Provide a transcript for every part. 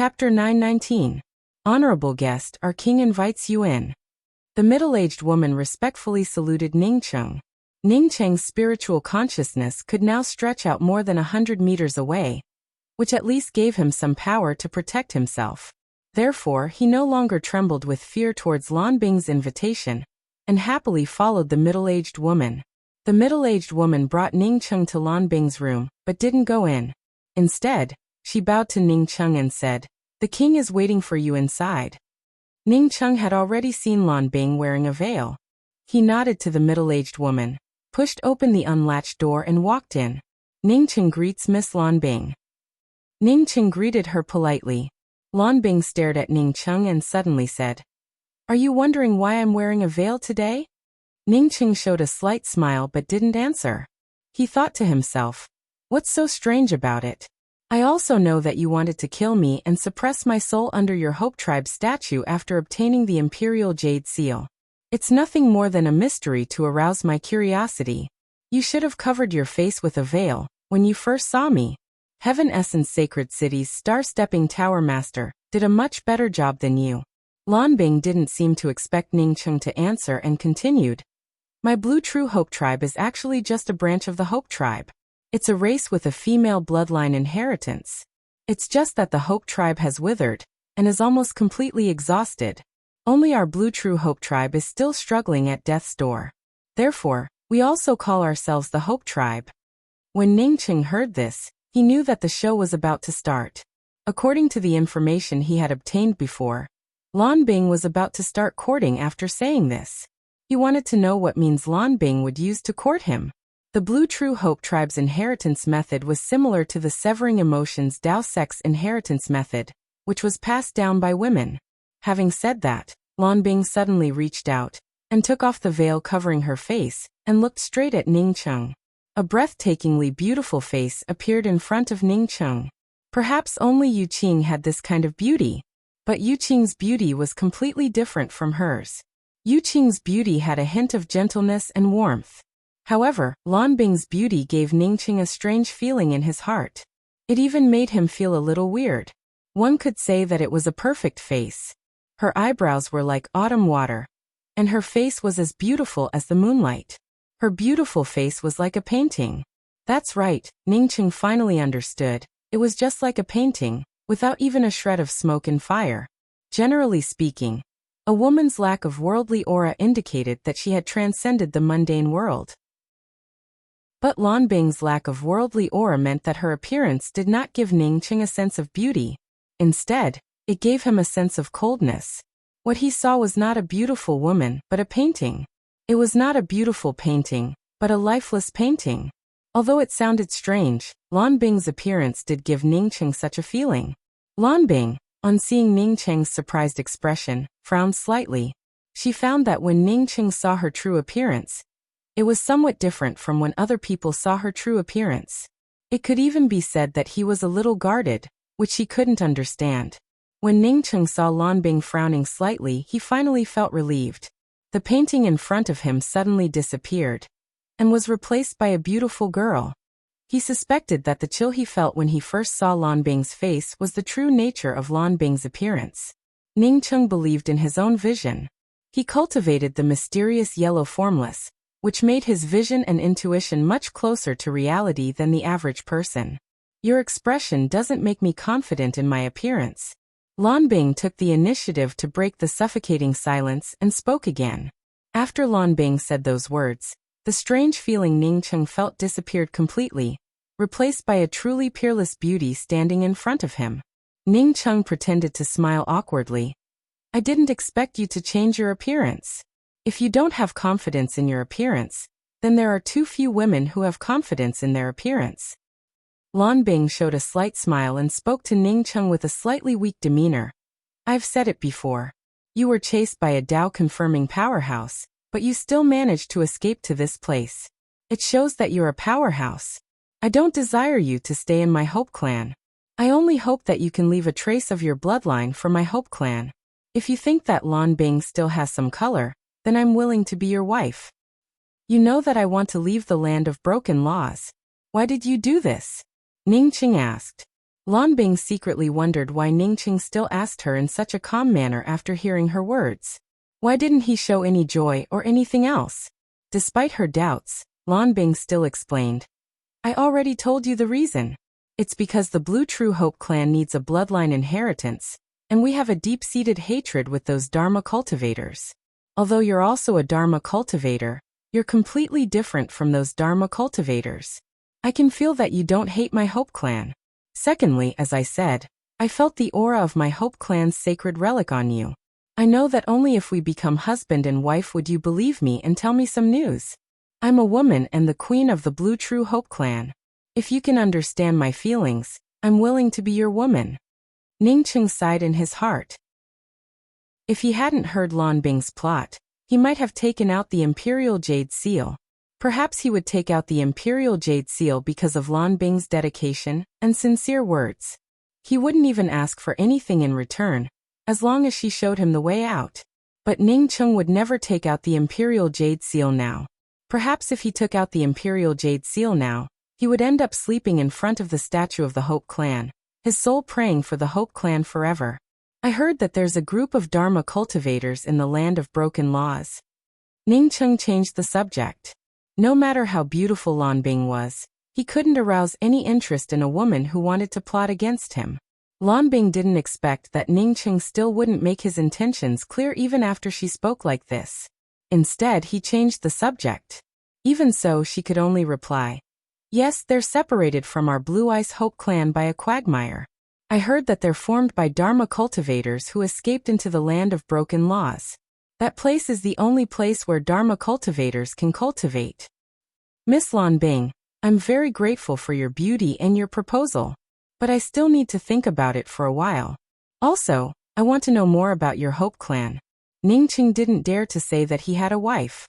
Chapter 919. Honorable guest, our king invites you in. The middle-aged woman respectfully saluted Ningcheng. Ningcheng's spiritual consciousness could now stretch out more than 100 meters away, which at least gave him some power to protect himself. Therefore, he no longer trembled with fear towards Lan Bing's invitation, and happily followed the middle-aged woman. The middle-aged woman brought Ningcheng to Lan Bing's room, but didn't go in. Instead, she bowed to Ningcheng and said, "The king is waiting for you inside." Ningcheng had already seen Lan Bing wearing a veil. He nodded to the middle-aged woman, pushed open the unlatched door and walked in. Ningcheng greets Miss Lan Bing. Ningcheng greeted her politely. Lan Bing stared at Ningcheng and suddenly said, "Are you wondering why I'm wearing a veil today?" Ningcheng showed a slight smile but didn't answer. He thought to himself, "What's so strange about it? I also know that you wanted to kill me and suppress my soul under your Hope Tribe statue after obtaining the Imperial Jade Seal. It's nothing more than a mystery to arouse my curiosity. You should have covered your face with a veil when you first saw me. Heaven Essence Sacred City's star-stepping tower master did a much better job than you." Lan Bing didn't seem to expect Ningcheng to answer and continued, "My Blue True Hope Tribe is actually just a branch of the Hope Tribe. It's a race with a female bloodline inheritance. It's just that the Hope Tribe has withered and is almost completely exhausted. Only our Blue True Hope Tribe is still struggling at death's door. Therefore, we also call ourselves the Hope Tribe." When Ningcheng heard this, he knew that the show was about to start. According to the information he had obtained before, Lan Bing was about to start courting after saying this. He wanted to know what means Lan Bing would use to court him. The Blue True Hope Tribe's inheritance method was similar to the Severing Emotions Dao Sex inheritance method, which was passed down by women. Having said that, Lan Bing suddenly reached out and took off the veil covering her face and looked straight at Ningcheng. A breathtakingly beautiful face appeared in front of Ningcheng. Perhaps only Yu Qing had this kind of beauty, but Yu Qing's beauty was completely different from hers. Yu Qing's beauty had a hint of gentleness and warmth. However, Lan Bing's beauty gave Ningcheng a strange feeling in his heart. It even made him feel a little weird. One could say that it was a perfect face. Her eyebrows were like autumn water, and her face was as beautiful as the moonlight. Her beautiful face was like a painting. That's right, Ningcheng finally understood. It was just like a painting, without even a shred of smoke and fire. Generally speaking, a woman's lack of worldly aura indicated that she had transcended the mundane world. But Lan Bing's lack of worldly aura meant that her appearance did not give Ningcheng a sense of beauty. Instead, it gave him a sense of coldness. What he saw was not a beautiful woman, but a painting. It was not a beautiful painting, but a lifeless painting. Although it sounded strange, Lan Bing's appearance did give Ningcheng such a feeling. Lan Bing, on seeing Ningcheng's surprised expression, frowned slightly. She found that when Ningcheng saw her true appearance, it was somewhat different from when other people saw her true appearance. It could even be said that he was a little guarded, which she couldn't understand. When Ningcheng saw Lan Bing frowning slightly, he finally felt relieved. The painting in front of him suddenly disappeared and was replaced by a beautiful girl. He suspected that the chill he felt when he first saw Lan Bing's face was the true nature of Lan Bing's appearance. Ningcheng believed in his own vision. He cultivated the mysterious yellow formless, which made his vision and intuition much closer to reality than the average person. "Your expression doesn't make me confident in my appearance." Lan Bing took the initiative to break the suffocating silence and spoke again. After Lan Bing said those words, the strange feeling Ningcheng felt disappeared completely, replaced by a truly peerless beauty standing in front of him. Ningcheng pretended to smile awkwardly. "I didn't expect you to change your appearance. If you don't have confidence in your appearance, then there are too few women who have confidence in their appearance." Lan Bing showed a slight smile and spoke to Ningcheng with a slightly weak demeanor. "I've said it before. You were chased by a Tao-confirming powerhouse, but you still managed to escape to this place. It shows that you're a powerhouse. I don't desire you to stay in my Hope Clan. I only hope that you can leave a trace of your bloodline for my Hope Clan. If you think that Lan Bing still has some color, then I'm willing to be your wife. You know that I want to leave the land of broken laws. Why did you do this?" Ningcheng asked. Lan Bing secretly wondered why Ningqing still asked her in such a calm manner after hearing her words. Why didn't he show any joy or anything else? Despite her doubts, Lan Bing still explained. I already told you the reason. It's because the Blue True Hope clan needs a bloodline inheritance, and we have a deep-seated hatred with those Dharma cultivators. Although you're also a Dharma cultivator, you're completely different from those Dharma cultivators. I can feel that you don't hate my Hope clan. Secondly, as I said, I felt the aura of my Hope clan's sacred relic on you. I know that only if we become husband and wife would you believe me and tell me some news. I'm a woman and the queen of the Blue True Hope clan. If you can understand my feelings, I'm willing to be your woman. Ningqing sighed in his heart. If he hadn't heard Lan Bing's plot, he might have taken out the Imperial Jade Seal. Perhaps he would take out the Imperial Jade Seal because of Lan Bing's dedication and sincere words. He wouldn't even ask for anything in return, as long as she showed him the way out. But Ningqing would never take out the Imperial Jade Seal now. Perhaps if he took out the Imperial Jade Seal now, he would end up sleeping in front of the statue of the Hope clan, his soul praying for the Hope clan forever. I heard that there's a group of Dharma cultivators in the land of broken laws. Ningqing changed the subject. No matter how beautiful Lan Bing was, he couldn't arouse any interest in a woman who wanted to plot against him. Lan Bing didn't expect that Ningqing still wouldn't make his intentions clear even after she spoke like this. Instead, he changed the subject. Even so, she could only reply, yes, they're separated from our Blue Ice Hope clan by a quagmire. I heard that they're formed by Dharma cultivators who escaped into the land of broken laws. That place is the only place where Dharma cultivators can cultivate. Miss Lan Bing, I'm very grateful for your beauty and your proposal, but I still need to think about it for a while. Also, I want to know more about your Hope clan. Ningqing didn't dare to say that he had a wife.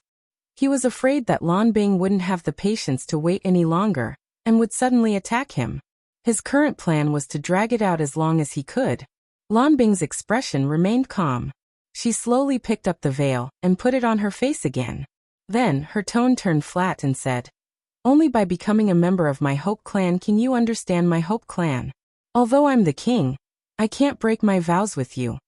He was afraid that Lan Bing wouldn't have the patience to wait any longer, and would suddenly attack him. His current plan was to drag it out as long as he could. Lan Bing's expression remained calm. She slowly picked up the veil and put it on her face again. Then, her tone turned flat and said, only by becoming a member of my Hope clan can you understand my Hope clan. Although I'm the king, I can't break my vows with you.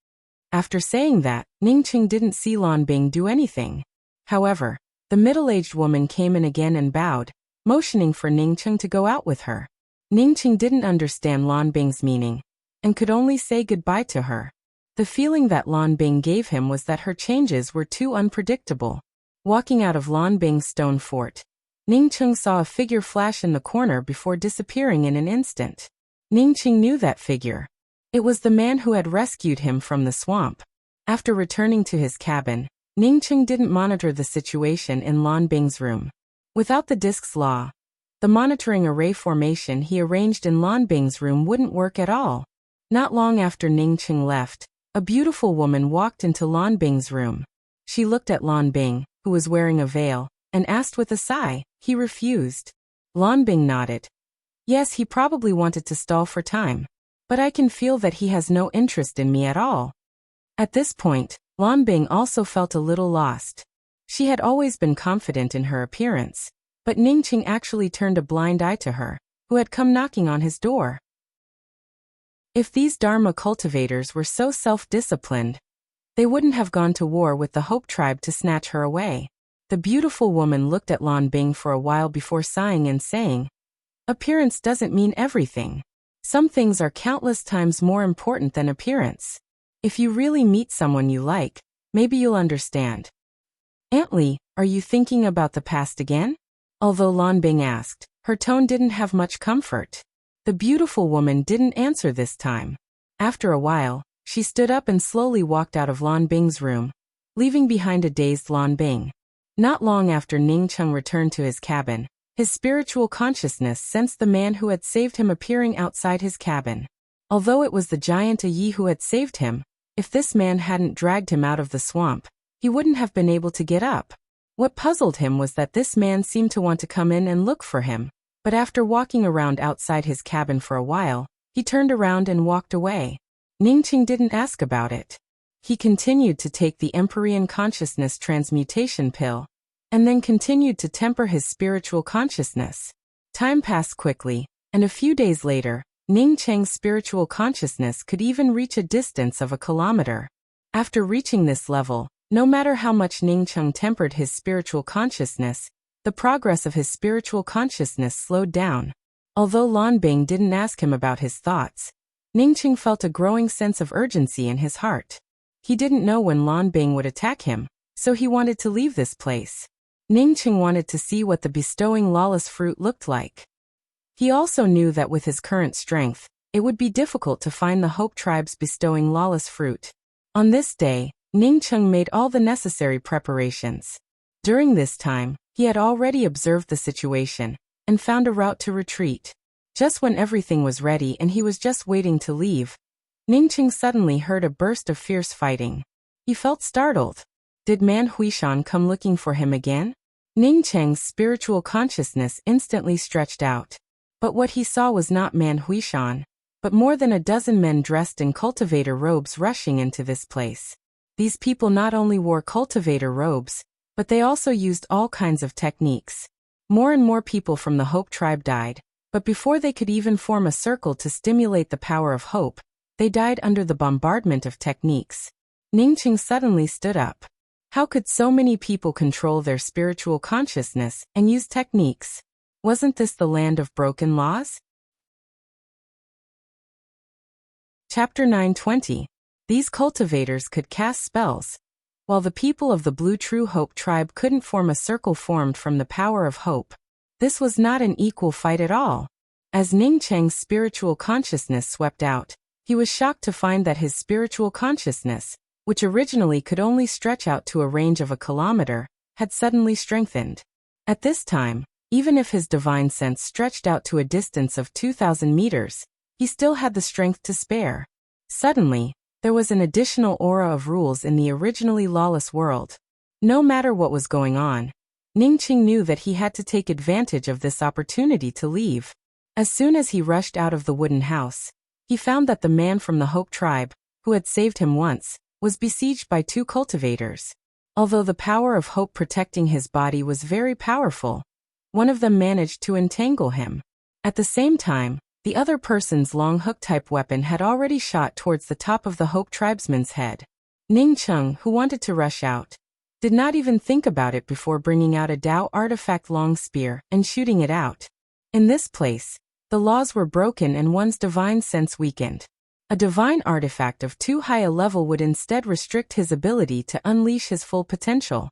After saying that, Ningqing didn't see Lan Bing do anything. However, the middle-aged woman came in again and bowed, motioning for Ningqing to go out with her. Ningqing didn't understand Lan Bing's meaning, and could only say goodbye to her. The feeling that Lan Bing gave him was that her changes were too unpredictable. Walking out of Lan Bing's stone fort, Ningqing saw a figure flash in the corner before disappearing in an instant. Ningqing knew that figure. It was the man who had rescued him from the swamp. After returning to his cabin, Ningqing didn't monitor the situation in Lan Bing's room. Without the disk's law, the monitoring array formation he arranged in Lan Bing's room wouldn't work at all. Not long after Ningqing left, a beautiful woman walked into Lan Bing's room. She looked at Lan Bing, who was wearing a veil, and asked with a sigh. He refused. Lan Bing nodded. Yes, he probably wanted to stall for time. But I can feel that he has no interest in me at all. At this point, Lan Bing also felt a little lost. She had always been confident in her appearance, but Ningqing actually turned a blind eye to her, who had come knocking on his door. If these Dharma cultivators were so self-disciplined, they wouldn't have gone to war with the Hope tribe to snatch her away. The beautiful woman looked at Lan Bing for a while before sighing and saying, appearance doesn't mean everything. Some things are countless times more important than appearance. If you really meet someone you like, maybe you'll understand. Aunt Li, are you thinking about the past again? Although Lan Bing asked, her tone didn't have much comfort. The beautiful woman didn't answer this time. After a while, she stood up and slowly walked out of Lan Bing's room, leaving behind a dazed Lan Bing. Not long after Ningqing returned to his cabin, his spiritual consciousness sensed the man who had saved him appearing outside his cabin. Although it was the giant Yi who had saved him, if this man hadn't dragged him out of the swamp, he wouldn't have been able to get up. What puzzled him was that this man seemed to want to come in and look for him, but after walking around outside his cabin for a while, he turned around and walked away. Ningqing didn't ask about it. He continued to take the Empyrean Consciousness Transmutation Pill, and then continued to temper his spiritual consciousness. Time passed quickly, and a few days later, Ning Cheng's spiritual consciousness could even reach a distance of a kilometer. After reaching this level, no matter how much Ning Cheng tempered his spiritual consciousness, the progress of his spiritual consciousness slowed down. Although Lan Bing didn't ask him about his thoughts, Ning Cheng felt a growing sense of urgency in his heart. He didn't know when Lan Bing would attack him, so he wanted to leave this place. Ning Cheng wanted to see what the bestowing lawless fruit looked like. He also knew that with his current strength, it would be difficult to find the Hope Tribe's bestowing lawless fruit. On this day, Ning Cheng made all the necessary preparations. During this time, he had already observed the situation and found a route to retreat. Just when everything was ready and he was just waiting to leave, Ning Cheng suddenly heard a burst of fierce fighting. He felt startled. Did Man Huishan come looking for him again? Ning Cheng's spiritual consciousness instantly stretched out. But what he saw was not Man Huishan, but more than a dozen men dressed in cultivator robes rushing into this place. These people not only wore cultivator robes, but they also used all kinds of techniques. More and more people from the Hope Tribe died, but before they could even form a circle to stimulate the power of hope, they died under the bombardment of techniques. Ning Cheng suddenly stood up. How could so many people control their spiritual consciousness and use techniques? Wasn't this the land of broken laws? Chapter 920. These cultivators could cast spells. While the people of the Blue True Hope tribe couldn't form a circle formed from the power of hope, this was not an equal fight at all. As Ning Cheng's spiritual consciousness swept out, he was shocked to find that his spiritual consciousness, which originally could only stretch out to a range of a kilometer, had suddenly strengthened. At this time, even if his divine sense stretched out to a distance of 2,000 meters, he still had the strength to spare. Suddenly, there was an additional aura of rules in the originally lawless world. No matter what was going on, Ning Cheng knew that he had to take advantage of this opportunity to leave. As soon as he rushed out of the wooden house, he found that the man from the Hope Tribe, who had saved him once, was besieged by two cultivators. Although the power of hope protecting his body was very powerful, one of them managed to entangle him. At the same time, the other person's long hook-type weapon had already shot towards the top of the Hope tribesman's head. Ning Cheng, who wanted to rush out, did not even think about it before bringing out a Dao artifact long spear and shooting it out. In this place, the laws were broken and one's divine sense weakened. A divine artifact of too high a level would instead restrict his ability to unleash his full potential.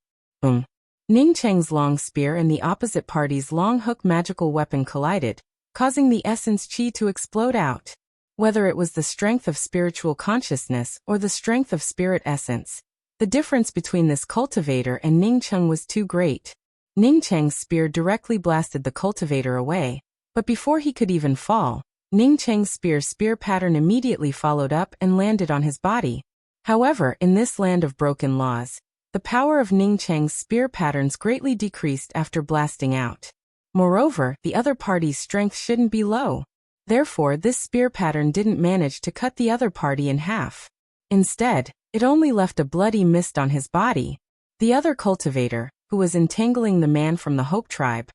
Ning Cheng's long spear and the opposite party's long hook magical weapon collided, causing the essence chi to explode out. Whether it was the strength of spiritual consciousness or the strength of spirit essence, the difference between this cultivator and Ning Cheng was too great. Ning Cheng's spear directly blasted the cultivator away, but before he could even fall, Ning Cheng's spear pattern immediately followed up and landed on his body. However, in this land of broken laws, the power of Ning Cheng's spear patterns greatly decreased after blasting out. Moreover, the other party's strength shouldn't be low. Therefore, this spear pattern didn't manage to cut the other party in half. Instead, it only left a bloody mist on his body. The other cultivator, who was entangling the man from the Hope Tribe,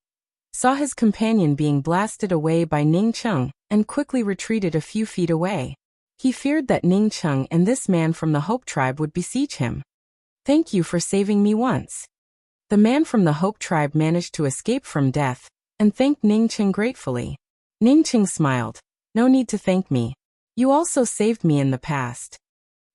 saw his companion being blasted away by Ning Cheng and quickly retreated a few feet away. He feared that Ning Cheng and this man from the Hope Tribe would besiege him. "Thank you for saving me once." The man from the Hope Tribe managed to escape from death and thanked Ning Cheng gratefully. Ning Cheng smiled. "No need to thank me. You also saved me in the past."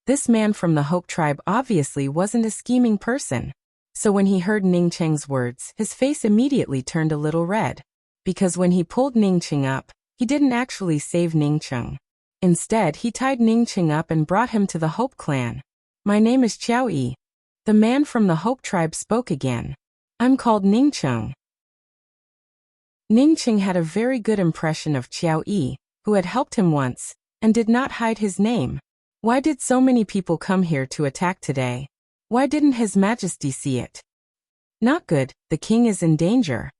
This man from the Hope Tribe obviously wasn't a scheming person. So when he heard Ning Cheng's words, his face immediately turned a little red. Because when he pulled Ning Cheng up, he didn't actually save Ning Cheng. Instead, he tied Ning Cheng up and brought him to the Hope clan. "My name is Qiao Yi." The man from the Hope Tribe spoke again. "I'm called Ning Cheng." Ning Cheng had a very good impression of Qiao Yi, who had helped him once, and did not hide his name. Why did so many people come here to attack today? Why didn't His Majesty see it? Not good, the king is in danger.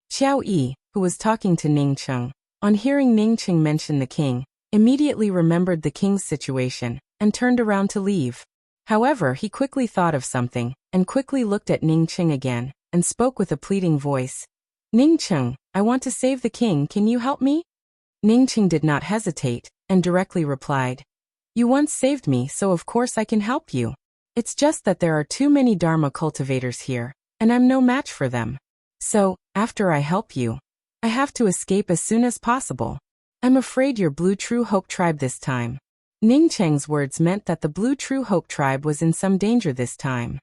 Qiao Yi, who was talking to Ning Cheng, on hearing Ning Cheng mention the king, immediately remembered the king's situation, and turned around to leave. However, he quickly thought of something, and quickly looked at Ning Cheng again, and spoke with a pleading voice. "Ning Cheng, I want to save the king, can you help me?" Ningqing did not hesitate, and directly replied, "You once saved me, so of course I can help you. It's just that there are too many Dharma cultivators here, and I'm no match for them. So, after I help you, I have to escape as soon as possible. I'm afraid your Blue True Hope tribe this time." Ningcheng's words meant that the Blue True Hope tribe was in some danger this time.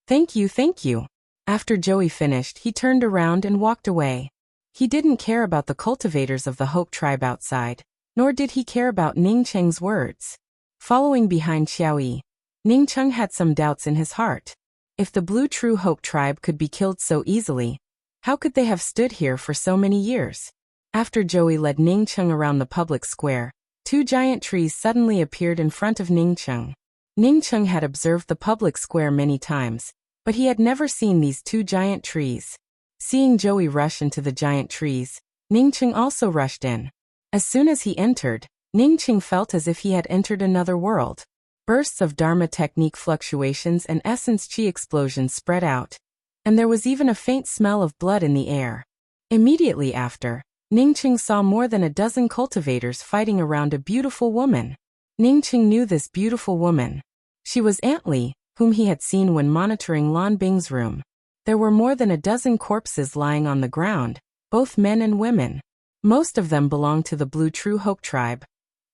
Thank you, thank you." After Joey finished, he turned around and walked away. He didn't care about the cultivators of the Hope tribe outside, nor did he care about Ningcheng's words. Following behind Xiaoyi, Ningcheng had some doubts in his heart. If the Blue True Hope tribe could be killed so easily, how could they have stood here for so many years? After Joey led Ningcheng around the public square, 2 giant trees suddenly appeared in front of Ningcheng. Ningcheng had observed the public square many times, but he had never seen these 2 giant trees. Seeing Joey rush into the giant trees, Ningcheng also rushed in. As soon as he entered, Ningcheng felt as if he had entered another world. Bursts of Dharma technique fluctuations and essence chi explosions spread out, and there was even a faint smell of blood in the air. Immediately after, Ningcheng saw more than a dozen cultivators fighting around a beautiful woman. Ningcheng knew this beautiful woman. She was Aunt Li, whom he had seen when monitoring Lan Bing's room. There were more than a dozen corpses lying on the ground, both men and women. Most of them belonged to the Blue True Hope tribe.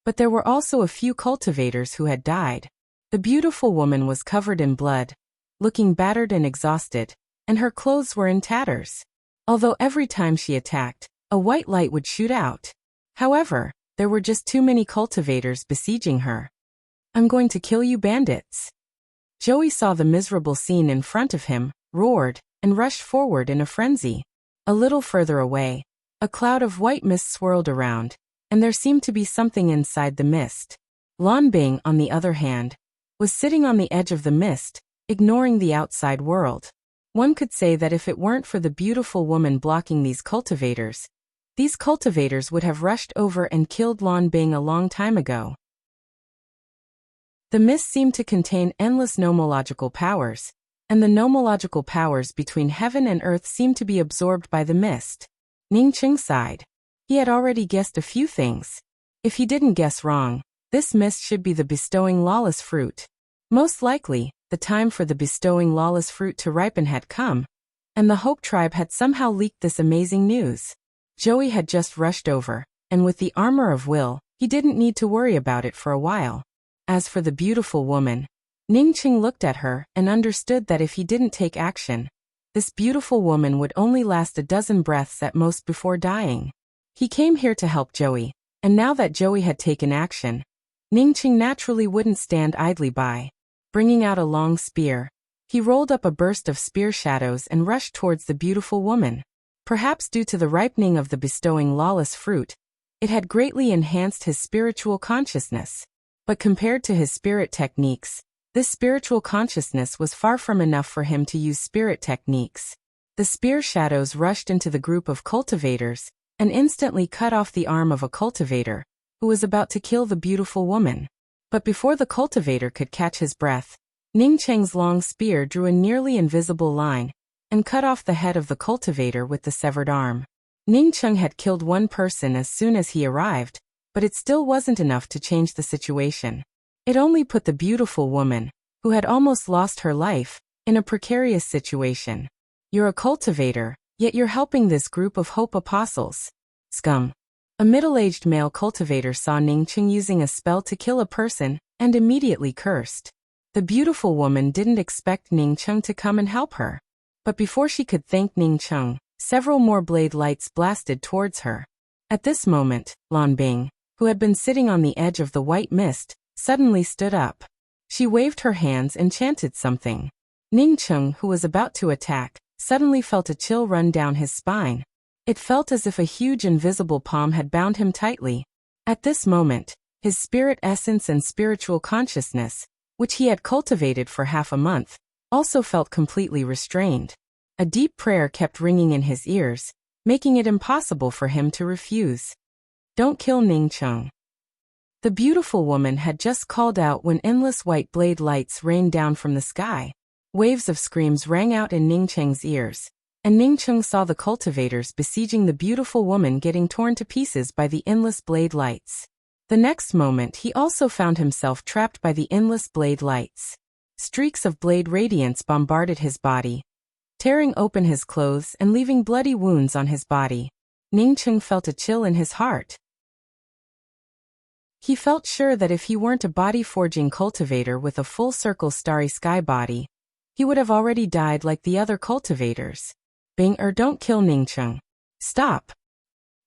But there were also a few cultivators who had died. The beautiful woman was covered in blood, looking battered and exhausted, and her clothes were in tatters. Although every time she attacked, a white light would shoot out. However, there were just too many cultivators besieging her. "I'm going to kill you bandits." Joey saw the miserable scene in front of him, roared, and rushed forward in a frenzy. A little further away, a cloud of white mist swirled around, and there seemed to be something inside the mist. Lan Bing, on the other hand, was sitting on the edge of the mist, ignoring the outside world. One could say that if it weren't for the beautiful woman blocking these cultivators would have rushed over and killed Lan Bing a long time ago. The mist seemed to contain endless nomological powers, and the nomological powers between heaven and earth seemed to be absorbed by the mist. Ningcheng sighed. He had already guessed a few things. If he didn't guess wrong, this mist should be the bestowing lawless fruit. Most likely, the time for the bestowing lawless fruit to ripen had come, and the Hope tribe had somehow leaked this amazing news. Joey had just rushed over, and with the armor of will, he didn't need to worry about it for a while. As for the beautiful woman, Ningcheng looked at her and understood that if he didn't take action, this beautiful woman would only last a dozen breaths at most before dying. He came here to help Joey, and now that Joey had taken action, Ningcheng naturally wouldn't stand idly by. Bringing out a long spear, he rolled up a burst of spear shadows and rushed towards the beautiful woman. Perhaps due to the ripening of the bestowing lawless fruit, it had greatly enhanced his spiritual consciousness. But compared to his spirit techniques, this spiritual consciousness was far from enough for him to use spirit techniques. The spear shadows rushed into the group of cultivators and instantly cut off the arm of a cultivator, who was about to kill the beautiful woman. But before the cultivator could catch his breath, Ningcheng's long spear drew a nearly invisible line and cut off the head of the cultivator with the severed arm. Ningcheng had killed one person as soon as he arrived, but it still wasn't enough to change the situation. It only put the beautiful woman, who had almost lost her life, in a precarious situation. "You're a cultivator, yet you're helping this group of Hope apostles. Scum." A middle-aged male cultivator saw Ningcheng using a spell to kill a person, and immediately cursed. The beautiful woman didn't expect Ningcheng to come and help her. But before she could thank Ningcheng, several more blade lights blasted towards her. At this moment, Lan Bing, who had been sitting on the edge of the white mist, suddenly stood up. She waved her hands and chanted something. Ningcheng, who was about to attack, suddenly felt a chill run down his spine. It felt as if a huge invisible palm had bound him tightly. At this moment, his spirit essence and spiritual consciousness, which he had cultivated for half a month, also felt completely restrained. A deep prayer kept ringing in his ears, making it impossible for him to refuse. "Don't kill Ningcheng." The beautiful woman had just called out when endless white blade lights rained down from the sky. Waves of screams rang out in Ningcheng's ears, and Ningcheng saw the cultivators besieging the beautiful woman getting torn to pieces by the endless blade lights. The next moment he also found himself trapped by the endless blade lights. Streaks of blade radiance bombarded his body, tearing open his clothes and leaving bloody wounds on his body. Ningcheng felt a chill in his heart. He felt sure that if he weren't a body-forging cultivator with a full-circle starry sky body, he would have already died like the other cultivators. Don't kill Ningcheng. Stop.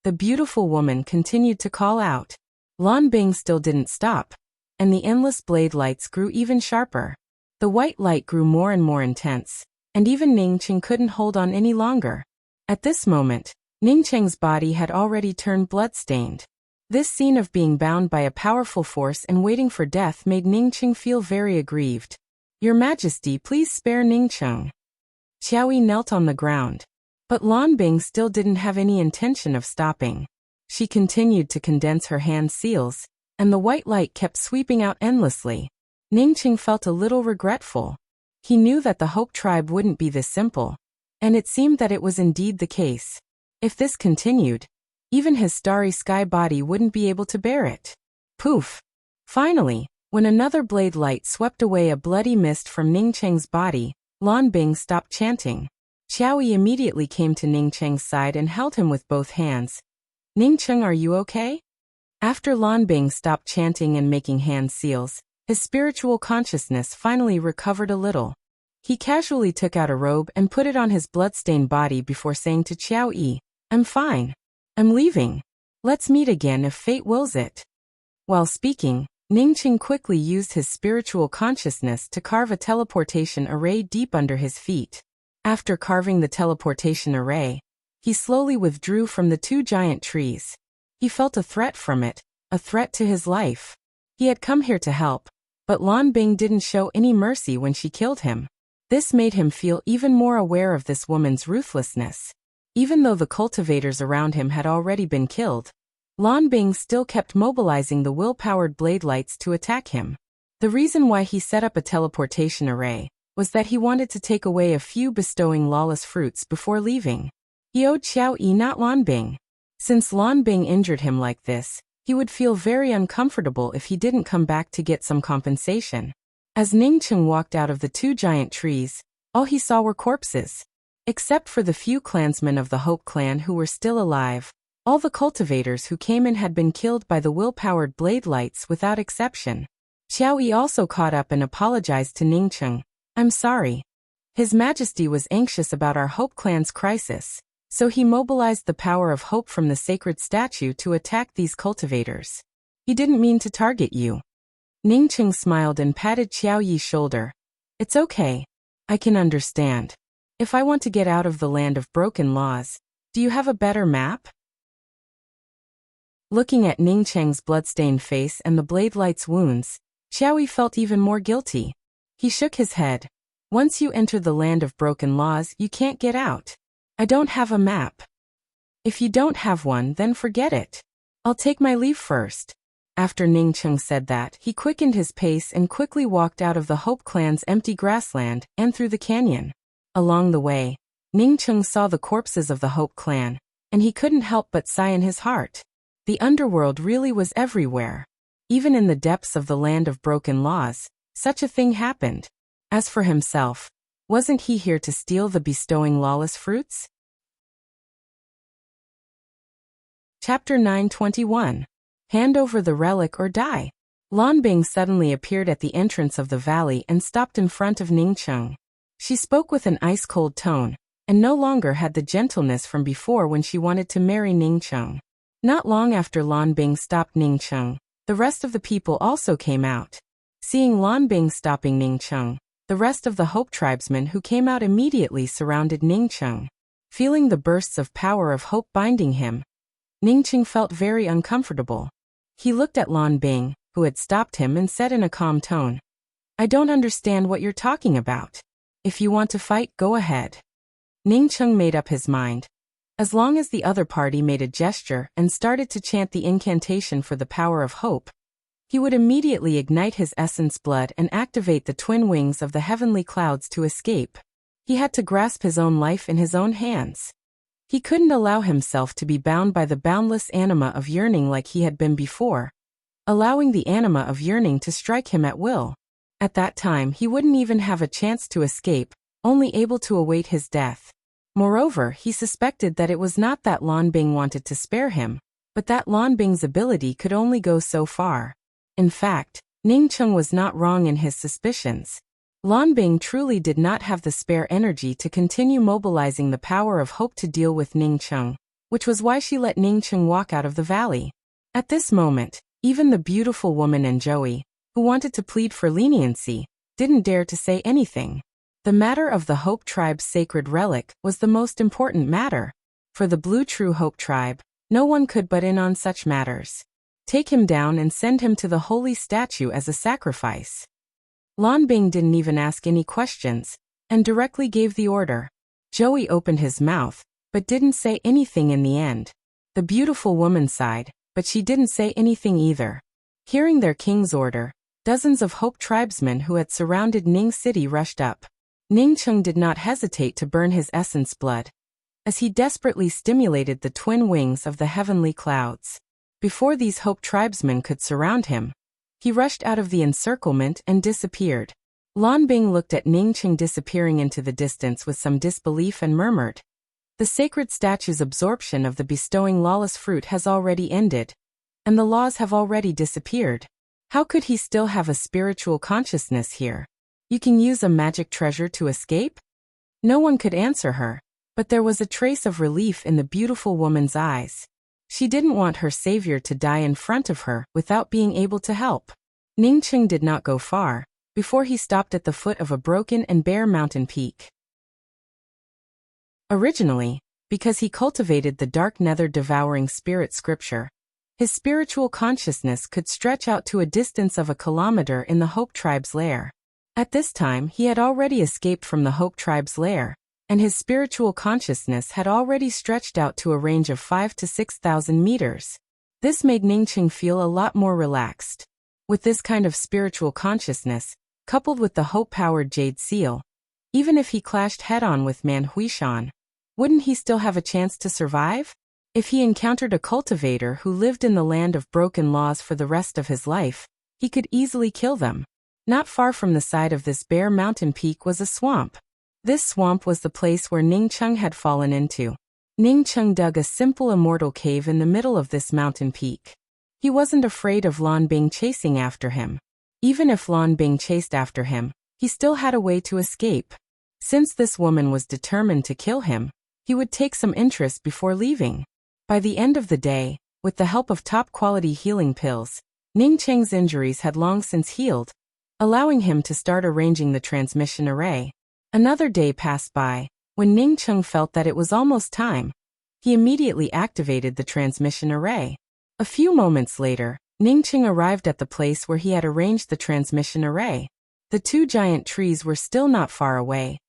The beautiful woman continued to call out. Lan Bing still didn't stop, and the endless blade lights grew even sharper. The white light grew more and more intense, and even Ningcheng couldn't hold on any longer. At this moment, Ningcheng's body had already turned blood-stained. This scene of being bound by a powerful force and waiting for death made Ningcheng feel very aggrieved. Your Majesty, please spare Ningcheng. Qiao Yi knelt on the ground. But Lan Bing still didn't have any intention of stopping. She continued to condense her hand seals, and the white light kept sweeping out endlessly. Ningcheng felt a little regretful. He knew that the Hope tribe wouldn't be this simple, and it seemed that it was indeed the case. If this continued, even his starry sky body wouldn't be able to bear it. Poof! Finally, when another blade light swept away a bloody mist from Ningcheng's body, Lan Bing stopped chanting. Qiao Yi immediately came to Ningcheng's side and held him with both hands. Ningcheng, are you okay? After Lan Bing stopped chanting and making hand seals, his spiritual consciousness finally recovered a little. He casually took out a robe and put it on his bloodstained body before saying to Qiao Yi, I'm fine. I'm leaving. Let's meet again if fate wills it. While speaking, Ningcheng quickly used his spiritual consciousness to carve a teleportation array deep under his feet. After carving the teleportation array, he slowly withdrew from the two giant trees. He felt a threat from it, a threat to his life. He had come here to help, but Lan Bing didn't show any mercy when she killed him. This made him feel even more aware of this woman's ruthlessness. Even though the cultivators around him had already been killed, Lan Bing still kept mobilizing the will-powered blade lights to attack him. The reason why he set up a teleportation array was that he wanted to take away a few bestowing lawless fruits before leaving. He owed Qiao Yi, not Lan Bing. Since Lan Bing injured him like this, he would feel very uncomfortable if he didn't come back to get some compensation. As Ningcheng walked out of the two giant trees, all he saw were corpses. Except for the few clansmen of the Hope clan who were still alive, all the cultivators who came in had been killed by the will-powered blade lights without exception. Qiao Yi also caught up and apologized to Ningcheng. I'm sorry. His Majesty was anxious about our Hope clan's crisis, so he mobilized the power of hope from the sacred statue to attack these cultivators. He didn't mean to target you. Ningcheng smiled and patted Qiao Yi's shoulder. It's okay. I can understand. If I want to get out of the land of broken laws, do you have a better map? Looking at Ningcheng's bloodstained face and the blade light's wounds, Qiao Yi felt even more guilty. He shook his head. Once you enter the land of broken laws, you can't get out. I don't have a map. If you don't have one, then forget it. I'll take my leave first. After Ningcheng said that, he quickened his pace and quickly walked out of the Hope clan's empty grassland and through the canyon. Along the way, Ningcheng saw the corpses of the Hope clan, and he couldn't help but sigh in his heart. The underworld really was everywhere. Even in the depths of the land of broken laws, such a thing happened. As for himself, wasn't he here to steal the bestowing lawless fruits? Chapter 921. Hand over the relic or die. Lan Bing suddenly appeared at the entrance of the valley and stopped in front of Ningcheng. She spoke with an ice-cold tone, and no longer had the gentleness from before when she wanted to marry Ningcheng. Not long after Lan Bing stopped Ningcheng, the rest of the people also came out. Seeing Lan Bing stopping Ningcheng, the rest of the Hope tribesmen who came out immediately surrounded Ningcheng. Feeling the bursts of power of hope binding him, Ningcheng felt very uncomfortable. He looked at Lan Bing, who had stopped him, and said in a calm tone, I don't understand what you're talking about. If you want to fight, go ahead. Ningcheng made up his mind. As long as the other party made a gesture and started to chant the incantation for the power of hope, he would immediately ignite his essence blood and activate the twin wings of the heavenly clouds to escape. He had to grasp his own life in his own hands. He couldn't allow himself to be bound by the boundless anima of yearning like he had been before, allowing the anima of yearning to strike him at will. At that time he wouldn't even have a chance to escape, only able to await his death. Moreover, he suspected that it was not that Lan Bing wanted to spare him, but that Lan Bing's ability could only go so far. In fact, Ning Cheng was not wrong in his suspicions. Lan Bing truly did not have the spare energy to continue mobilizing the power of hope to deal with Ning Cheng, which was why she let Ning Cheng walk out of the valley. At this moment, even the beautiful woman and Joey, who wanted to plead for leniency, didn't dare to say anything. The matter of the Hope Tribe's sacred relic was the most important matter. For the Blue True Hope Tribe, no one could butt in on such matters. Take him down and send him to the holy statue as a sacrifice. Lan Bing didn't even ask any questions, and directly gave the order. Joey opened his mouth, but didn't say anything in the end. The beautiful woman sighed, but she didn't say anything either. Hearing their king's order, dozens of Hope tribesmen who had surrounded Ning City rushed up. Ning Cheng did not hesitate to burn his essence blood, as he desperately stimulated the twin wings of the heavenly clouds. Before these Hope tribesmen could surround him, he rushed out of the encirclement and disappeared. Lan Bing looked at Ning Cheng disappearing into the distance with some disbelief and murmured, "The sacred statue's absorption of the bestowing lawless fruit has already ended, and the laws have already disappeared. How could he still have a spiritual consciousness here? You can use a magic treasure to escape?" No one could answer her, but there was a trace of relief in the beautiful woman's eyes. She didn't want her savior to die in front of her without being able to help. Ning Cheng did not go far before he stopped at the foot of a broken and bare mountain peak. Originally, because he cultivated the dark nether devouring spirit scripture, his spiritual consciousness could stretch out to a distance of a kilometer in the Hope Tribe's lair. At this time he had already escaped from the Hope Tribe's lair, and his spiritual consciousness had already stretched out to a range of 5,000 to 6,000 meters. This made Ning Cheng feel a lot more relaxed. With this kind of spiritual consciousness, coupled with the hope-powered jade seal, even if he clashed head-on with Man Huishan, wouldn't he still have a chance to survive? If he encountered a cultivator who lived in the land of broken laws for the rest of his life, he could easily kill them. Not far from the side of this bare mountain peak was a swamp. This swamp was the place where Ning Cheng had fallen into. Ning Cheng dug a simple immortal cave in the middle of this mountain peak. He wasn't afraid of Lan Bing chasing after him. Even if Lan Bing chased after him, he still had a way to escape. Since this woman was determined to kill him, he would take some interest before leaving. By the end of the day, with the help of top-quality healing pills, Ning Cheng's injuries had long since healed, allowing him to start arranging the transmission array. Another day passed by. When Ning Cheng felt that it was almost time, he immediately activated the transmission array. A few moments later, Ning Cheng arrived at the place where he had arranged the transmission array. The two giant trees were still not far away,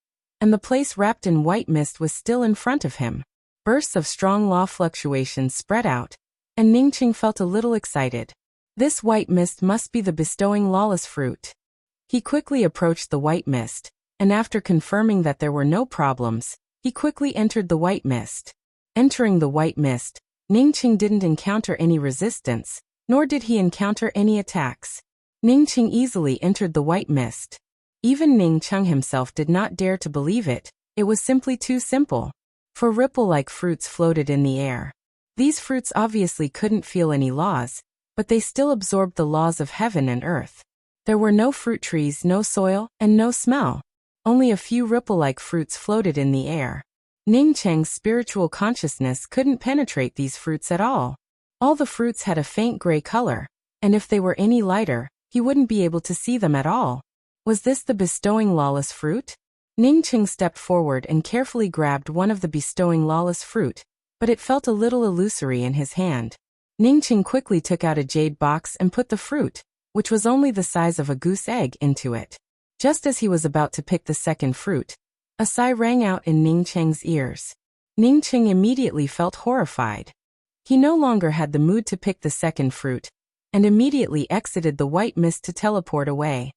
and the place wrapped in white mist was still in front of him. Bursts of strong law fluctuations spread out, and Ning Cheng felt a little excited. This white mist must be the bestowing lawless fruit. He quickly approached the white mist, and after confirming that there were no problems, he quickly entered the white mist. Entering the white mist, Ning Cheng didn't encounter any resistance, nor did he encounter any attacks. Ning Cheng easily entered the white mist. Even Ning Cheng himself did not dare to believe it. It was simply too simple. For ripple-like fruits floated in the air. These fruits obviously couldn't feel any laws, but they still absorbed the laws of heaven and earth. There were no fruit trees, no soil, and no smell. Only a few ripple-like fruits floated in the air. Ning Cheng's spiritual consciousness couldn't penetrate these fruits at all. All the fruits had a faint gray color, and if they were any lighter, he wouldn't be able to see them at all. Was this the bestowing lawless fruit? Ning Cheng stepped forward and carefully grabbed one of the bestowing lawless fruit, but it felt a little illusory in his hand. Ning Cheng quickly took out a jade box and put the fruit, which was only the size of a goose egg, into it. Just as he was about to pick the second fruit, a sigh rang out in Ning Cheng's ears. Ning Cheng immediately felt horrified. He no longer had the mood to pick the second fruit, and immediately exited the white mist to teleport away.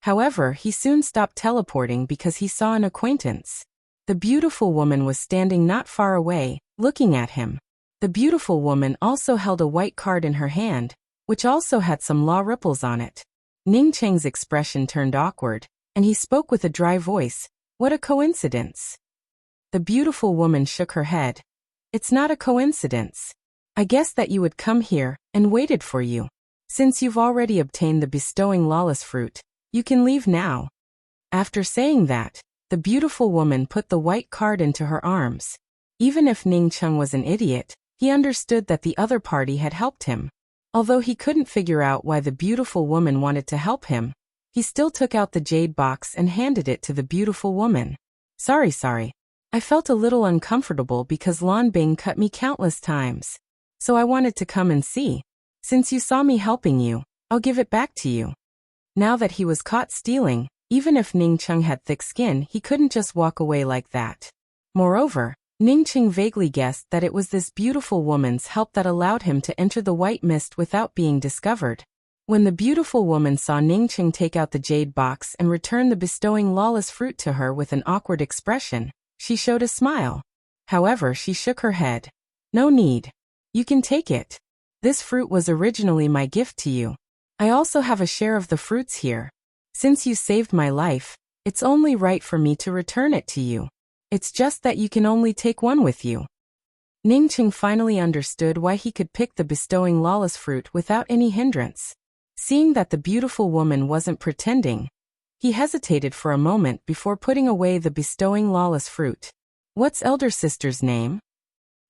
However, he soon stopped teleporting because he saw an acquaintance. The beautiful woman was standing not far away, looking at him. The beautiful woman also held a white card in her hand, which also had some law ripples on it. Ning Cheng's expression turned awkward, and he spoke with a dry voice. What a coincidence. The beautiful woman shook her head. It's not a coincidence. I guessed that you would come here, and waited for you. Since you've already obtained the bestowing lawless fruit, you can leave now. After saying that, the beautiful woman put the white card into her arms. Even if Ning Cheng was an idiot, he understood that the other party had helped him. Although he couldn't figure out why the beautiful woman wanted to help him, he still took out the jade box and handed it to the beautiful woman. Sorry. I felt a little uncomfortable because Lan Bing cut me countless times. So I wanted to come and see. Since you saw me helping you, I'll give it back to you. Now that he was caught stealing, even if Ning Cheng had thick skin, he couldn't just walk away like that. Moreover, Ning Cheng vaguely guessed that it was this beautiful woman's help that allowed him to enter the white mist without being discovered. When the beautiful woman saw Ning Cheng take out the jade box and return the bestowing lawless fruit to her with an awkward expression, she showed a smile. However, she shook her head. No need. You can take it. This fruit was originally my gift to you. I also have a share of the fruits here. Since you saved my life, it's only right for me to return it to you. It's just that you can only take one with you. Ning Cheng finally understood why he could pick the bestowing lawless fruit without any hindrance. Seeing that the beautiful woman wasn't pretending, he hesitated for a moment before putting away the bestowing lawless fruit. What's elder sister's name?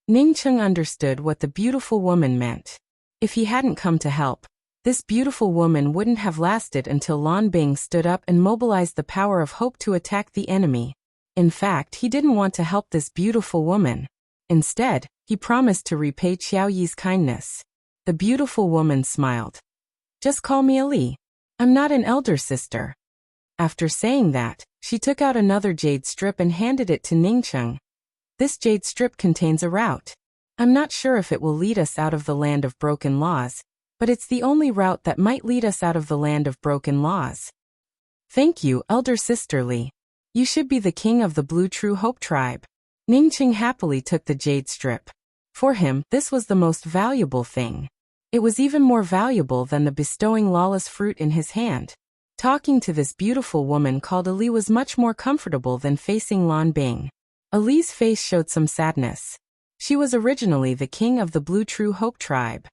Ning Cheng understood what the beautiful woman meant. If he hadn't come to help, this beautiful woman wouldn't have lasted until Lan Bing stood up and mobilized the power of hope to attack the enemy. In fact, he didn't want to help this beautiful woman. Instead, he promised to repay Qiao Yi's kindness. The beautiful woman smiled. Just call me Ali. I'm not an elder sister. After saying that, she took out another jade strip and handed it to Ning Cheng. This jade strip contains a route. I'm not sure if it will lead us out of the land of broken laws, but it's the only route that might lead us out of the land of broken laws. Thank you, elder sister Li. You should be the king of the Blue True Hope tribe. Ning Cheng happily took the jade strip. For him, this was the most valuable thing. It was even more valuable than the bestowing lawless fruit in his hand. Talking to this beautiful woman called Ali was much more comfortable than facing Lan Bing. Ali's face showed some sadness. She was originally the king of the Blue True Hope tribe.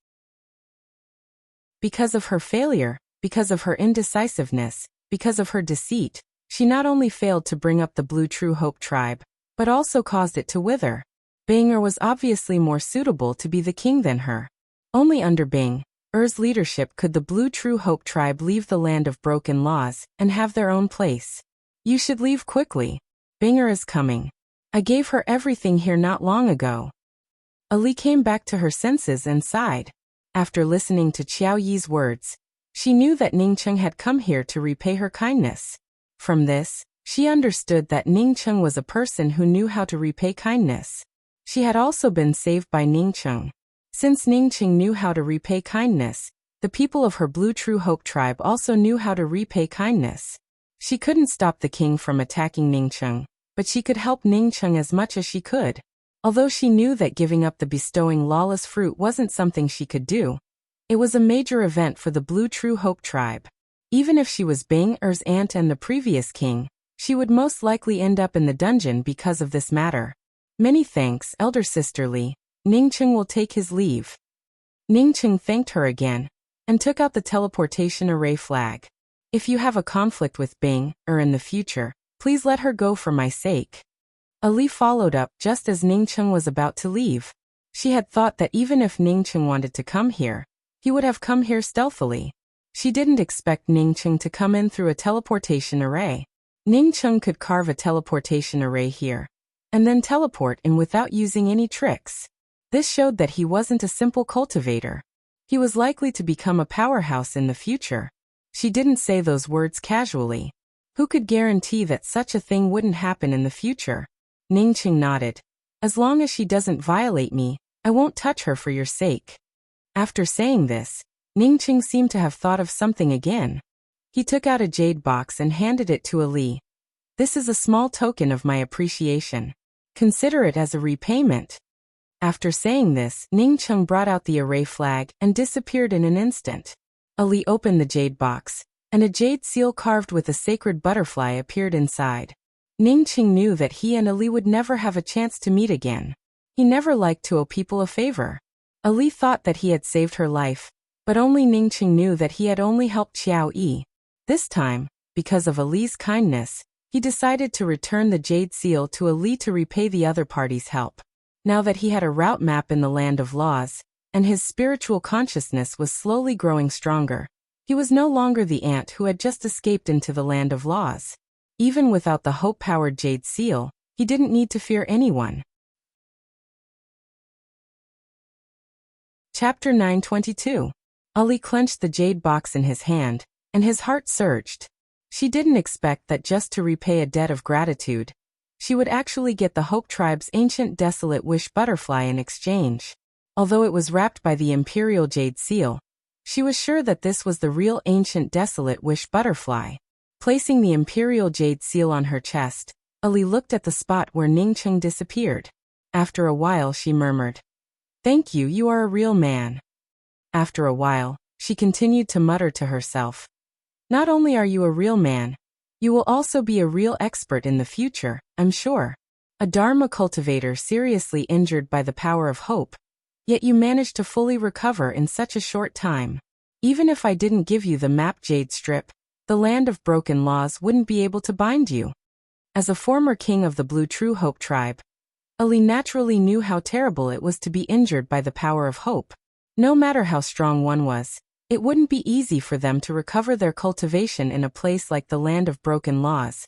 Because of her failure, because of her indecisiveness, because of her deceit, she not only failed to bring up the Blue True Hope tribe, but also caused it to wither. Bing was obviously more suitable to be the king than her. Only under Bing Er's leadership could the Blue True Hope tribe leave the land of broken laws and have their own place. You should leave quickly. Bing is coming. I gave her everything here not long ago. Ali came back to her senses and sighed. After listening to Qiao Yi's words, she knew that Ning Cheng had come here to repay her kindness. From this, she understood that Ning Cheng was a person who knew how to repay kindness. She had also been saved by Ning Cheng. Since Ning Cheng knew how to repay kindness, the people of her Blue True Hope tribe also knew how to repay kindness. She couldn't stop the king from attacking Ning Cheng, but she could help Ning Cheng as much as she could. Although she knew that giving up the bestowing lawless fruit wasn't something she could do, it was a major event for the Blue True Hope tribe. Even if she was Bing Er's aunt and the previous king, she would most likely end up in the dungeon because of this matter. Many thanks, elder sister Li. Ning Cheng will take his leave. Ning Cheng thanked her again, and took out the teleportation array flag. If you have a conflict with Bing in the future, please let her go for my sake. Ali followed up just as Ning Cheng was about to leave. She had thought that even if Ning Cheng wanted to come here, he would have come here stealthily. She didn't expect Ning Cheng to come in through a teleportation array. Ning Cheng could carve a teleportation array here, and then teleport in without using any tricks. This showed that he wasn't a simple cultivator. He was likely to become a powerhouse in the future. She didn't say those words casually. Who could guarantee that such a thing wouldn't happen in the future? Ning Cheng nodded. As long as she doesn't violate me, I won't touch her for your sake. After saying this, Ning Cheng seemed to have thought of something again. He took out a jade box and handed it to Ali. "This is a small token of my appreciation. Consider it as a repayment." After saying this, Ning Cheng brought out the array flag and disappeared in an instant. Ali opened the jade box, and a jade seal carved with a sacred butterfly appeared inside. Ning Cheng knew that he and Ali would never have a chance to meet again. He never liked to owe people a favor. Ali thought that he had saved her life, but only Ning Cheng knew that he had only helped Xiao Yi. This time, because of Ali's kindness, he decided to return the jade seal to Ali to repay the other party's help. Now that he had a route map in the land of laws, and his spiritual consciousness was slowly growing stronger, he was no longer the ant who had just escaped into the land of laws. Even without the hope-powered jade seal, he didn't need to fear anyone. Chapter 922. Ali clenched the jade box in his hand, and his heart surged. She didn't expect that just to repay a debt of gratitude, she would actually get the Hope Tribe's ancient desolate wish butterfly in exchange. Although it was wrapped by the imperial jade seal, she was sure that this was the real ancient desolate wish butterfly. Placing the imperial jade seal on her chest, Ali looked at the spot where Ning Cheng disappeared. After a while she murmured, "Thank you, you are a real man." After a while, she continued to mutter to herself, "Not only are you a real man, you will also be a real expert in the future, I'm sure. A Dharma cultivator seriously injured by the power of hope, yet you managed to fully recover in such a short time. Even if I didn't give you the map jade strip, the land of broken laws wouldn't be able to bind you." As a former king of the Blue True Hope tribe, Ali naturally knew how terrible it was to be injured by the power of hope. No matter how strong one was, it wouldn't be easy for them to recover their cultivation in a place like the land of broken laws,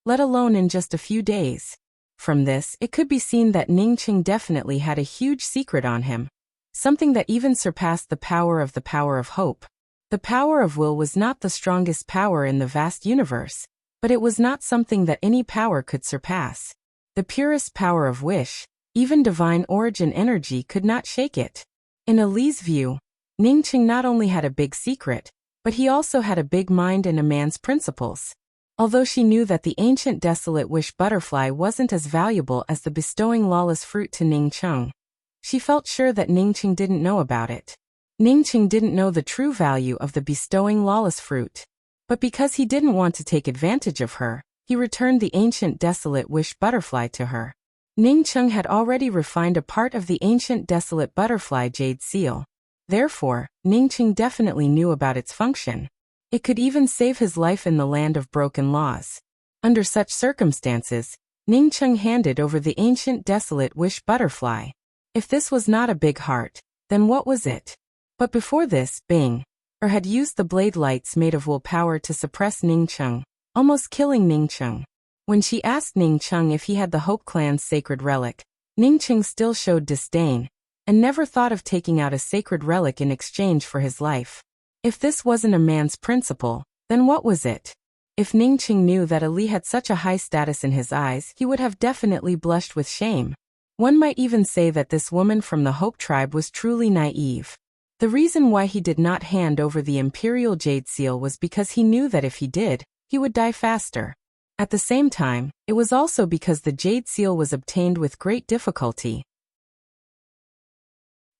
let alone in just a few days. From this, it could be seen that Ning Cheng definitely had a huge secret on him, something that even surpassed the power of hope. The power of will was not the strongest power in the vast universe, but it was not something that any power could surpass. The purest power of wish, even divine origin energy, could not shake it. In Ali's view, Ning Cheng not only had a big secret, but he also had a big mind and a man's principles. Although she knew that the ancient desolate wish butterfly wasn't as valuable as the bestowing lawless fruit to Ning Cheng, she felt sure that Ning Cheng didn't know about it. Ning Cheng didn't know the true value of the bestowing lawless fruit. But because he didn't want to take advantage of her, he returned the ancient desolate wish butterfly to her. Ning Cheng had already refined a part of the ancient desolate butterfly jade seal. Therefore, Ning Cheng definitely knew about its function. It could even save his life in the land of broken laws. Under such circumstances, Ning Cheng handed over the ancient desolate wish butterfly. If this was not a big heart, then what was it? But before this, Bing had used the blade lights made of willpower to suppress Ning Cheng, almost killing Ning Cheng. When she asked Ning Cheng if he had the Hope Clan's sacred relic, Ning Cheng still showed disdain, and never thought of taking out a sacred relic in exchange for his life. If this wasn't a man's principle, then what was it? If Ning Cheng knew that Ali had such a high status in his eyes, he would have definitely blushed with shame. One might even say that this woman from the Hope tribe was truly naive. The reason why he did not hand over the imperial jade seal was because he knew that if he did, he would die faster. At the same time, it was also because the jade seal was obtained with great difficulty.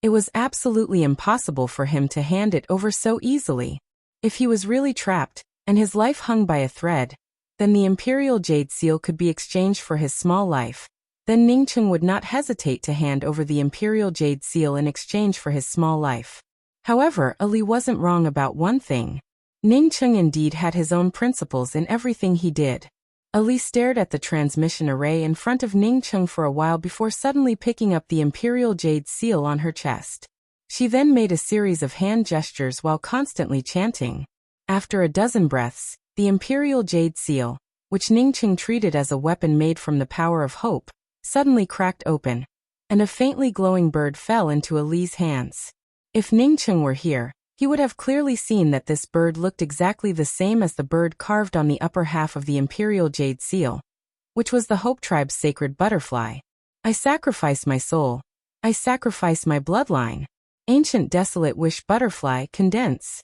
It was absolutely impossible for him to hand it over so easily. If he was really trapped, and his life hung by a thread, then the imperial jade seal could be exchanged for his small life. Then Ning Cheng would not hesitate to hand over the imperial jade seal in exchange for his small life. However, Ali wasn't wrong about one thing. Ning Cheng indeed had his own principles in everything he did. Ali stared at the transmission array in front of Ning Cheng for a while before suddenly picking up the imperial jade seal on her chest. She then made a series of hand gestures while constantly chanting. After a dozen breaths, the imperial jade seal, which Ning Cheng treated as a weapon made from the power of hope, suddenly cracked open, and a faintly glowing bird fell into Ali's hands. If Ning Cheng were here, he would have clearly seen that this bird looked exactly the same as the bird carved on the upper half of the imperial jade seal, which was the Hope tribe's sacred butterfly. I sacrifice my soul. I sacrifice my bloodline. Ancient desolate wish butterfly condense.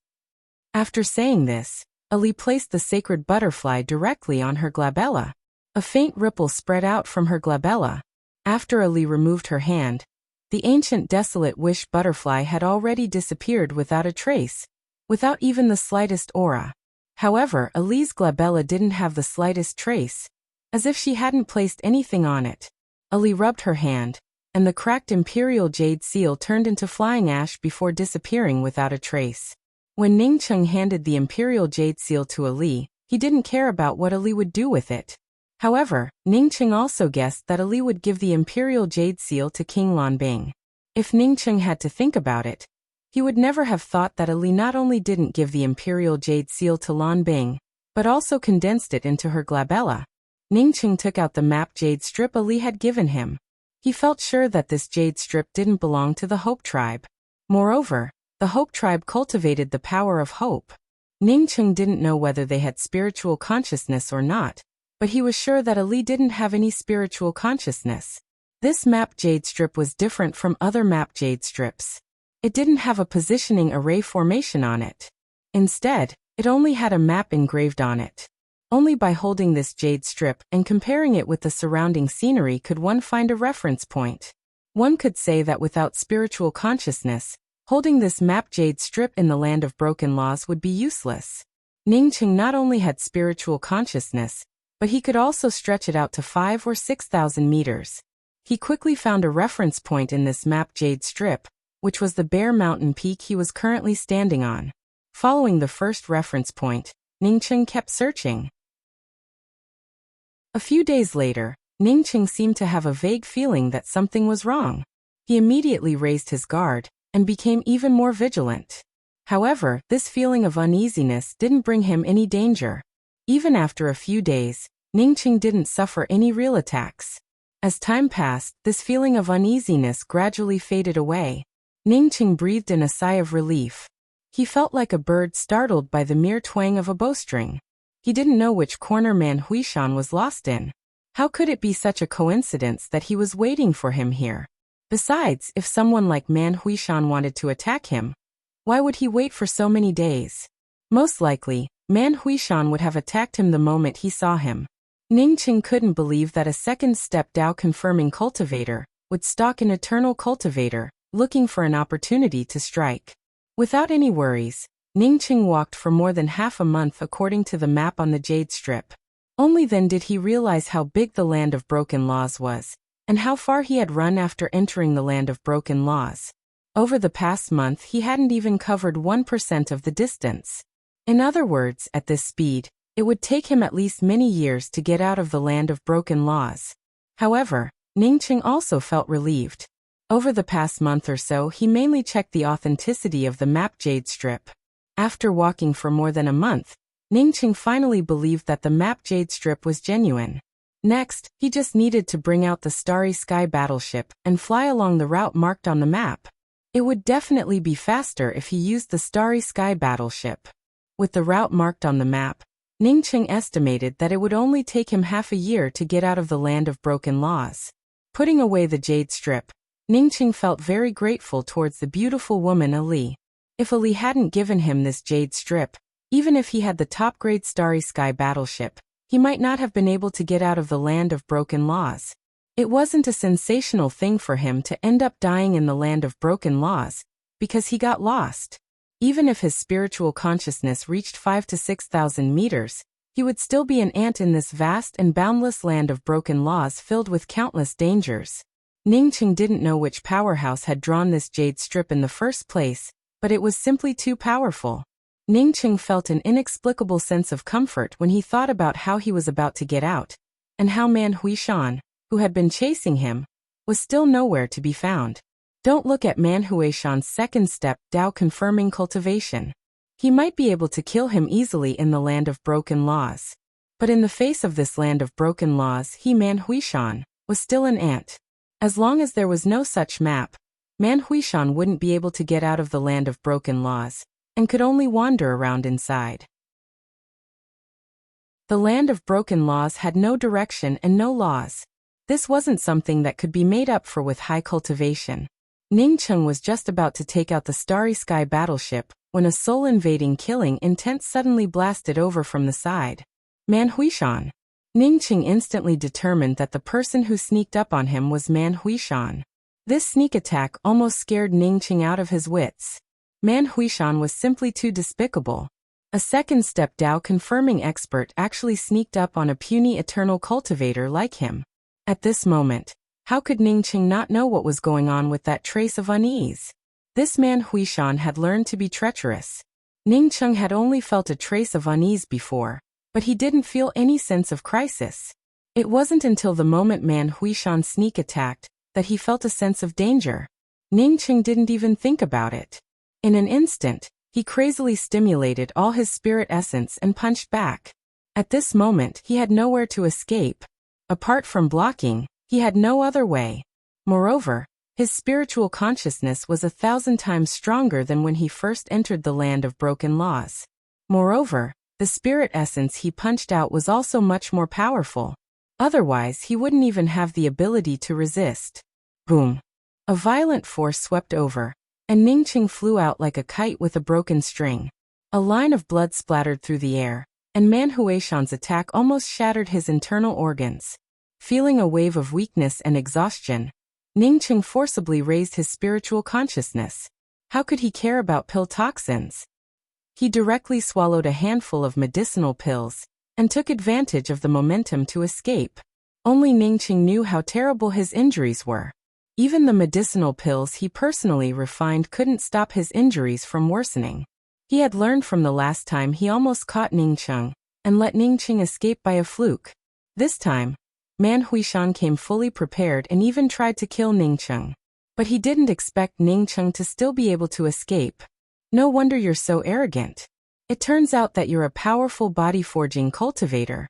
After saying this, Ali placed the sacred butterfly directly on her glabella. A faint ripple spread out from her glabella. After Ali removed her hand, the ancient desolate wish butterfly had already disappeared without a trace, without even the slightest aura. However, Ali's glabella didn't have the slightest trace, as if she hadn't placed anything on it. Ali rubbed her hand, and the cracked imperial jade seal turned into flying ash before disappearing without a trace. When Ningcheng handed the imperial jade seal to Ali, he didn't care about what Ali would do with it. However, Ningcheng also guessed that Ali would give the imperial jade seal to King Lanbing. If Ningcheng had to think about it, he would never have thought that Ali not only didn't give the imperial jade seal to Lanbing, but also condensed it into her glabella. Ningcheng took out the map jade strip Ali had given him. He felt sure that this jade strip didn't belong to the Hope tribe. Moreover, the Hope tribe cultivated the power of hope. Ningcheng didn't know whether they had spiritual consciousness or not, but he was sure that Ali didn't have any spiritual consciousness. This map jade strip was different from other map jade strips. It didn't have a positioning array formation on it. Instead, it only had a map engraved on it. Only by holding this jade strip and comparing it with the surrounding scenery could one find a reference point. One could say that without spiritual consciousness, holding this map jade strip in the land of broken laws would be useless. Ningcheng not only had spiritual consciousness, but he could also stretch it out to 5,000 or 6,000 meters. He quickly found a reference point in this map jade strip, which was the bare mountain peak he was currently standing on. Following the first reference point, Ningcheng kept searching. A few days later, Ningcheng seemed to have a vague feeling that something was wrong. He immediately raised his guard and became even more vigilant. However, this feeling of uneasiness didn't bring him any danger. Even after a few days, Ningcheng didn't suffer any real attacks. As time passed, this feeling of uneasiness gradually faded away. Ningcheng breathed in a sigh of relief. He felt like a bird startled by the mere twang of a bowstring. He didn't know which corner Man Huishan was lost in. How could it be such a coincidence that he was waiting for him here? Besides, if someone like Man Huishan wanted to attack him, why would he wait for so many days? Most likely, Man Huishan would have attacked him the moment he saw him. Ningcheng couldn't believe that a second-step Dao-confirming cultivator would stalk an eternal cultivator, looking for an opportunity to strike. Without any worries, Ningcheng walked for more than half a month according to the map on the jade strip. Only then did he realize how big the land of broken laws was, and how far he had run after entering the land of broken laws. Over the past month he hadn't even covered 1% of the distance. In other words, at this speed, it would take him at least many years to get out of the land of broken laws. However, Ningcheng also felt relieved. Over the past month or so he mainly checked the authenticity of the map jade strip. After walking for more than a month, Ningcheng finally believed that the map jade strip was genuine. Next, he just needed to bring out the Starry Sky battleship and fly along the route marked on the map. It would definitely be faster if he used the Starry Sky battleship. With the route marked on the map, Ningcheng estimated that it would only take him half a year to get out of the land of broken laws. Putting away the jade strip, Ningcheng felt very grateful towards the beautiful woman Ali. If Ali hadn't given him this jade strip, even if he had the top-grade Starry Sky battleship, he might not have been able to get out of the land of broken laws. It wasn't a sensational thing for him to end up dying in the land of broken laws, because he got lost. Even if his spiritual consciousness reached 5,000 to 6,000 meters, he would still be an ant in this vast and boundless land of broken laws filled with countless dangers. Ningcheng didn't know which powerhouse had drawn this jade strip in the first place, but it was simply too powerful. Ningcheng felt an inexplicable sense of comfort when he thought about how he was about to get out, and how Man Huishan, who had been chasing him, was still nowhere to be found. Don't look at Man Huishan's second step, Dao-confirming cultivation. He might be able to kill him easily in the land of broken laws. But in the face of this land of broken laws, Man Huishan was still an ant. As long as there was no such map, Man Huishan wouldn't be able to get out of the land of broken laws, and could only wander around inside. The land of broken laws had no direction and no laws. This wasn't something that could be made up for with high cultivation. Ningcheng was just about to take out the Starry Sky battleship when a soul-invading killing intent suddenly blasted over from the side. Man Huishan. Ningqing instantly determined that the person who sneaked up on him was Man Huishan. This sneak attack almost scared Ningqing out of his wits. Man Huishan was simply too despicable. A second-step Dao confirming expert actually sneaked up on a puny eternal cultivator like him. At this moment, how could Ningqing not know what was going on with that trace of unease? This Man Huishan had learned to be treacherous. Ningqing had only felt a trace of unease before, but he didn't feel any sense of crisis. It wasn't until the moment Man Huishan sneak attacked that he felt a sense of danger. Ningqing didn't even think about it. In an instant, he crazily stimulated all his spirit essence and punched back. At this moment, he had nowhere to escape. Apart from blocking, he had no other way. Moreover, his spiritual consciousness was 1,000 times stronger than when he first entered the land of broken laws. Moreover, the spirit essence he punched out was also much more powerful. Otherwise, he wouldn't even have the ability to resist. Boom! A violent force swept over, and Ningqing flew out like a kite with a broken string. A line of blood splattered through the air, and Man Huishan's attack almost shattered his internal organs. Feeling a wave of weakness and exhaustion, Ningqing forcibly raised his spiritual consciousness. How could he care about pill toxins? He directly swallowed a handful of medicinal pills, and took advantage of the momentum to escape. Only Ningqing knew how terrible his injuries were. Even the medicinal pills he personally refined couldn't stop his injuries from worsening. He had learned from the last time he almost caught Ningqing, and let Ningqing escape by a fluke. This time, Man Huishan came fully prepared and even tried to kill Ningqing. But he didn't expect Ningqing to still be able to escape. No wonder you're so arrogant. It turns out that you're a powerful body-forging cultivator.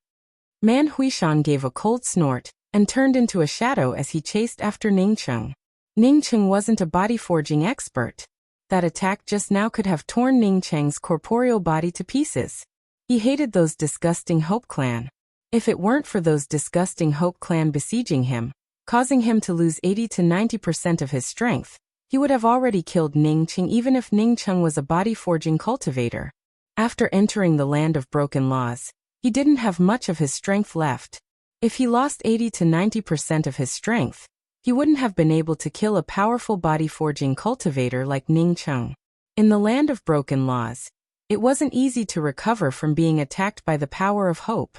Man Huishan gave a cold snort, and turned into a shadow as he chased after Ningqing. Ningqing wasn't a body-forging expert. That attack just now could have torn Ningqing's corporeal body to pieces. He hated those disgusting Hope Clan. If it weren't for those disgusting Hope Clan besieging him, causing him to lose 80 to 90% of his strength, he would have already killed Ningqing even if Ningqing was a body-forging cultivator. After entering the land of broken laws, he didn't have much of his strength left. If he lost 80 to 90% of his strength, he wouldn't have been able to kill a powerful body-forging cultivator like Ningqing. In the land of broken laws, it wasn't easy to recover from being attacked by the power of hope.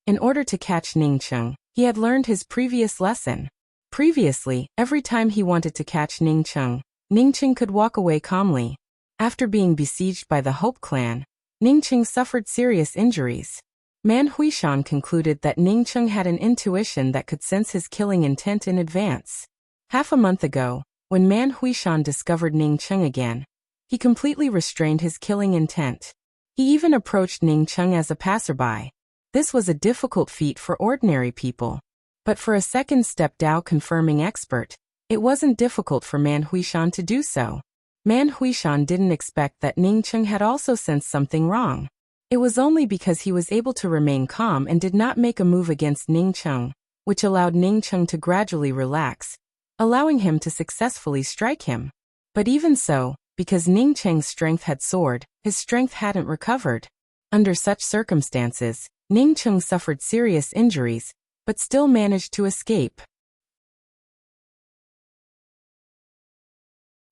In order to catch Ningqing, he had learned his previous lesson. Previously, every time he wanted to catch Ningqing, Ningqing could walk away calmly. After being besieged by the Hope Clan, Ningqing suffered serious injuries. Man Huishan concluded that Ningqing had an intuition that could sense his killing intent in advance. Half a month ago, when Man Huishan discovered Ningqing again, he completely restrained his killing intent. He even approached Ningqing as a passerby. This was a difficult feat for ordinary people. But for a second-step Dao confirming expert, it wasn't difficult for Man Huishan to do so. Man Huishan didn't expect that Ningqing had also sensed something wrong. It was only because he was able to remain calm and did not make a move against Ningqing, which allowed Ningqing to gradually relax, allowing him to successfully strike him. But even so, because Ningqing's strength had soared, his strength hadn't recovered. Under such circumstances, Ningqing suffered serious injuries, but still managed to escape.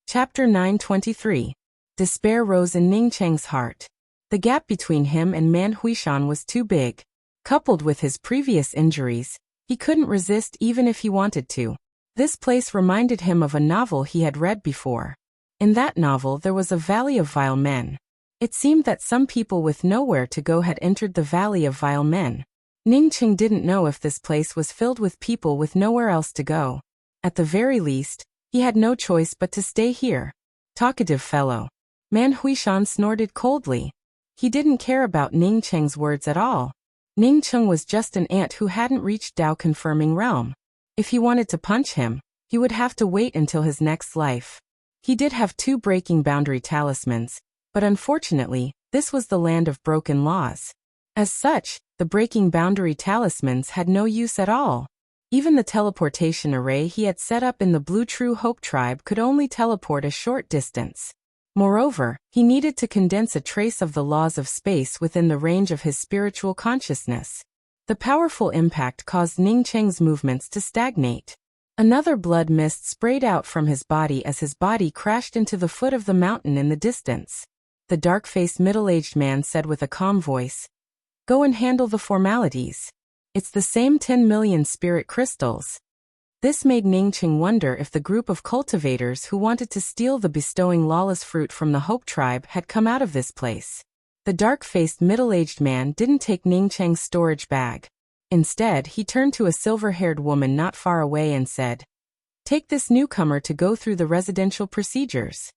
Chapter 923. Despair rose in Ningqing's heart. The gap between him and Man Huishan was too big. Coupled with his previous injuries, he couldn't resist even if he wanted to. This place reminded him of a novel he had read before. In that novel there was a valley of vile men. It seemed that some people with nowhere to go had entered the valley of vile men. Ningqing didn't know if this place was filled with people with nowhere else to go. At the very least, he had no choice but to stay here. Talkative fellow. Man Huishan snorted coldly. He didn't care about Ningqing's words at all. Ningqing was just an ant who hadn't reached Dao-confirming realm. If he wanted to punch him, he would have to wait until his next life. He did have 2 breaking boundary talismans, but unfortunately, this was the land of broken laws. As such, the breaking boundary talismans had no use at all. Even the teleportation array he had set up in the Blue True Hope tribe could only teleport a short distance. Moreover, he needed to condense a trace of the laws of space within the range of his spiritual consciousness. The powerful impact caused Ning Cheng's movements to stagnate. Another blood mist sprayed out from his body as his body crashed into the foot of the mountain in the distance. The dark-faced middle-aged man said with a calm voice, "Go and handle the formalities. It's the same 10 million spirit crystals." This made Ning Cheng wonder if the group of cultivators who wanted to steal the bestowing lawless fruit from the Hope tribe had come out of this place. The dark-faced middle-aged man didn't take Ning Cheng's storage bag. Instead, he turned to a silver-haired woman not far away and said, "Take this newcomer to go through the residential procedures."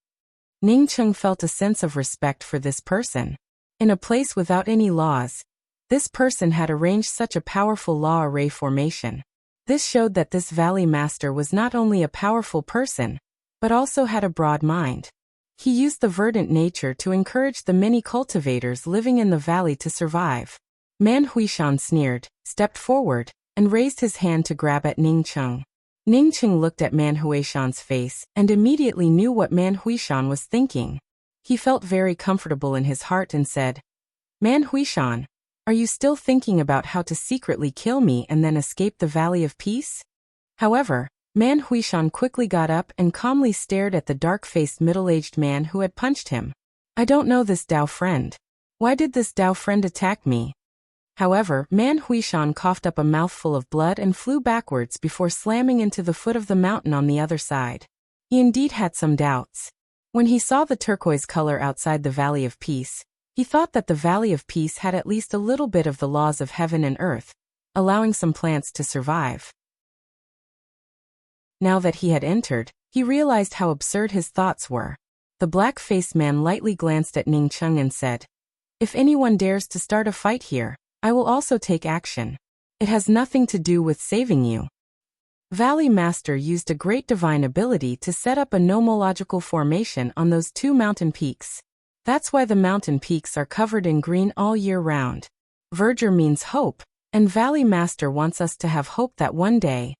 Ning Cheng felt a sense of respect for this person. In a place without any laws, this person had arranged such a powerful law array formation. This showed that this valley master was not only a powerful person, but also had a broad mind. He used the verdant nature to encourage the many cultivators living in the valley to survive. Man Huishan sneered, stepped forward, and raised his hand to grab at Ning Cheng. Ning Cheng looked at Man Huishan's face and immediately knew what Man Huishan was thinking. He felt very comfortable in his heart and said, "Man Huishan, are you still thinking about how to secretly kill me and then escape the Valley of Peace?" However, Man Huishan quickly got up and calmly stared at the dark-faced middle-aged man who had punched him. "I don't know this Dao friend. Why did this Dao friend attack me?" However, Man Huishan coughed up a mouthful of blood and flew backwards before slamming into the foot of the mountain on the other side. He indeed had some doubts. When he saw the turquoise color outside the Valley of Peace, he thought that the Valley of Peace had at least a little bit of the laws of heaven and earth, allowing some plants to survive. Now that he had entered, he realized how absurd his thoughts were. The black-faced man lightly glanced at Ning Cheng and said, "If anyone dares to start a fight here, I will also take action. It has nothing to do with saving you." Valley Master used a great divine ability to set up a nomological formation on those two mountain peaks. That's why the mountain peaks are covered in green all year round. Verdure means hope, and Valley Master wants us to have hope that one day,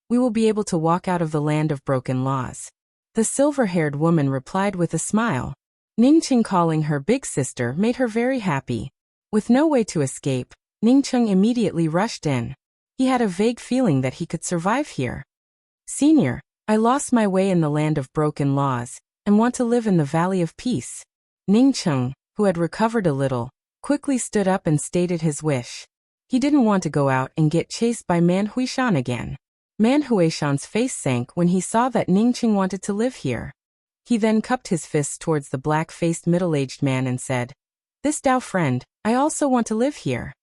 we will be able to walk out of the land of broken laws. The silver-haired woman replied with a smile. Ning Cheng calling her big sister made her very happy. With no way to escape, Ning Cheng immediately rushed in. He had a vague feeling that he could survive here. "Senior, I lost my way in the land of broken laws, and want to live in the Valley of Peace." Ning Cheng, who had recovered a little, quickly stood up and stated his wish. He didn't want to go out and get chased by Man Huishan again. Man Huishan's face sank when he saw that Ning Cheng wanted to live here. He then cupped his fists towards the black-faced middle-aged man and said, "This Dao friend, I also want to live here."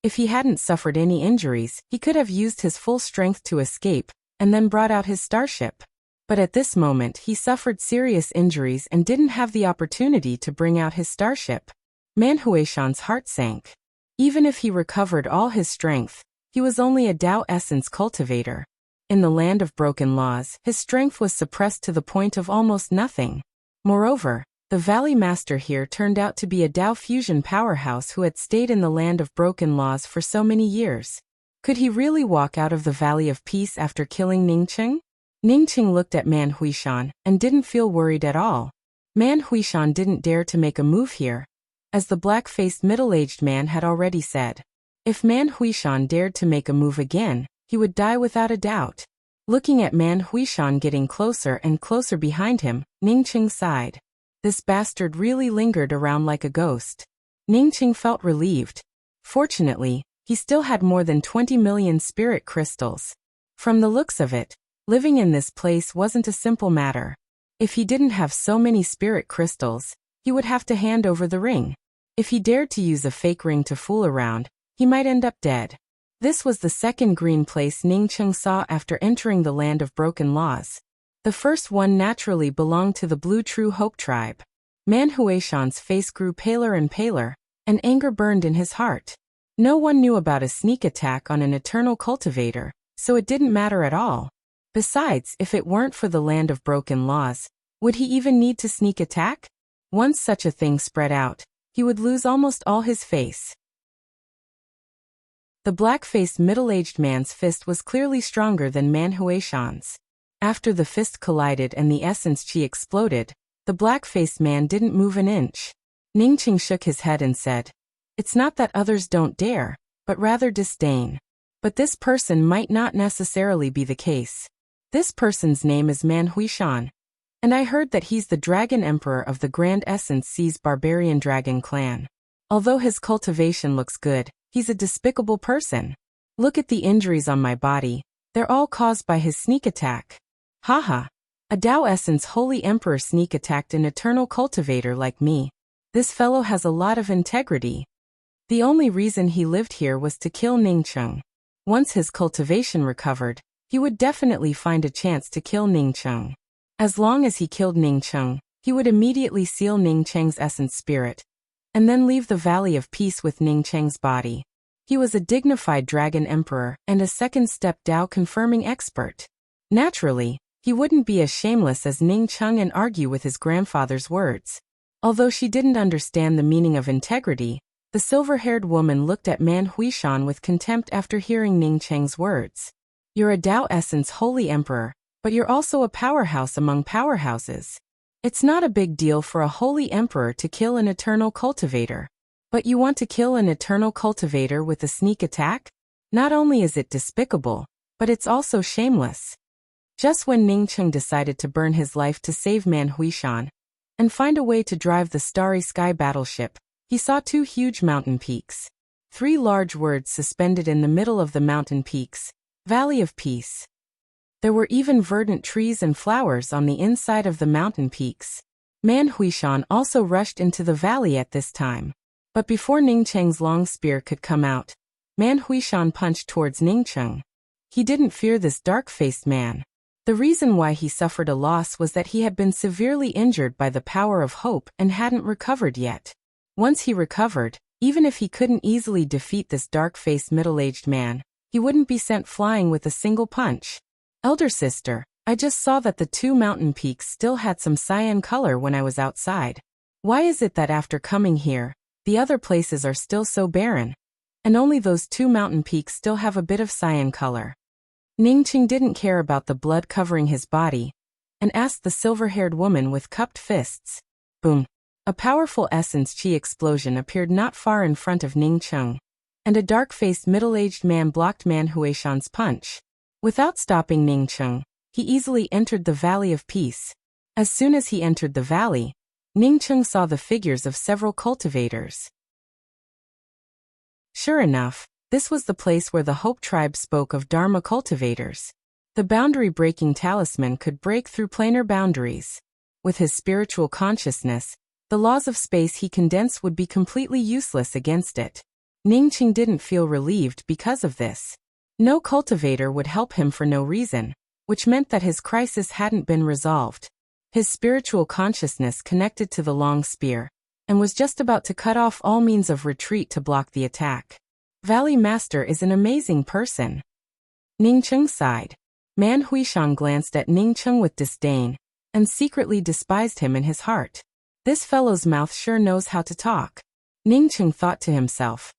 If he hadn't suffered any injuries, he could have used his full strength to escape, and then brought out his starship. But at this moment he suffered serious injuries and didn't have the opportunity to bring out his starship. Man Huishan's heart sank. Even if he recovered all his strength, he was only a Dao essence cultivator. In the land of broken laws, his strength was suppressed to the point of almost nothing. Moreover, the Valley Master here turned out to be a Dao fusion powerhouse who had stayed in the land of broken laws for so many years. Could he really walk out of the Valley of Peace after killing Ning Cheng? Ning Cheng looked at Man Huishan and didn't feel worried at all. Man Huishan didn't dare to make a move here, as the black-faced middle-aged man had already said. If Man Huishan dared to make a move again, he would die without a doubt. Looking at Man Huishan getting closer and closer behind him, Ning Cheng sighed. This bastard really lingered around like a ghost. Ning Cheng felt relieved. Fortunately, he still had more than 20 million spirit crystals. From the looks of it, living in this place wasn't a simple matter. If he didn't have so many spirit crystals, he would have to hand over the ring. If he dared to use a fake ring to fool around, he might end up dead. This was the second green place Ning Cheng saw after entering the land of broken laws. The first one naturally belonged to the Blue True Hope tribe. Man Huishan's face grew paler and paler, and anger burned in his heart. No one knew about a sneak attack on an eternal cultivator, so it didn't matter at all. Besides, if it weren't for the land of broken laws, would he even need to sneak attack? Once such a thing spread out, he would lose almost all his face. The black-faced middle-aged man's fist was clearly stronger than Man Huishan's. After the fist collided and the essence chi exploded, The black-faced man didn't move an inch. Ningqing shook his head and said, "It's not that others don't dare, but rather disdain. But this person might not necessarily be the case. This person's name is Man Huishan, and I heard that he's the Dragon Emperor of the Grand Essence Sea's barbarian dragon clan. Although his cultivation looks good, he's a despicable person. Look at the injuries on my body, they're all caused by his sneak attack. Haha. A Tao Essence Holy Emperor sneak attacked an eternal cultivator like me. This fellow has a lot of integrity. The only reason he lived here was to kill Ningcheng. Once his cultivation recovered, he would definitely find a chance to kill Ningcheng. As long as he killed Ningcheng, he would immediately seal Ningcheng's essence spirit, and then leave the Valley of Peace with Ningcheng's body. He was a dignified dragon emperor and a second-step Tao confirming expert. Naturally, he wouldn't be as shameless as Ningcheng and argue with his grandfather's words. Although she didn't understand the meaning of integrity, the silver-haired woman looked at Man Huishan with contempt after hearing Ningcheng's words. You're a Tao Essence Holy Emperor, but you're also a powerhouse among powerhouses. It's not a big deal for a Holy Emperor to kill an eternal cultivator. But you want to kill an eternal cultivator with a sneak attack? Not only is it despicable, but it's also shameless. Just when Ningcheng decided to burn his life to save Man Huishan and find a way to drive the Starry Sky battleship, he saw two huge mountain peaks. 3 large words suspended in the middle of the mountain peaks, Valley of Peace. There were even verdant trees and flowers on the inside of the mountain peaks. Man Huishan also rushed into the valley at this time. But before Ningcheng's long spear could come out, Man Huishan punched towards Ningcheng. He didn't fear this dark-faced man. The reason why he suffered a loss was that he had been severely injured by the power of hope and hadn't recovered yet. Once he recovered, even if he couldn't easily defeat this dark-faced middle-aged man, he wouldn't be sent flying with a single punch. Elder sister, I just saw that the 2 mountain peaks still had some cyan color when I was outside. Why is it that after coming here, the other places are still so barren, and only those 2 mountain peaks still have a bit of cyan color? Ningcheng didn't care about the blood covering his body, and asked the silver-haired woman with cupped fists. Boom! A powerful essence chi explosion appeared not far in front of Ningcheng, and a dark-faced middle-aged man blocked Man Huishan's punch. Without stopping Ningcheng, he easily entered the Valley of Peace. As soon as he entered the valley, Ningcheng saw the figures of several cultivators. Sure enough, this was the place where the Hope tribe spoke of Dharma cultivators. The boundary-breaking talisman could break through planar boundaries. With his spiritual consciousness, the laws of space he condensed would be completely useless against it. Ningcheng didn't feel relieved because of this. No cultivator would help him for no reason, which meant that his crisis hadn't been resolved. His spiritual consciousness connected to the long spear, and was just about to cut off all means of retreat to block the attack. Valley Master is an amazing person. Ningcheng sighed. Man Huishan glanced at Ningcheng with disdain, and secretly despised him in his heart. This fellow's mouth sure knows how to talk. Ningcheng thought to himself.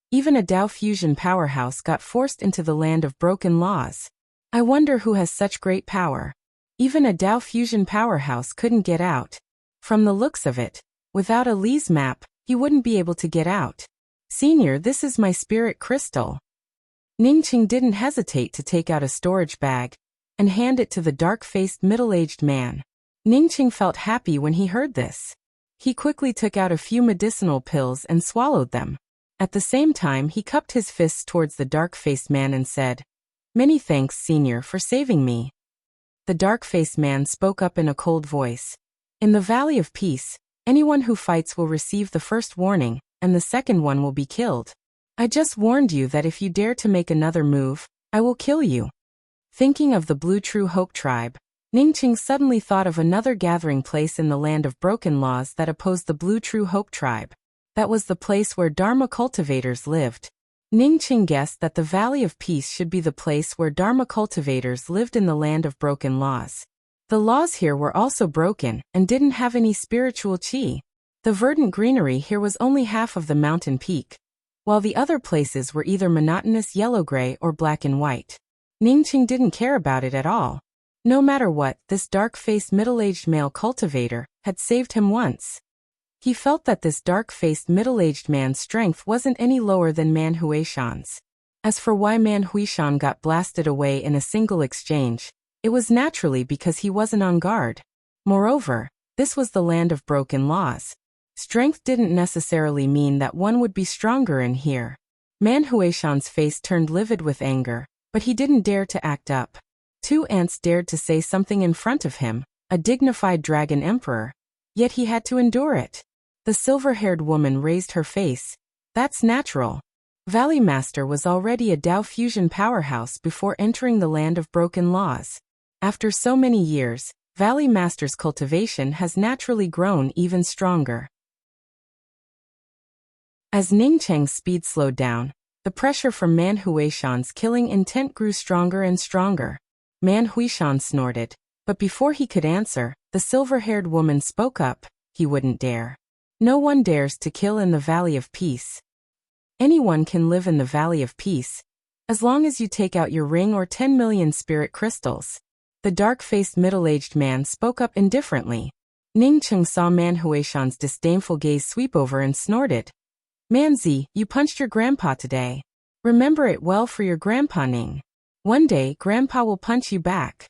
Even a Tao fusion powerhouse got forced into the land of broken laws. I wonder who has such great power. Even a Tao fusion powerhouse couldn't get out. From the looks of it, without a Li's map, he wouldn't be able to get out. Senior, this is my spirit crystal. Ningcheng didn't hesitate to take out a storage bag and hand it to the dark-faced middle-aged man. Ningcheng felt happy when he heard this. He quickly took out a few medicinal pills and swallowed them. At the same time, he cupped his fists towards the dark-faced man and said, "Many thanks, Senior, for saving me." The dark-faced man spoke up in a cold voice. "In the Valley of Peace, anyone who fights will receive the first warning, and the second one will be killed. I just warned you that if you dare to make another move, I will kill you." Thinking of the Blue True Hope tribe, Ningcheng suddenly thought of another gathering place in the land of broken laws that opposed the Blue True Hope tribe. That was the place where Dharma cultivators lived. Ningcheng guessed that the Valley of Peace should be the place where Dharma cultivators lived in the land of broken laws. The laws here were also broken and didn't have any spiritual chi. The verdant greenery here was only half of the mountain peak, while the other places were either monotonous yellow-gray or black and white. Ningcheng didn't care about it at all. No matter what, this dark-faced middle-aged male cultivator had saved him once. He felt that this dark-faced middle-aged man's strength wasn't any lower than Man Huishan's. As for why Man Huishan got blasted away in a single exchange, it was naturally because he wasn't on guard. Moreover, this was the land of broken laws. Strength didn't necessarily mean that one would be stronger in here. Man Huishan's face turned livid with anger, but he didn't dare to act up. Two ants dared to say something in front of him, a dignified dragon emperor, yet he had to endure it. The silver-haired woman raised her face. That's natural. Valley Master was already a Dao fusion powerhouse before entering the land of broken laws. After so many years, Valley Master's cultivation has naturally grown even stronger. As Ning Cheng's speed slowed down, the pressure from Man Huishan's killing intent grew stronger and stronger. Man Huishan snorted, but before he could answer, the silver-haired woman spoke up. He wouldn't dare. No one dares to kill in the Valley of Peace. Anyone can live in the Valley of Peace, as long as you take out your ring or 10 million spirit crystals. The dark-faced middle-aged man spoke up indifferently. Ning Cheng saw Man Huishan's disdainful gaze sweep over and snorted. Manzi, you punched your grandpa today. Remember it well for your grandpa Ning. One day, Grandpa will punch you back.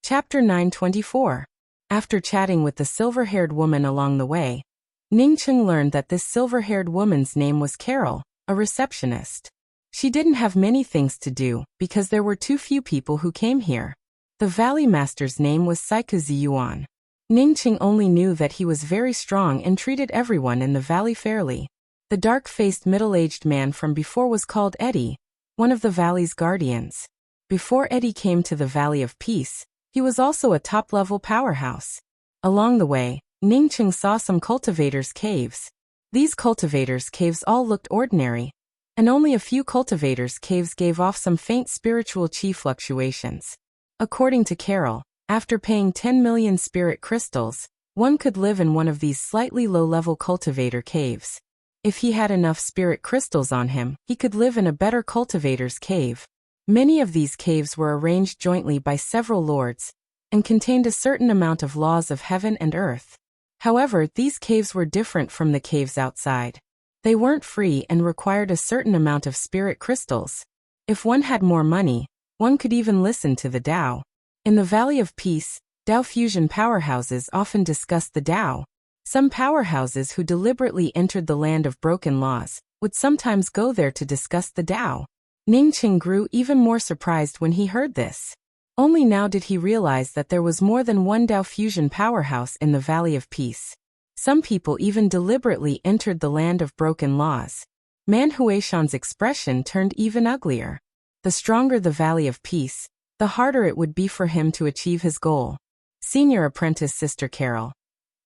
Chapter 924. After chatting with the silver-haired woman along the way, Ning Cheng learned that this silver-haired woman's name was Carol, a receptionist. She didn't have many things to do, because there were too few people who came here. The Valley Master's name was Saikuzi Yuan. Ning Cheng only knew that he was very strong and treated everyone in the valley fairly. The dark-faced middle-aged man from before was called Eddie, one of the valley's guardians. Before Eddie came to the Valley of Peace, he was also a top-level powerhouse. Along the way, Ning Cheng saw some cultivators' caves. These cultivators' caves all looked ordinary, and only a few cultivators' caves gave off some faint spiritual chi fluctuations. According to Carol, after paying 10 million spirit crystals, one could live in one of these slightly low-level cultivator caves. If he had enough spirit crystals on him, he could live in a better cultivator's cave. Many of these caves were arranged jointly by several lords, and contained a certain amount of laws of heaven and earth. However, these caves were different from the caves outside. They weren't free and required a certain amount of spirit crystals. If one had more money, one could even listen to the Tao. In the Valley of Peace, Dao fusion powerhouses often discussed the Tao. Some powerhouses who deliberately entered the land of broken laws would sometimes go there to discuss the Tao. Ning Cheng grew even more surprised when he heard this. Only now did he realize that there was more than one Dao fusion powerhouse in the Valley of Peace. Some people even deliberately entered the land of broken laws. Man Huishan's expression turned even uglier. The stronger the Valley of Peace, the harder it would be for him to achieve his goal. Senior apprentice Sister Carol.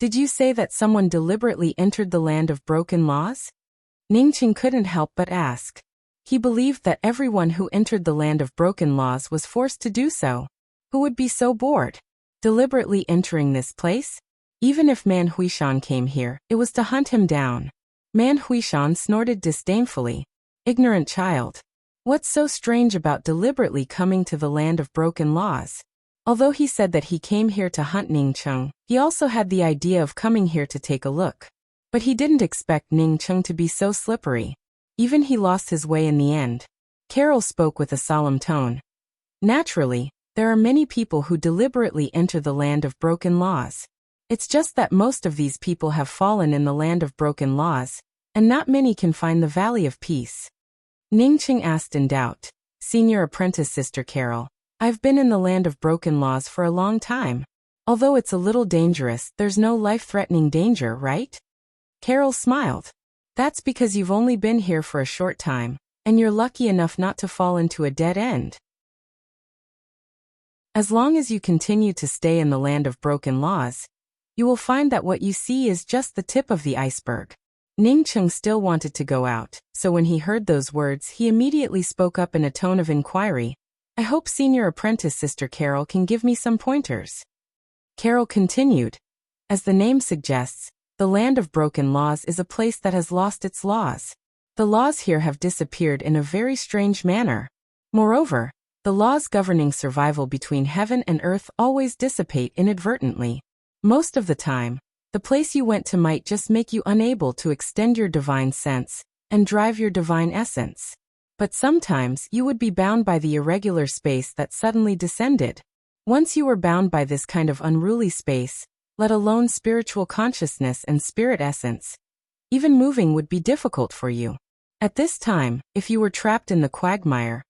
Did you say that someone deliberately entered the land of broken laws? Ning Cheng couldn't help but ask. He believed that everyone who entered the land of broken laws was forced to do so. Who would be so bored? Deliberately entering this place? Even if Man Huishan came here, it was to hunt him down. Man Huishan snorted disdainfully. Ignorant child. What's so strange about deliberately coming to the land of broken laws? Although he said that he came here to hunt Ning Cheng, he also had the idea of coming here to take a look. But he didn't expect Ning Cheng to be so slippery. Even he lost his way in the end. Carol spoke with a solemn tone. Naturally, there are many people who deliberately enter the land of broken laws. It's just that most of these people have fallen in the land of broken laws, and not many can find the Valley of Peace. Ning Cheng asked in doubt. Senior apprentice Sister Carol. I've been in the land of broken laws for a long time. Although it's a little dangerous, there's no life-threatening danger, right? Carol smiled. That's because you've only been here for a short time, and you're lucky enough not to fall into a dead end. As long as you continue to stay in the land of broken laws, you will find that what you see is just the tip of the iceberg. Ning Cheng still wanted to go out, so when he heard those words, he immediately spoke up in a tone of inquiry. I hope Senior Apprentice Sister Carol can give me some pointers. Carol continued. As the name suggests, the land of broken laws is a place that has lost its laws. The laws here have disappeared in a very strange manner. Moreover, the laws governing survival between heaven and earth always dissipate inadvertently. Most of the time, the place you went to might just make you unable to extend your divine sense and drive your divine essence. But sometimes you would be bound by the irregular space that suddenly descended. Once you were bound by this kind of unruly space, let alone spiritual consciousness and spirit essence, even moving would be difficult for you. At this time, if you were trapped in the quagmire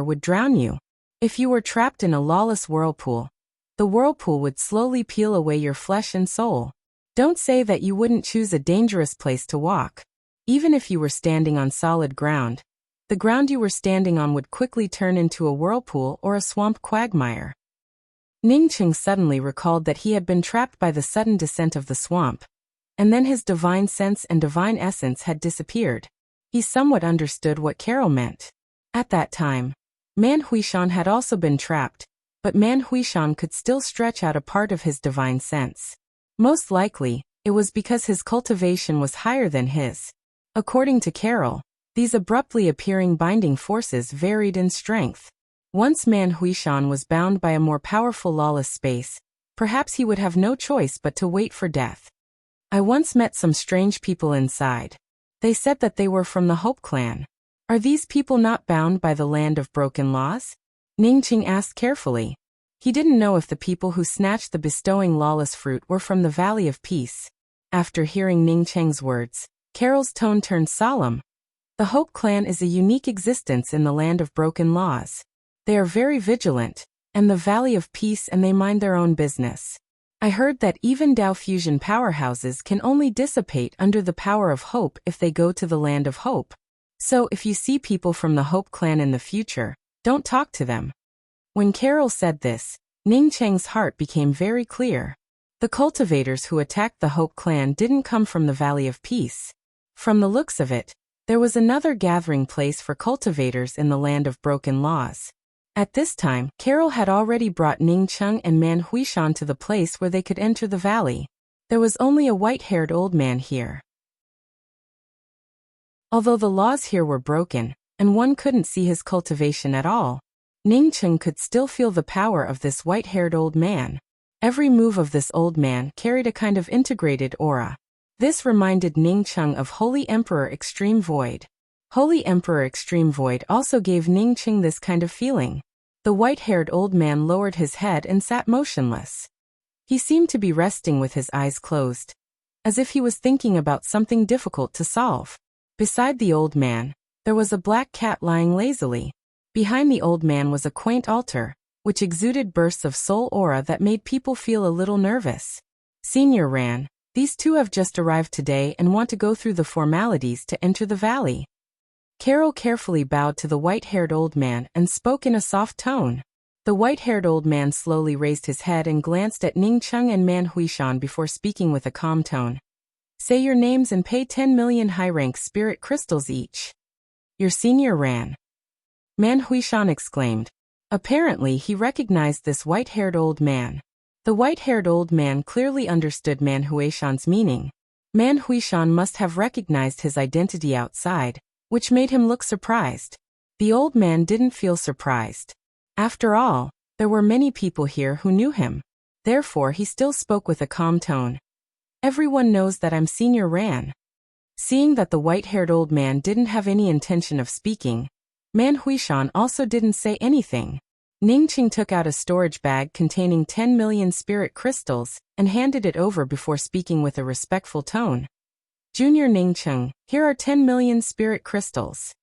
would drown you. If you were trapped in a lawless whirlpool, the whirlpool would slowly peel away your flesh and soul. Don't say that you wouldn't choose a dangerous place to walk. Even if you were standing on solid ground, the ground you were standing on would quickly turn into a whirlpool or a swamp quagmire. Ningcheng suddenly recalled that he had been trapped by the sudden descent of the swamp, and then his divine sense and divine essence had disappeared. He somewhat understood what Carol meant. At that time, Man Huishan had also been trapped, but Man Huishan could still stretch out a part of his divine sense. Most likely, it was because his cultivation was higher than his. According to Carol, these abruptly appearing binding forces varied in strength. Once Man Huishan was bound by a more powerful lawless space, perhaps he would have no choice but to wait for death. I once met some strange people inside. They said that they were from the Hope clan. Are these people not bound by the land of broken laws? Ningcheng asked carefully. He didn't know if the people who snatched the bestowing lawless fruit were from the Valley of Peace. After hearing Ningcheng's words, Carol's tone turned solemn. The Hope clan is a unique existence in the land of broken laws. They are very vigilant, and the Valley of Peace, and they mind their own business. I heard that even Dao fusion powerhouses can only dissipate under the power of hope if they go to the land of hope. So if you see people from the Hope clan in the future, don't talk to them. When Carol said this, Ningcheng's heart became very clear. The cultivators who attacked the Hope clan didn't come from the Valley of Peace. From the looks of it, there was another gathering place for cultivators in the land of broken laws. At this time, Carol had already brought Ningcheng and Man Huishan to the place where they could enter the valley. There was only a white-haired old man here. Although the laws here were broken, and one couldn't see his cultivation at all, Ningcheng could still feel the power of this white-haired old man. Every move of this old man carried a kind of integrated aura. This reminded Ningcheng of Holy Emperor Extreme Void. Holy Emperor Extreme Void also gave Ningcheng this kind of feeling. The white-haired old man lowered his head and sat motionless. He seemed to be resting with his eyes closed, as if he was thinking about something difficult to solve. Beside the old man, there was a black cat lying lazily. Behind the old man was a quaint altar, which exuded bursts of soul aura that made people feel a little nervous. Senior Ran, these two have just arrived today and want to go through the formalities to enter the valley. Carol carefully bowed to the white-haired old man and spoke in a soft tone. The white-haired old man slowly raised his head and glanced at Ningcheng and Man Huishan before speaking with a calm tone. Say your names and pay 10 million high-rank spirit crystals each. Your senior Ran. Man Huishan exclaimed. Apparently he recognized this white-haired old man. The white-haired old man clearly understood Man Huishan's meaning. Man Huishan must have recognized his identity outside, which made him look surprised. The old man didn't feel surprised. After all, there were many people here who knew him. Therefore he still spoke with a calm tone. Everyone knows that I'm Senior Ran. Seeing that the white-haired old man didn't have any intention of speaking, Man Huishan also didn't say anything. Ningcheng took out a storage bag containing 10 million spirit crystals and handed it over before speaking with a respectful tone. Junior Ningcheng, here are 10 million spirit crystals.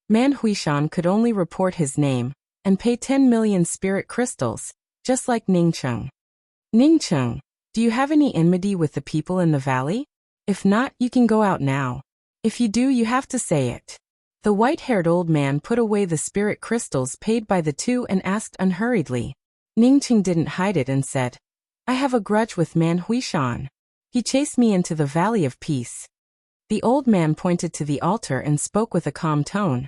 Man Huishan could only report his name and pay 10 million spirit crystals, just like Ningcheng. Ningcheng, do you have any enmity with the people in the valley? If not, you can go out now. If you do, you have to say it. The white-haired old man put away the spirit crystals paid by the two and asked unhurriedly. Ningcheng didn't hide it and said, I have a grudge with Man Huishan. He chased me into the Valley of Peace. The old man pointed to the altar and spoke with a calm tone.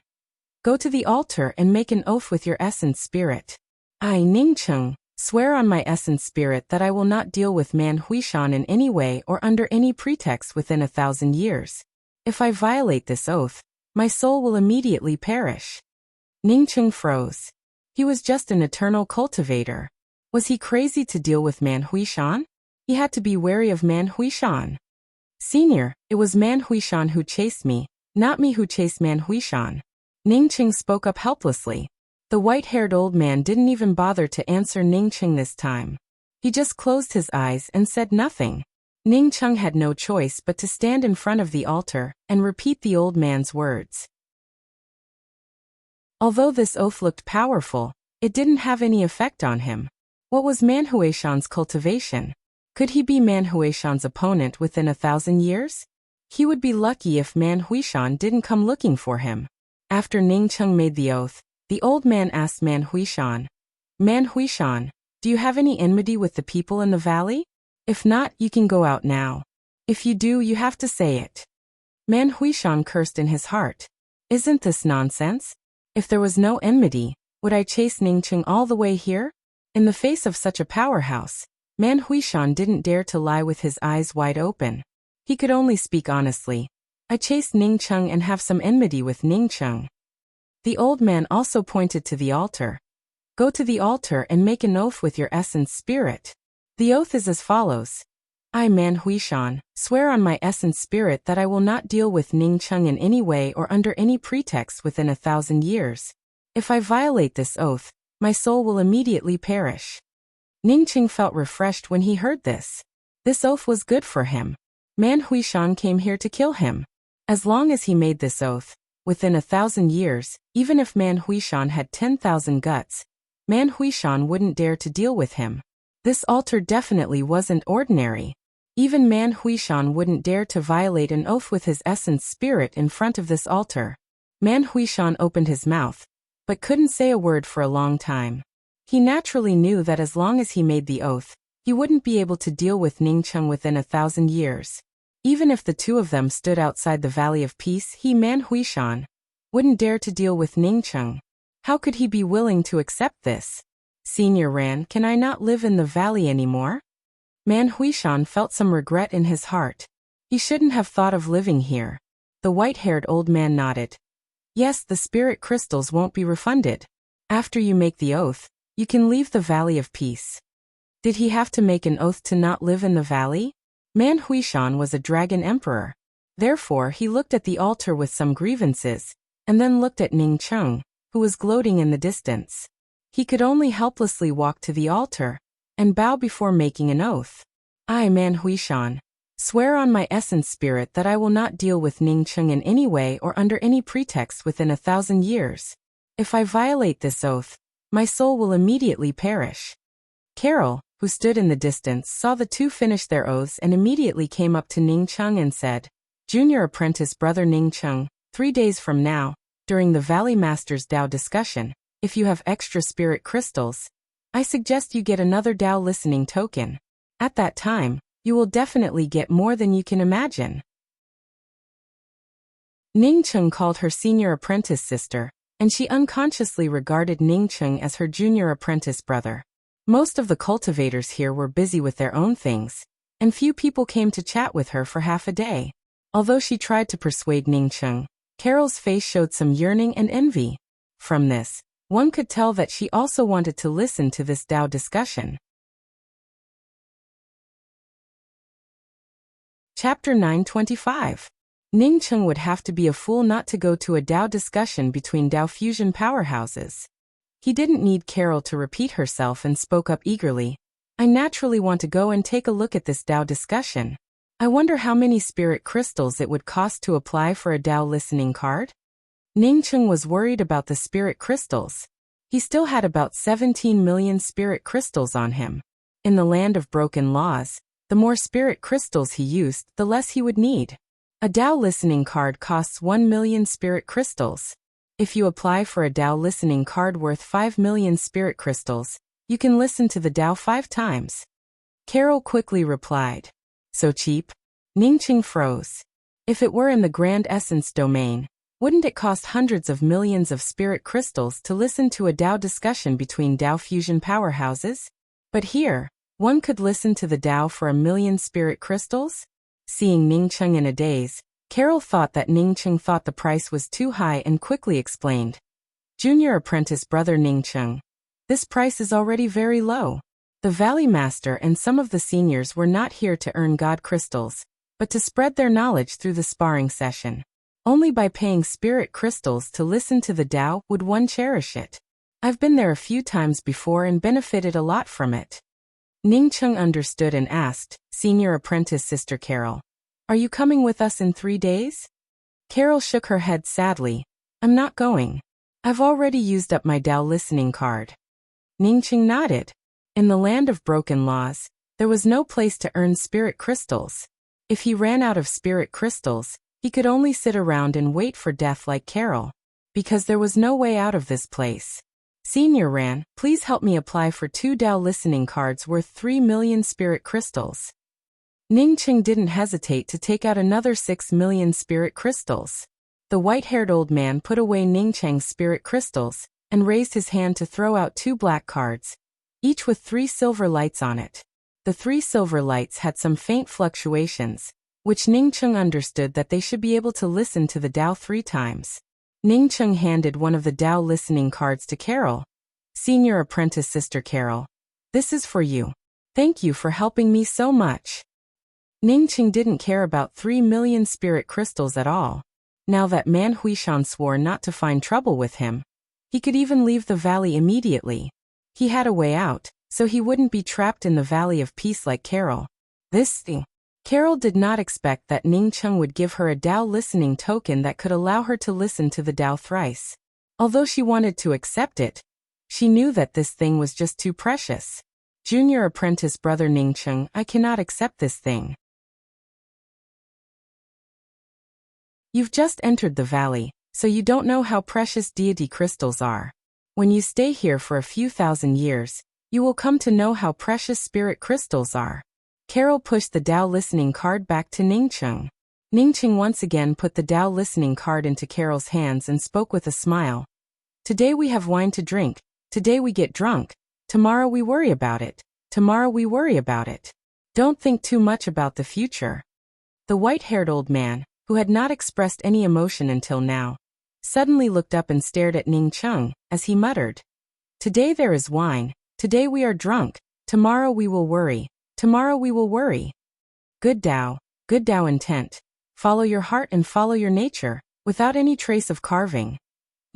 Go to the altar and make an oath with your essence spirit. I, Ningcheng, swear on my essence spirit that I will not deal with Man Huishan in any way or under any pretext within 1,000 years. If I violate this oath, my soul will immediately perish. Ningcheng froze. He was just an eternal cultivator. Was he crazy to deal with Man Huishan? He had to be wary of Man Huishan. Senior, it was Man Huishan who chased me, not me who chased Man Huishan. Ningcheng spoke up helplessly. The white-haired old man didn't even bother to answer Ningcheng this time. He just closed his eyes and said nothing. Ningcheng had no choice but to stand in front of the altar and repeat the old man's words. Although this oath looked powerful, it didn't have any effect on him. What was Man Huishan's cultivation? Could he be Man Huishan's opponent within 1,000 years? He would be lucky if Man Huishan didn't come looking for him. After Ningcheng made the oath, the old man asked Man Huishan, "Man Huishan, do you have any enmity with the people in the valley? If not, you can go out now. If you do, you have to say it." Man Huishan cursed in his heart. Isn't this nonsense? If there was no enmity, would I chase Ningcheng all the way here? In the face of such a powerhouse, Man Huishan didn't dare to lie with his eyes wide open. He could only speak honestly. I chased Ningcheng and have some enmity with Ningcheng. The old man also pointed to the altar. Go to the altar and make an oath with your essence spirit. The oath is as follows. I, Man Huishan, swear on my essence spirit that I will not deal with Ningcheng in any way or under any pretext within 1,000 years. If I violate this oath, my soul will immediately perish. Ningcheng felt refreshed when he heard this. This oath was good for him. Man Huishan came here to kill him. As long as he made this oath, within 1,000 years, even if Man Huishan had 10,000 guts, Man Huishan wouldn't dare to deal with him. This altar definitely wasn't ordinary. Even Man Huishan wouldn't dare to violate an oath with his essence spirit in front of this altar. Man Huishan opened his mouth, but couldn't say a word for a long time. He naturally knew that as long as he made the oath, he wouldn't be able to deal with Ningcheng within 1,000 years. Even if the two of them stood outside the Valley of Peace, he, Man Huishan, wouldn't dare to deal with Ningcheng. How could he be willing to accept this? Senior Ran, can I not live in the valley anymore? Man Huishan felt some regret in his heart. He shouldn't have thought of living here. The white-haired old man nodded. Yes, the spirit crystals won't be refunded. After you make the oath, you can leave the Valley of Peace. Did he have to make an oath to not live in the valley? Man Huishan was a dragon emperor. Therefore, he looked at the altar with some grievances, and then looked at Ningcheng, who was gloating in the distance. He could only helplessly walk to the altar and bow before making an oath. I, Man Huishan, swear on my essence spirit that I will not deal with Ningcheng in any way or under any pretext within 1,000 years. If I violate this oath, my soul will immediately perish. Carol, who stood in the distance, saw the two finish their oaths and immediately came up to Ningcheng and said, Junior apprentice brother Ningcheng, 3 days from now, during the Valley Master's Dao discussion, if you have extra spirit crystals, I suggest you get another Dao listening token. At that time, you will definitely get more than you can imagine. Ningcheng called her senior apprentice sister, and she unconsciously regarded Ningcheng as her junior apprentice brother. Most of the cultivators here were busy with their own things, and few people came to chat with her for half a day. Although she tried to persuade Ningcheng, Carol's face showed some yearning and envy. From this, one could tell that she also wanted to listen to this Dao discussion. Chapter 925. Ningcheng would have to be a fool not to go to a Dao discussion between Dao fusion powerhouses. He didn't need Carol to repeat herself and spoke up eagerly. I naturally want to go and take a look at this Dao discussion. I wonder how many spirit crystals it would cost to apply for a Dao listening card? Ningcheng was worried about the spirit crystals. He still had about 17 million spirit crystals on him. In the land of broken laws, the more spirit crystals he used, the less he would need. A Dao listening card costs 1 million spirit crystals. If you apply for a Dao listening card worth 5 million spirit crystals, you can listen to the Dao 5 times. Carol quickly replied. So cheap? Ningcheng froze. If it were in the Grand Essence domain, wouldn't it cost hundreds of millions of spirit crystals to listen to a Dao discussion between Dao fusion powerhouses? But here, one could listen to the Dao for 1 million spirit crystals? Seeing Ningcheng in a daze, Carol thought that Ningcheng thought the price was too high and quickly explained. Junior apprentice brother Ningcheng. This price is already very low. The Valley Master and some of the seniors were not here to earn God crystals, but to spread their knowledge through the sparring session. Only by paying spirit crystals to listen to the Tao would one cherish it. I've been there a few times before and benefited a lot from it. Ningcheng understood and asked, Senior apprentice Sister Carol, are you coming with us in 3 days? Carol shook her head sadly. I'm not going. I've already used up my Tao listening card. Ningcheng nodded. In the land of broken laws, there was no place to earn spirit crystals. If he ran out of spirit crystals, he could only sit around and wait for death like Carol. Because there was no way out of this place. Senior Ran, please help me apply for 2 Tao listening cards worth 3 million spirit crystals. Ningcheng didn't hesitate to take out another 6 million spirit crystals. The white-haired old man put away Ningcheng's spirit crystals and raised his hand to throw out 2 black cards, each with 3 silver lights on it. The 3 silver lights had some faint fluctuations, which Ningcheng understood that they should be able to listen to the Tao 3 times. Ningcheng handed one of the Tao listening cards to Carol. Senior apprentice Sister Carol, this is for you. Thank you for helping me so much. Ningcheng didn't care about 3 million spirit crystals at all. Now that man Huishan swore not to find trouble with him, he could even leave the valley immediately. He had a way out, so he wouldn't be trapped in the Valley of Peace like Carol. This thing. Carol did not expect that Ningcheng would give her a Tao listening token that could allow her to listen to the Tao thrice. Although she wanted to accept it, she knew that this thing was just too precious. Junior apprentice brother Ningcheng, I cannot accept this thing. You've just entered the valley, so you don't know how precious deity crystals are. When you stay here for a few thousand years, you will come to know how precious spirit crystals are. Carol pushed the Tao listening card back to Ningcheng. Ningcheng once again put the Tao listening card into Carol's hands and spoke with a smile. Today we have wine to drink, today we get drunk, tomorrow we worry about it, tomorrow we worry about it. Don't think too much about the future. The white-haired old man, who had not expressed any emotion until now, suddenly looked up and stared at Ningcheng, as he muttered. Today there is wine, today we are drunk, tomorrow we will worry, tomorrow we will worry. Good Tao intent. Follow your heart and follow your nature, without any trace of carving.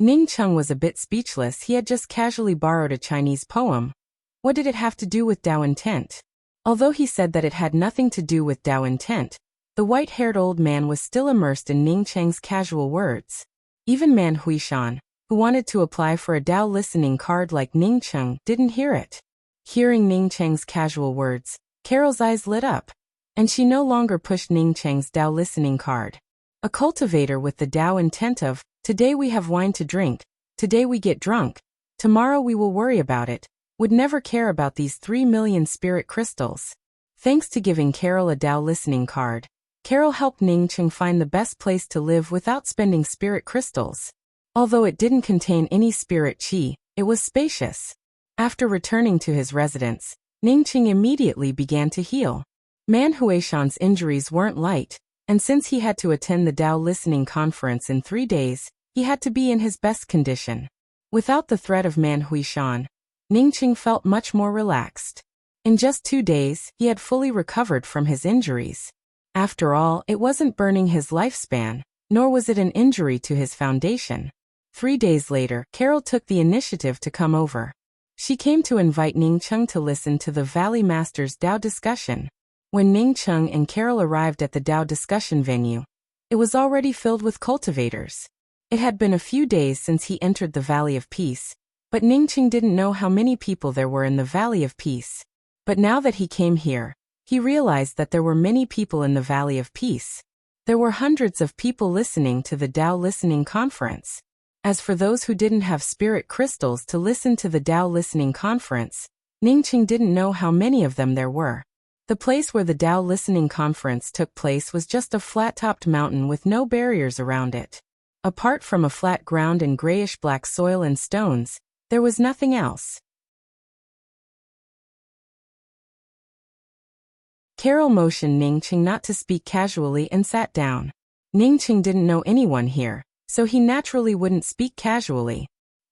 Ningcheng was a bit speechless. He had just casually borrowed a Chinese poem. What did it have to do with Tao intent? Although he said that it had nothing to do with Tao intent, the white-haired old man was still immersed in Ningcheng's casual words. Even man Huishan, who wanted to apply for a Tao listening card like Ningcheng, didn't hear it. Hearing Ningcheng's casual words, Carol's eyes lit up, and she no longer pushed Ningcheng's Tao listening card. A cultivator with the Tao intent of, today we have wine to drink, today we get drunk, tomorrow we will worry about it, would never care about these 3 million spirit crystals. Thanks to giving Carol a Tao listening card, Carol helped Ningcheng find the best place to live without spending spirit crystals. Although it didn't contain any spirit chi, it was spacious. After returning to his residence, Ningcheng immediately began to heal. Man Huishan's injuries weren't light, and since he had to attend the Tao listening conference in 3 days, he had to be in his best condition. Without the threat of Man Huishan, Ningcheng felt much more relaxed. In just 2 days, he had fully recovered from his injuries. After all, it wasn't burning his lifespan, nor was it an injury to his foundation. 3 days later, Carol took the initiative to come over. She came to invite Ningcheng to listen to the Valley Master's Tao discussion. When Ningcheng and Carol arrived at the Tao discussion venue, it was already filled with cultivators. It had been a few days since he entered the Valley of Peace, but Ningcheng didn't know how many people there were in the Valley of Peace. But now that he came here, he realized that there were many people in the Valley of Peace. There were hundreds of people listening to the Tao listening conference. As for those who didn't have spirit crystals to listen to the Tao listening conference, Ningcheng didn't know how many of them there were. The place where the Tao listening conference took place was just a flat-topped mountain with no barriers around it. Apart from a flat ground and grayish-black soil and stones, there was nothing else. Carol motioned Ningcheng not to speak casually and sat down. Ningcheng didn't know anyone here, so he naturally wouldn't speak casually.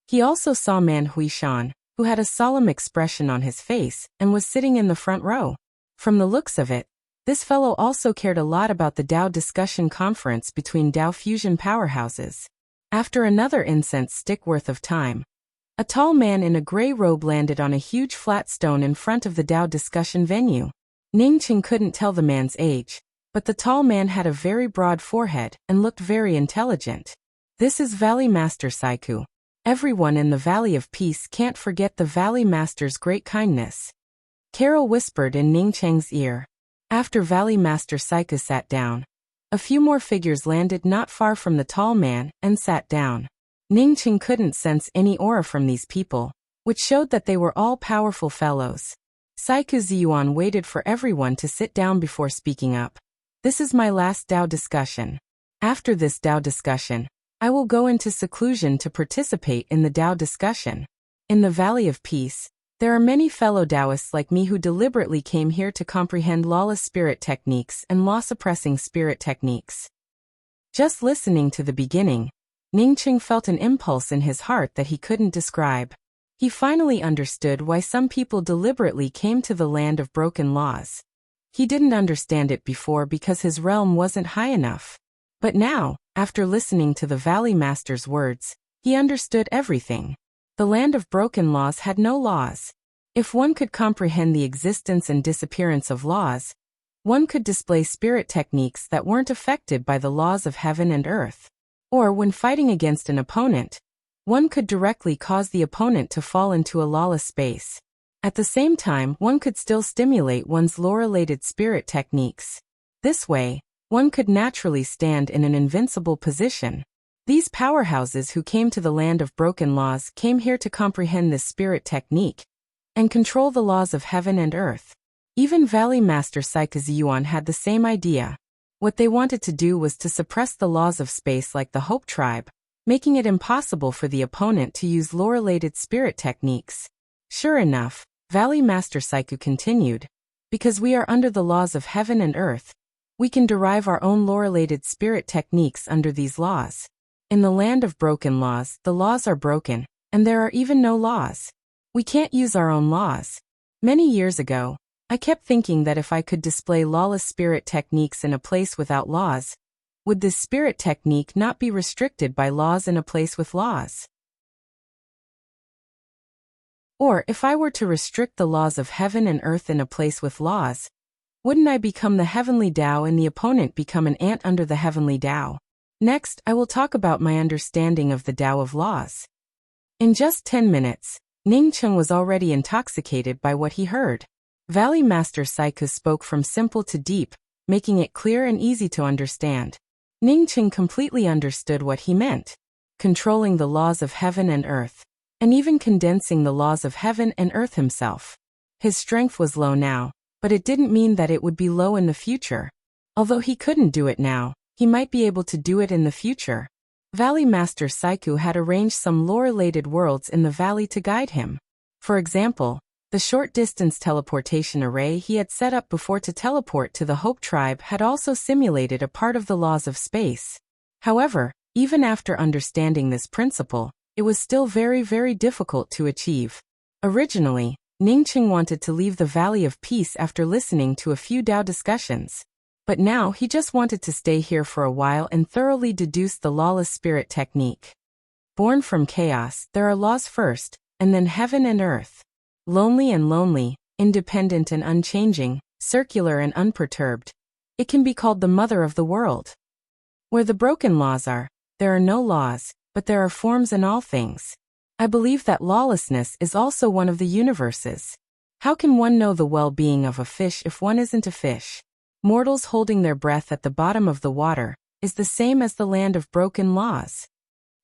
He also saw Man Huishan, who had a solemn expression on his face and was sitting in the front row. From the looks of it, this fellow also cared a lot about the Tao discussion conference between Tao fusion powerhouses. After another incense stick worth of time, a tall man in a gray robe landed on a huge flat stone in front of the Tao discussion venue. Ningqing couldn't tell the man's age, but the tall man had a very broad forehead and looked very intelligent. This is Valley Master Saiku. Everyone in the Valley of Peace can't forget the Valley Master's great kindness. Carol whispered in Ningqing's ear. After Valley Master Saiku sat down, a few more figures landed not far from the tall man and sat down. Ningqing couldn't sense any aura from these people, which showed that they were all powerful fellows. Saiku Ziyuan waited for everyone to sit down before speaking up. This is my last Tao discussion. After this Tao discussion, I will go into seclusion to participate in the Tao discussion. In the Valley of Peace, there are many fellow Taoists like me who deliberately came here to comprehend lawless spirit techniques and law-suppressing spirit techniques. Just listening to the beginning, Ningqing felt an impulse in his heart that he couldn't describe. He finally understood why some people deliberately came to the land of broken laws. He didn't understand it before because his realm wasn't high enough. But now, after listening to the Valley Master's words, he understood everything. The land of broken laws had no laws. If one could comprehend the existence and disappearance of laws, one could display spirit techniques that weren't affected by the laws of heaven and earth. Or when fighting against an opponent, one could directly cause the opponent to fall into a lawless space. At the same time, one could still stimulate one's law-related spirit techniques. This way, one could naturally stand in an invincible position. These powerhouses who came to the land of broken laws came here to comprehend this spirit technique and control the laws of heaven and earth. Even Valley Master Saiku Ziyuan had the same idea. What they wanted to do was to suppress the laws of space like the Hope Tribe, making it impossible for the opponent to use law-related spirit techniques. Sure enough, Valley Master Saiku continued, because we are under the laws of heaven and earth, we can derive our own law-related spirit techniques under these laws. In the land of broken laws, the laws are broken, and there are even no laws. We can't use our own laws. Many years ago, I kept thinking that if I could display lawless spirit techniques in a place without laws, would this spirit technique not be restricted by laws in a place with laws? Or if I were to restrict the laws of heaven and earth in a place with laws, wouldn't I become the heavenly Tao and the opponent become an ant under the heavenly Tao? Next, I will talk about my understanding of the Tao of laws. In just 10 minutes, Ningqing was already intoxicated by what he heard. Valley Master Saiku spoke from simple to deep, making it clear and easy to understand. Ningqing completely understood what he meant. Controlling the laws of heaven and earth, and even condensing the laws of heaven and earth himself. His strength was low now, but it didn't mean that it would be low in the future. Although he couldn't do it now, he might be able to do it in the future. Valley Master Saiku had arranged some law-related worlds in the valley to guide him. For example, the short-distance teleportation array he had set up before to teleport to the Hope Tribe had also simulated a part of the laws of space. However, even after understanding this principle, it was still very, very difficult to achieve. Originally, Ningqing wanted to leave the Valley of Peace after listening to a few Tao discussions. But now he just wanted to stay here for a while and thoroughly deduce the lawless spirit technique. Born from chaos, there are laws first, and then heaven and earth. Lonely and lonely, independent and unchanging, circular and unperturbed. It can be called the mother of the world. Where the broken laws are, there are no laws, but there are forms in all things. I believe that lawlessness is also one of the universes. How can one know the well-being of a fish if one isn't a fish? Mortals holding their breath at the bottom of the water is the same as the land of broken laws.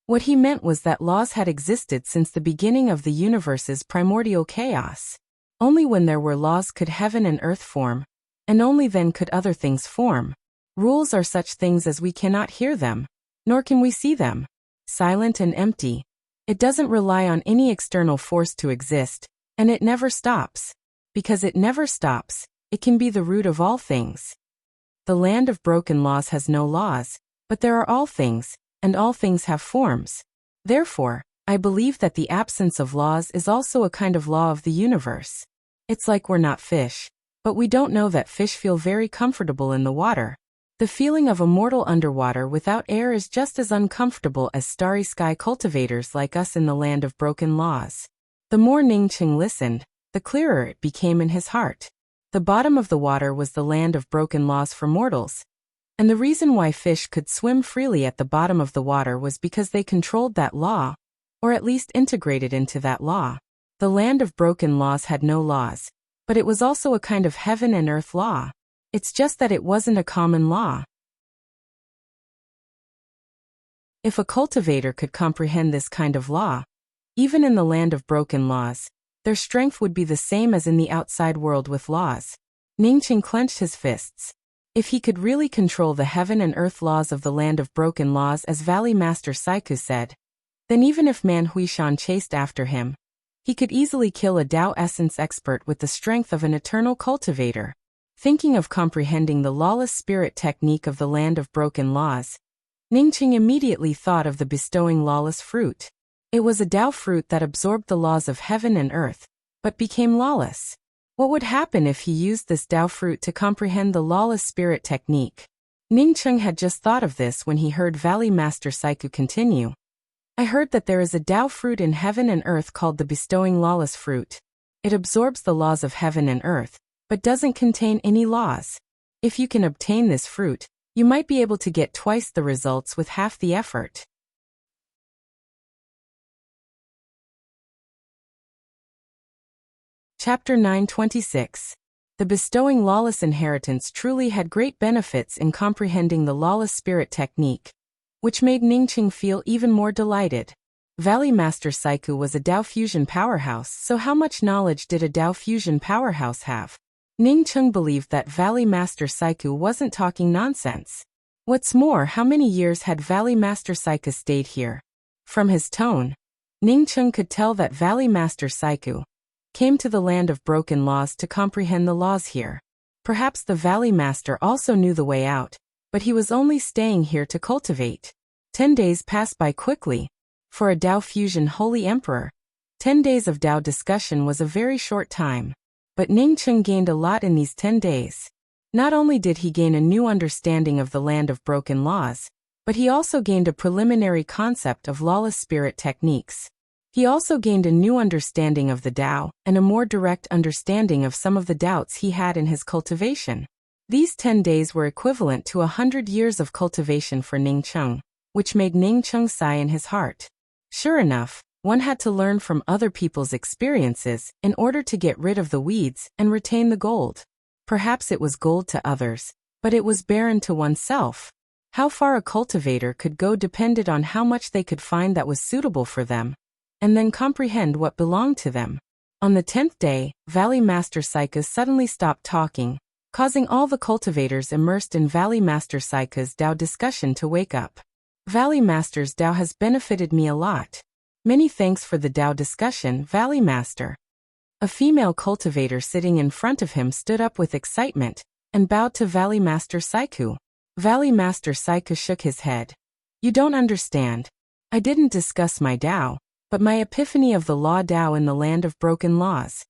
What he meant was that laws had existed since the beginning of the universe's primordial chaos. Only when there were laws could heaven and earth form, and only then could other things form. Rules are such things as we cannot hear them, nor can we see them. Silent and empty. It doesn't rely on any external force to exist, and it never stops. Because it never stops, it can be the root of all things. The land of broken laws has no laws, but there are all things, and all things have forms. Therefore, I believe that the absence of laws is also a kind of law of the universe. It's like we're not fish, but we don't know that fish feel very comfortable in the water. The feeling of a mortal underwater without air is just as uncomfortable as starry sky cultivators like us in the land of broken laws. The more Ningcheng listened, the clearer it became in his heart. The bottom of the water was the land of broken laws for mortals. And the reason why fish could swim freely at the bottom of the water was because they controlled that law, or at least integrated into that law. The land of broken laws had no laws, but it was also a kind of heaven and earth law. It's just that it wasn't a common law. If a cultivator could comprehend this kind of law, even in the land of broken laws, their strength would be the same as in the outside world with laws. Ningcheng clenched his fists. If he could really control the heaven and earth laws of the land of broken laws as Valley Master Saiku said, then even if Man Huishan chased after him, he could easily kill a Tao essence expert with the strength of an eternal cultivator. Thinking of comprehending the lawless spirit technique of the land of broken laws, Ningcheng immediately thought of the bestowing lawless fruit. It was a Tao fruit that absorbed the laws of heaven and earth, but became lawless. What would happen if he used this Tao fruit to comprehend the lawless spirit technique? Ningcheng had just thought of this when he heard Valley Master Saiku continue. I heard that there is a Tao fruit in heaven and earth called the bestowing lawless fruit. It absorbs the laws of heaven and earth, but doesn't contain any laws. If you can obtain this fruit, you might be able to get twice the results with half the effort. Chapter 926. The bestowing lawless inheritance truly had great benefits in comprehending the lawless spirit technique, which made Ningcheng feel even more delighted. Valley Master Saiku was a Tao fusion powerhouse, so how much knowledge did a Tao fusion powerhouse have? Ningcheng believed that Valley Master Saiku wasn't talking nonsense. What's more, how many years had Valley Master Saiku stayed here? From his tone, Ningcheng could tell that Valley Master Saiku came to the land of broken laws to comprehend the laws here. Perhaps the Valley Master also knew the way out, but he was only staying here to cultivate. 10 days passed by quickly. For a Tao fusion holy emperor, 10 days of Tao discussion was a very short time. But Ningcheng gained a lot in these 10 days. Not only did he gain a new understanding of the land of broken laws, but he also gained a preliminary concept of lawless spirit techniques. He also gained a new understanding of the Tao, and a more direct understanding of some of the doubts he had in his cultivation. These 10 days were equivalent to 100 years of cultivation for Ningcheng, which made Ningcheng sigh in his heart. Sure enough, one had to learn from other people's experiences in order to get rid of the weeds and retain the gold. Perhaps it was gold to others, but it was barren to oneself. How far a cultivator could go depended on how much they could find that was suitable for them, and then comprehend what belonged to them. On the 10th day, Valley Master Saiku suddenly stopped talking, causing all the cultivators immersed in Valley Master Saiku's Tao discussion to wake up. Valley Master's Tao has benefited me a lot. Many thanks for the Tao discussion, Valley Master. A female cultivator sitting in front of him stood up with excitement and bowed to Valley Master Saiku. Valley Master Saiku shook his head. You don't understand. I didn't discuss my Tao, but my epiphany of the law Tao in the land of broken laws.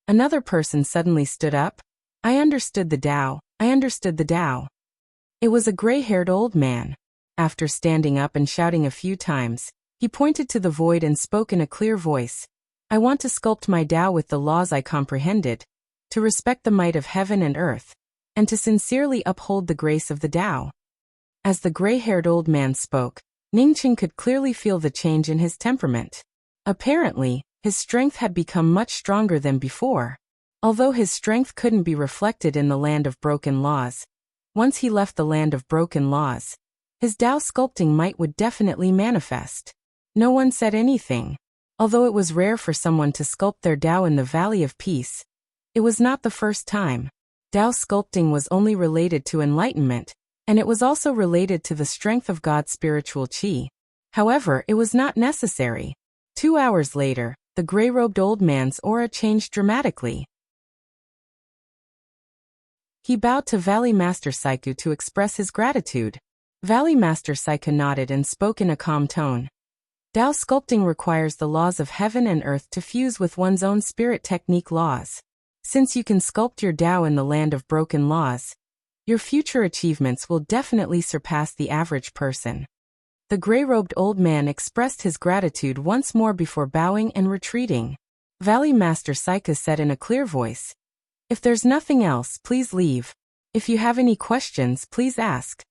Another person suddenly stood up. I understood the Tao. I understood the Tao. It was a gray-haired old man. After standing up and shouting a few times, he pointed to the void and spoke in a clear voice. I want to sculpt my Tao with the laws I comprehended, to respect the might of heaven and earth, and to sincerely uphold the grace of the Tao. As the gray-haired old man spoke, Ningcheng could clearly feel the change in his temperament. Apparently, his strength had become much stronger than before. Although his strength couldn't be reflected in the land of broken laws, once he left the land of broken laws, his Tao sculpting might would definitely manifest. No one said anything. Although it was rare for someone to sculpt their Tao in the Valley of Peace, it was not the first time. Tao sculpting was only related to enlightenment, and it was also related to the strength of God's spiritual chi. However, it was not necessary. 2 hours later, the gray-robed old man's aura changed dramatically. He bowed to Valley Master Saiku to express his gratitude. Valley Master Saiku nodded and spoke in a calm tone. Tao sculpting requires the laws of heaven and earth to fuse with one's own spirit technique laws. Since you can sculpt your Tao in the land of broken laws, your future achievements will definitely surpass the average person. The gray-robed old man expressed his gratitude once more before bowing and retreating. Valley Master Saika said in a clear voice, "If there's nothing else, please leave. If you have any questions, please ask."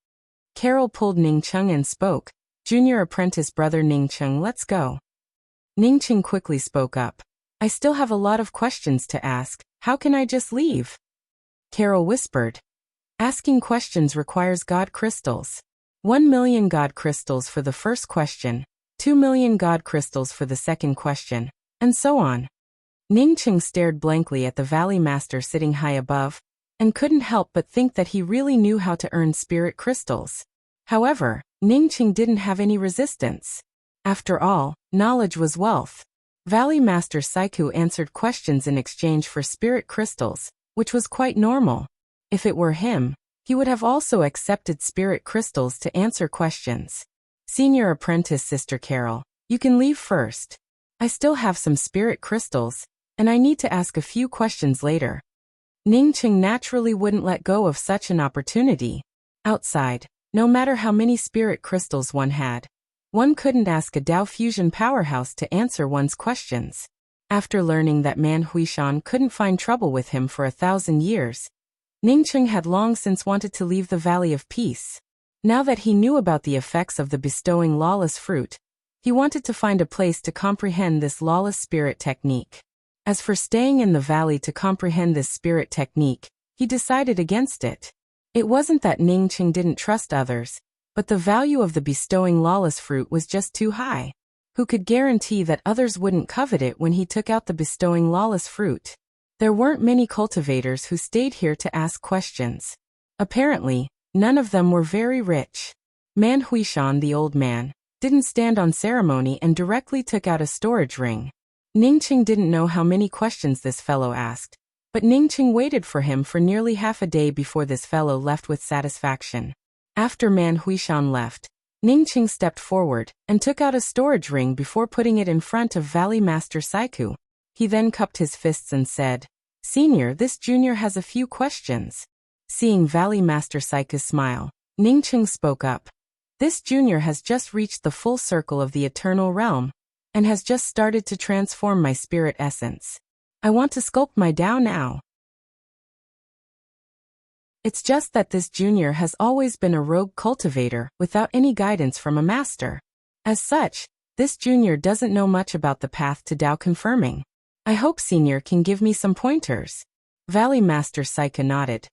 Carol pulled Ning Cheng and spoke, "Junior apprentice brother Ning Cheng, let's go." Ning Cheng quickly spoke up, "I still have a lot of questions to ask, how can I just leave?" Carol whispered, "Asking questions requires God crystals. 1 million God crystals for the first question, 2 million God crystals for the second question, and so on." Ning Cheng stared blankly at the Valley Master sitting high above, and couldn't help but think that he really knew how to earn spirit crystals. However, Ning Cheng didn't have any resistance. After all, knowledge was wealth. Valley Master Saiku answered questions in exchange for spirit crystals, which was quite normal. If it were him, he would have also accepted spirit crystals to answer questions. "Senior apprentice Sister Carol, you can leave first. I still have some spirit crystals, and I need to ask a few questions later." Ning Cheng naturally wouldn't let go of such an opportunity. Outside, no matter how many spirit crystals one had, one couldn't ask a Tao fusion powerhouse to answer one's questions. After learning that Man Huishan couldn't find trouble with him for 1,000 years, Ning Cheng had long since wanted to leave the Valley of Peace. Now that he knew about the effects of the bestowing lawless fruit, he wanted to find a place to comprehend this lawless spirit technique. As for staying in the valley to comprehend this spirit technique, he decided against it. It wasn't that Ning Cheng didn't trust others, but the value of the bestowing lawless fruit was just too high. Who could guarantee that others wouldn't covet it when he took out the bestowing lawless fruit? There weren't many cultivators who stayed here to ask questions. Apparently, none of them were very rich. Man Huishan, the old man, didn't stand on ceremony and directly took out a storage ring. Ning Cheng didn't know how many questions this fellow asked, but Ning Cheng waited for him for nearly half a day before this fellow left with satisfaction. After Man Huishan left, Ning Cheng stepped forward and took out a storage ring before putting it in front of Valley Master Saiku. He then cupped his fists and said, "Senior, this junior has a few questions." Seeing Valley Master Saiku smile, Ning Cheng spoke up. "This junior has just reached the full circle of the eternal realm, and has just started to transform my spirit essence. I want to sculpt my Tao now. It's just that this junior has always been a rogue cultivator without any guidance from a master. As such, this junior doesn't know much about the path to Tao confirming. I hope senior can give me some pointers." Valley Master Saika nodded.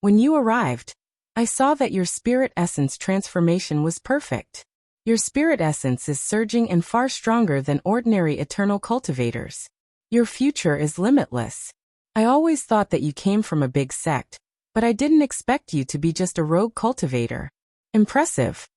"When you arrived, I saw that your spirit essence transformation was perfect. Your spirit essence is surging and far stronger than ordinary eternal cultivators. Your future is limitless. I always thought that you came from a big sect, but I didn't expect you to be just a rogue cultivator. Impressive."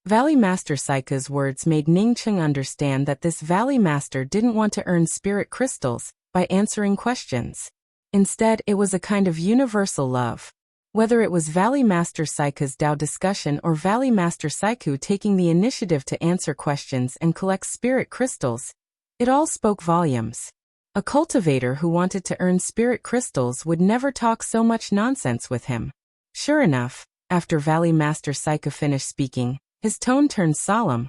Valley Master Saika's words made Ning Cheng understand that this Valley Master didn't want to earn spirit crystals by answering questions. Instead, it was a kind of universal love. Whether it was Valley Master Saika's Tao discussion or Valley Master Saiku taking the initiative to answer questions and collect spirit crystals, it all spoke volumes. A cultivator who wanted to earn spirit crystals would never talk so much nonsense with him. Sure enough, after Valley Master Saika finished speaking, his tone turned solemn.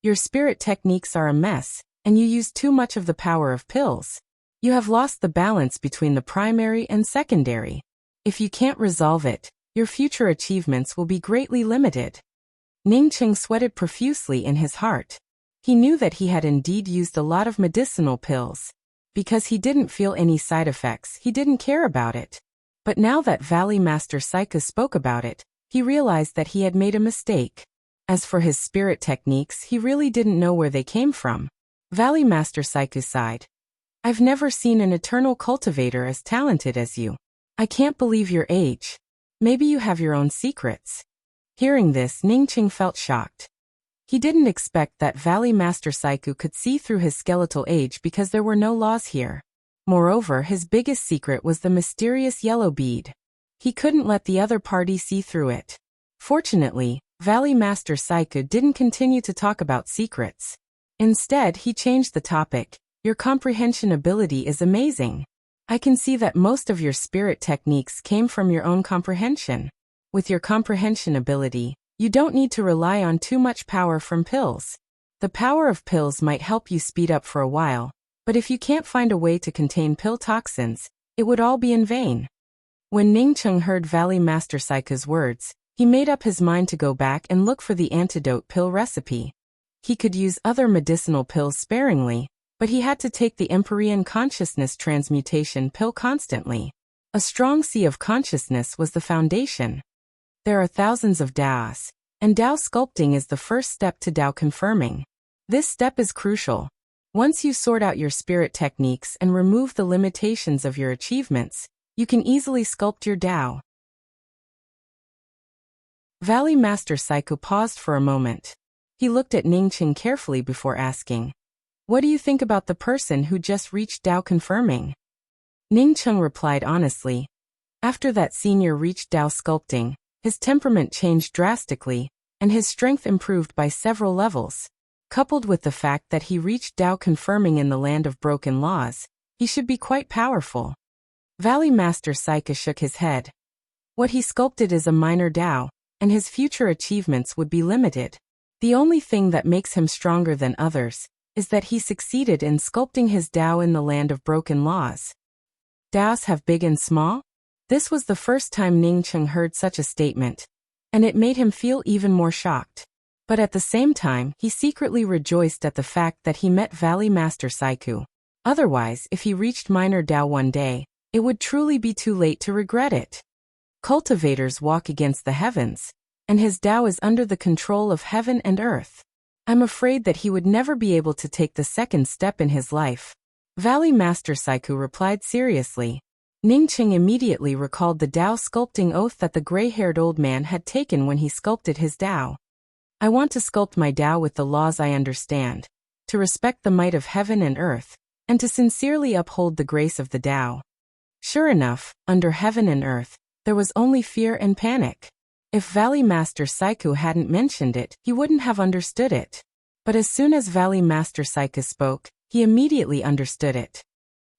"Your spirit techniques are a mess, and you use too much of the power of pills. You have lost the balance between the primary and secondary. If you can't resolve it, your future achievements will be greatly limited." Ning Cheng sweated profusely in his heart. He knew that he had indeed used a lot of medicinal pills. Because he didn't feel any side effects, he didn't care about it. But now that Valley Master Saika spoke about it, he realized that he had made a mistake. As for his spirit techniques, he really didn't know where they came from. Valley Master Saiku sighed. "I've never seen an eternal cultivator as talented as you. I can't believe your age. Maybe you have your own secrets." Hearing this, Ning Cheng felt shocked. He didn't expect that Valley Master Saiku could see through his skeletal age because there were no laws here. Moreover, his biggest secret was the mysterious yellow bead. He couldn't let the other party see through it. Fortunately, Valley Master Saiku didn't continue to talk about secrets. Instead, he changed the topic. Your comprehension ability is amazing. I can see that most of your spirit techniques came from your own comprehension. With your comprehension ability, you don't need to rely on too much power from pills. The power of pills might help you speed up for a while, but if you can't find a way to contain pill toxins, it would all be in vain. When Ningcheng heard Valley Master Saiku's words, he made up his mind to go back and look for the antidote pill recipe. He could use other medicinal pills sparingly, but he had to take the Empyrean Consciousness Transmutation pill constantly. A strong sea of consciousness was the foundation. There are thousands of Daos, and Dao sculpting is the first step to Dao confirming. This step is crucial. Once you sort out your spirit techniques and remove the limitations of your achievements, you can easily sculpt your Dao. Valley Master Saiku paused for a moment. He looked at Ningcheng carefully before asking, "What do you think about the person who just reached Dao confirming?" Ningcheng replied honestly. After that senior reached Dao sculpting, his temperament changed drastically, and his strength improved by several levels. Coupled with the fact that he reached Dao confirming in the land of broken laws, he should be quite powerful. Valley Master Saiku shook his head. What he sculpted is a minor Dao, and his future achievements would be limited. The only thing that makes him stronger than others is that he succeeded in sculpting his Dao in the land of broken laws. Daos have big and small? This was the first time Ningcheng heard such a statement, and it made him feel even more shocked. But at the same time, he secretly rejoiced at the fact that he met Valley Master Saiku. Otherwise, if he reached minor Dao one day, it would truly be too late to regret it. Cultivators walk against the heavens, and his Dao is under the control of heaven and earth. I'm afraid that he would never be able to take the second step in his life. Valley Master Saiku replied seriously. Ningcheng immediately recalled the Dao sculpting oath that the gray-haired old man had taken when he sculpted his Dao. I want to sculpt my Dao with the laws I understand, to respect the might of heaven and earth, and to sincerely uphold the grace of the Dao. Sure enough, under heaven and earth, there was only fear and panic. If Valley Master Saiku hadn't mentioned it, he wouldn't have understood it. But as soon as Valley Master Saiku spoke, he immediately understood it.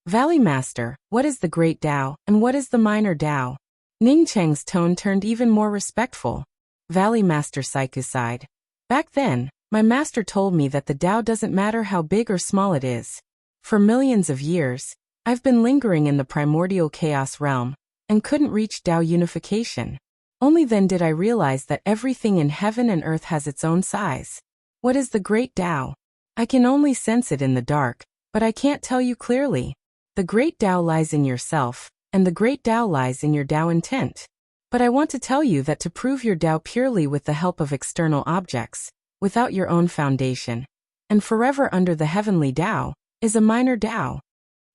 Valley Master, what is the Great Dao, and what is the Minor Dao? Ningcheng's tone turned even more respectful. Valley Master Saiku sighed. Back then, my master told me that the Dao doesn't matter how big or small it is. For millions of years, I've been lingering in the primordial chaos realm, and couldn't reach Dao unification. Only then did I realize that everything in heaven and earth has its own size. What is the Great Dao? I can only sense it in the dark, but I can't tell you clearly. The Great Dao lies in yourself, and the Great Dao lies in your Dao intent. But I want to tell you that to prove your Dao purely with the help of external objects, without your own foundation, and forever under the heavenly Dao, is a minor Dao.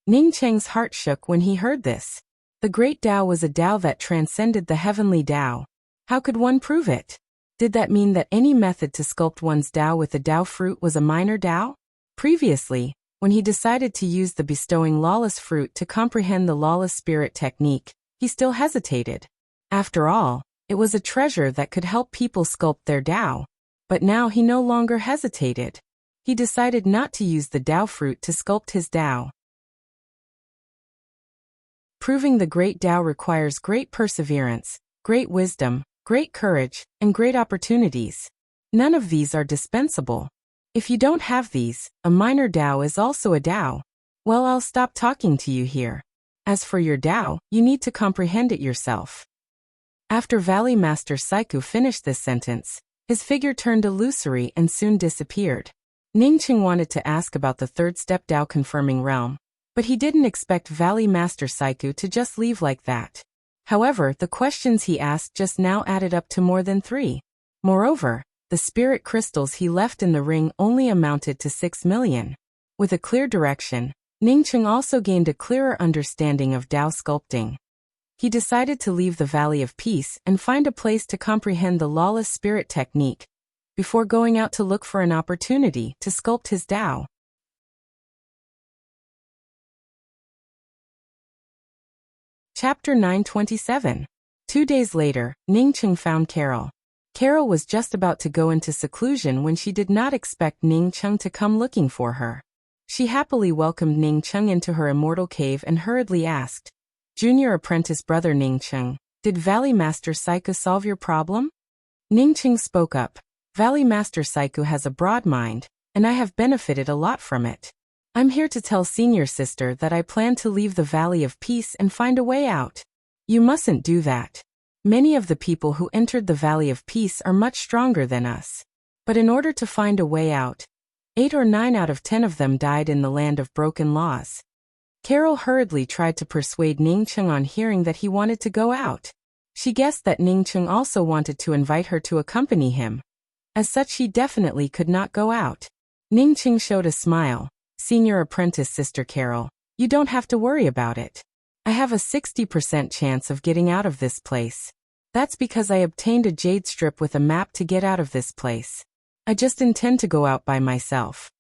Ningcheng's heart shook when he heard this. The Great Dao was a Dao that transcended the heavenly Dao. How could one prove it? Did that mean that any method to sculpt one's Dao with a Dao fruit was a minor Dao? Previously, when he decided to use the bestowing lawless fruit to comprehend the lawless spirit technique, he still hesitated. After all, it was a treasure that could help people sculpt their Dao. But now he no longer hesitated. He decided not to use the Dao fruit to sculpt his Dao. Proving the Great Dao requires great perseverance, great wisdom, great courage, and great opportunities. None of these are dispensable. If you don't have these, a minor Dao is also a Dao. Well, I'll stop talking to you here. As for your Dao, you need to comprehend it yourself. After Valley Master Saiku finished this sentence, his figure turned illusory and soon disappeared. Ningcheng wanted to ask about the third step Dao confirming realm, but he didn't expect Valley Master Saiku to just leave like that. However, the questions he asked just now added up to more than 3. Moreover, the spirit crystals he left in the ring only amounted to 6 million. With a clear direction, Ningcheng also gained a clearer understanding of Dao sculpting. He decided to leave the Valley of Peace and find a place to comprehend the lawless spirit technique, before going out to look for an opportunity to sculpt his Dao. Chapter 927. 2 days later, Ningcheng found Carol. Carol was just about to go into seclusion when she did not expect Ning Cheng to come looking for her. She happily welcomed Ning Cheng into her immortal cave and hurriedly asked, "Junior apprentice brother Ning Cheng, did Valley Master Saiku solve your problem?" Ning Cheng spoke up. "Valley Master Saiku has a broad mind, and I have benefited a lot from it. I'm here to tell senior sister that I plan to leave the Valley of Peace and find a way out." "You mustn't do that. Many of the people who entered the Valley of Peace are much stronger than us. But in order to find a way out, 8 or 9 out of 10 of them died in the land of broken laws." Carol hurriedly tried to persuade Ning Cheng on hearing that he wanted to go out. She guessed that Ning Cheng also wanted to invite her to accompany him. As such, she definitely could not go out. Ning Cheng showed a smile. "Senior apprentice Sister Carol, you don't have to worry about it. I have a 60% chance of getting out of this place. That's because I obtained a jade strip with a map to get out of this place. I just intend to go out by myself."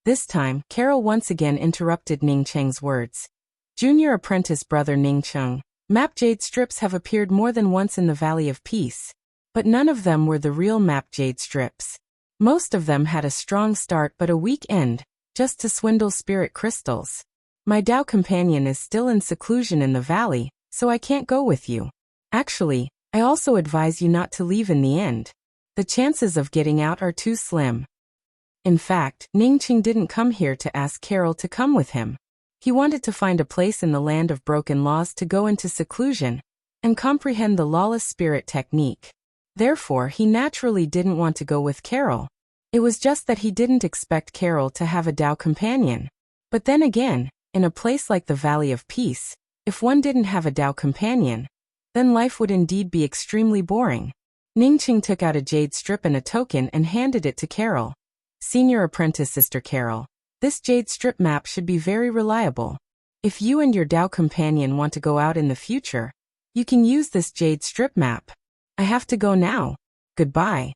This time, Carol once again interrupted Ning Cheng's words. "Junior apprentice brother Ning Cheng, map jade strips have appeared more than once in the Valley of Peace, but none of them were the real map jade strips. Most of them had a strong start but a weak end, just to swindle spirit crystals. My Dao companion is still in seclusion in the valley, so I can't go with you. Actually, I also advise you not to leave in the end. The chances of getting out are too slim." In fact, Ning Cheng didn't come here to ask Carol to come with him. He wanted to find a place in the land of broken laws to go into seclusion and comprehend the lawless spirit technique. Therefore, he naturally didn't want to go with Carol. It was just that he didn't expect Carol to have a Dao companion. But then again, in a place like the Valley of Peace, if one didn't have a Dao companion, then life would indeed be extremely boring. Ning Cheng took out a jade strip and a token and handed it to Carol. "Senior apprentice Sister Carol, this jade strip map should be very reliable. If you and your Dao companion want to go out in the future, you can use this jade strip map. I have to go now. Goodbye."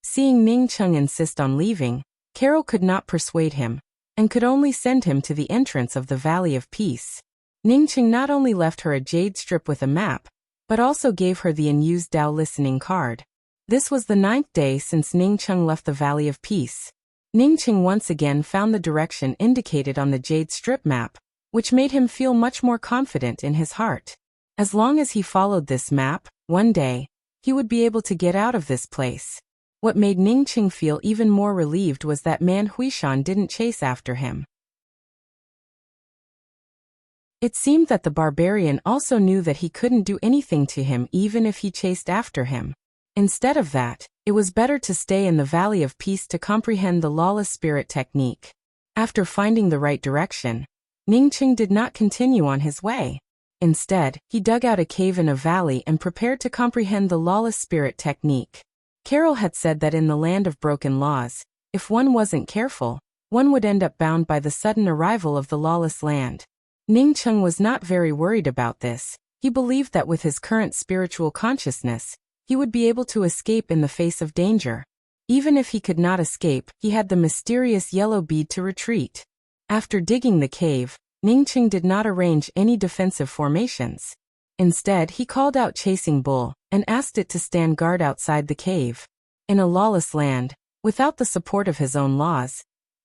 Seeing Ning Cheng insist on leaving, Carol could not persuade him, and could only send him to the entrance of the Valley of Peace. Ning Cheng not only left her a jade strip with a map, but also gave her the unused Dao listening card. This was the 9th day since Ning Cheng left the Valley of Peace. Ning Cheng once again found the direction indicated on the jade strip map, which made him feel much more confident in his heart. As long as he followed this map, one day, he would be able to get out of this place. What made Ning Cheng feel even more relieved was that man Huishan didn't chase after him. It seemed that the barbarian also knew that he couldn't do anything to him even if he chased after him. Instead of that, it was better to stay in the Valley of Peace to comprehend the lawless spirit technique. After finding the right direction, Ning Cheng did not continue on his way. Instead, he dug out a cave in a valley and prepared to comprehend the lawless spirit technique. Carol had said that in the land of broken laws, if one wasn't careful, one would end up bound by the sudden arrival of the lawless land. Ning Cheng was not very worried about this. He believed that with his current spiritual consciousness, he would be able to escape in the face of danger. Even if he could not escape, he had the mysterious yellow bead to retreat. After digging the cave, Ning Cheng did not arrange any defensive formations. Instead, he called out Chasing Bull and asked it to stand guard outside the cave. In a lawless land, without the support of his own laws,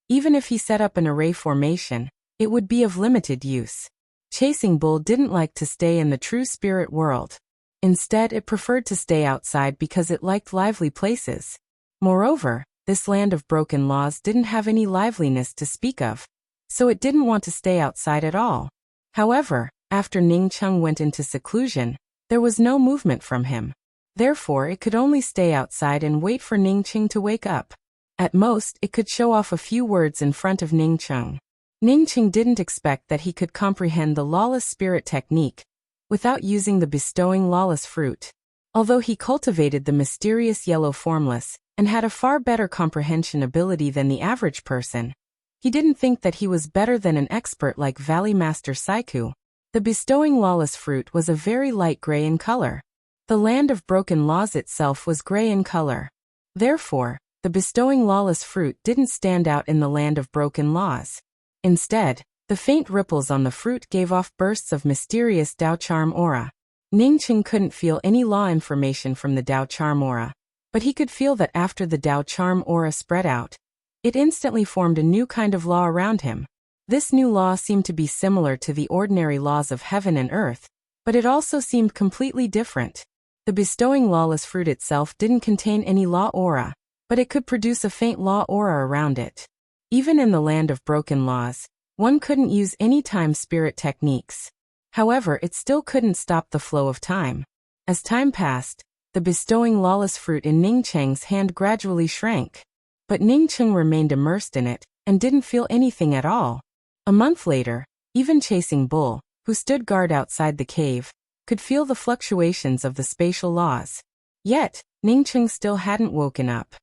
even if he set up an array formation, it would be of limited use. Chasing Bull didn't like to stay in the true spirit world. Instead, it preferred to stay outside because it liked lively places. Moreover, this land of broken laws didn't have any liveliness to speak of, so it didn't want to stay outside at all. However, after Ning Cheng went into seclusion, there was no movement from him. Therefore, it could only stay outside and wait for Ning Cheng to wake up. At most, it could show off a few words in front of Ning Cheng. Ning Cheng didn't expect that he could comprehend the lawless spirit technique without using the bestowing lawless fruit. Although he cultivated the mysterious yellow formless and had a far better comprehension ability than the average person, he didn't think that he was better than an expert like Valley Master Saiku. The bestowing lawless fruit was a very light gray in color. The land of broken laws itself was gray in color. Therefore, the bestowing lawless fruit didn't stand out in the land of broken laws. Instead, the faint ripples on the fruit gave off bursts of mysterious Dao charm aura. Ning Cheng couldn't feel any law information from the Dao charm aura. But he could feel that after the Dao charm aura spread out, it instantly formed a new kind of law around him. This new law seemed to be similar to the ordinary laws of heaven and earth, but it also seemed completely different. The bestowing lawless fruit itself didn't contain any law aura, but it could produce a faint law aura around it. Even in the land of broken laws, one couldn't use any time spirit techniques. However, it still couldn't stop the flow of time. As time passed, the bestowing lawless fruit in Ning Cheng's hand gradually shrank. But Ning Cheng remained immersed in it, and didn't feel anything at all. A month later, even Chasing Bull, who stood guard outside the cave, could feel the fluctuations of the spatial laws. Yet, Ning Cheng still hadn't woken up.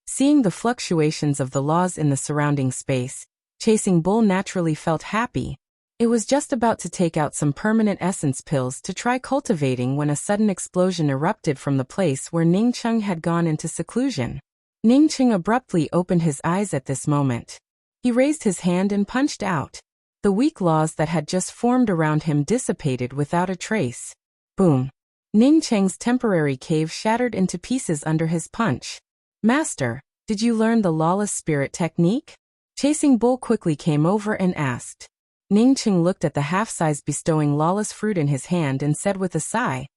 Seeing the fluctuations of the laws in the surrounding space, Chasing Bull naturally felt happy. It was just about to take out some permanent essence pills to try cultivating when a sudden explosion erupted from the place where Ning Cheng had gone into seclusion. Ning Cheng abruptly opened his eyes at this moment. He raised his hand and punched out. The weak laws that had just formed around him dissipated without a trace. Boom! Ning Cheng's temporary cave shattered into pieces under his punch. "Master, did you learn the lawless spirit technique?" Chasing Bull quickly came over and asked. Ning Cheng looked at the half-size bestowing lawless fruit in his hand and said with a sigh,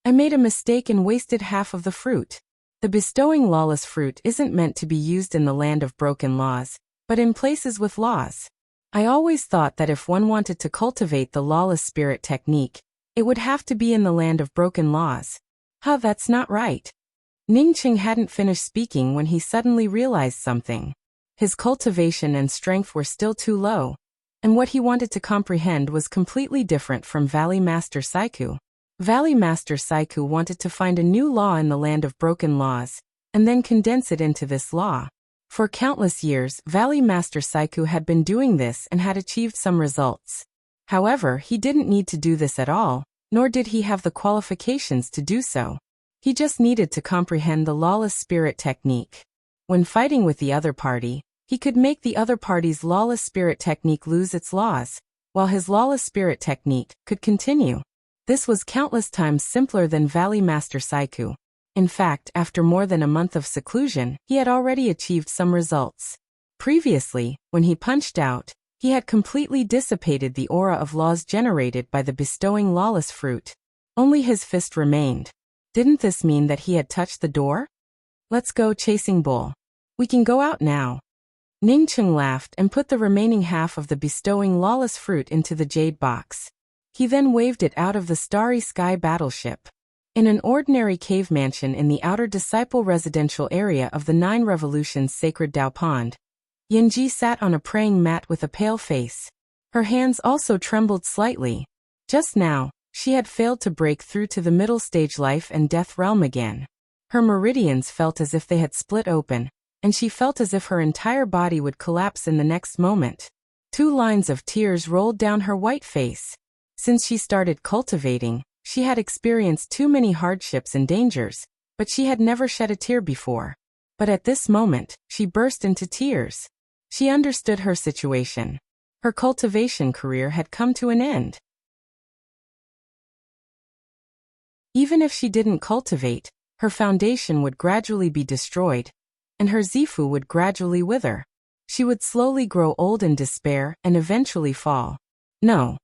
"I made a mistake and wasted half of the fruit. The bestowing lawless fruit isn't meant to be used in the land of broken laws, but in places with laws. I always thought that if one wanted to cultivate the lawless spirit technique, it would have to be in the land of broken laws. That's not right." Ning Cheng hadn't finished speaking when he suddenly realized something. His cultivation and strength were still too low, and what he wanted to comprehend was completely different from Valley Master Saiku. Valley Master Saiku wanted to find a new law in the land of broken laws, and then condense it into this law. For countless years, Valley Master Saiku had been doing this and had achieved some results. However, he didn't need to do this at all, nor did he have the qualifications to do so. He just needed to comprehend the lawless spirit technique. When fighting with the other party, he could make the other party's lawless spirit technique lose its laws, while his lawless spirit technique could continue. This was countless times simpler than Valley Master Saiku. In fact, after more than a month of seclusion, he had already achieved some results. Previously, when he punched out, he had completely dissipated the aura of laws generated by the bestowing lawless fruit. Only his fist remained. Didn't this mean that he had touched the door? "Let's go, Chasing Bull. We can go out now." Ning Cheng laughed and put the remaining half of the bestowing lawless fruit into the jade box. He then waved it out of the starry sky battleship. In an ordinary cave mansion in the outer disciple residential area of the 9 Revolutions Sacred Dao Pond, Yanji sat on a praying mat with a pale face. Her hands also trembled slightly. Just now, she had failed to break through to the middle stage life and death realm again. Her meridians felt as if they had split open, and she felt as if her entire body would collapse in the next moment. 2 lines of tears rolled down her white face. Since she started cultivating, she had experienced too many hardships and dangers, but she had never shed a tear before. But at this moment, she burst into tears. She understood her situation. Her cultivation career had come to an end. Even if she didn't cultivate, her foundation would gradually be destroyed, and her Zifu would gradually wither. She would slowly grow old in despair and eventually fall. No.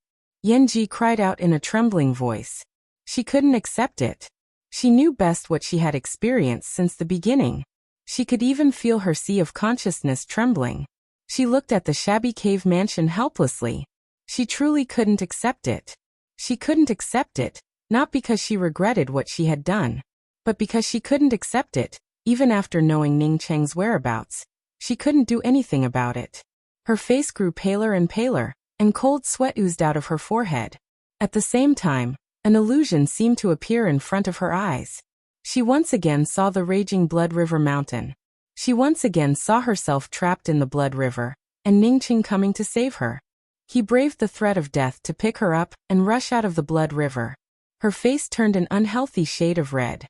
Yanji cried out in a trembling voice. She couldn't accept it. She knew best what she had experienced since the beginning. She could even feel her sea of consciousness trembling. She looked at the shabby cave mansion helplessly. She truly couldn't accept it. She couldn't accept it, not because she regretted what she had done, but because she couldn't accept it. Even after knowing Ning Cheng's whereabouts, she couldn't do anything about it. Her face grew paler and paler, and cold sweat oozed out of her forehead. At the same time, an illusion seemed to appear in front of her eyes. She once again saw the raging Blood River Mountain. She once again saw herself trapped in the Blood River, and Ning Cheng coming to save her. He braved the threat of death to pick her up and rush out of the Blood River. Her face turned an unhealthy shade of red.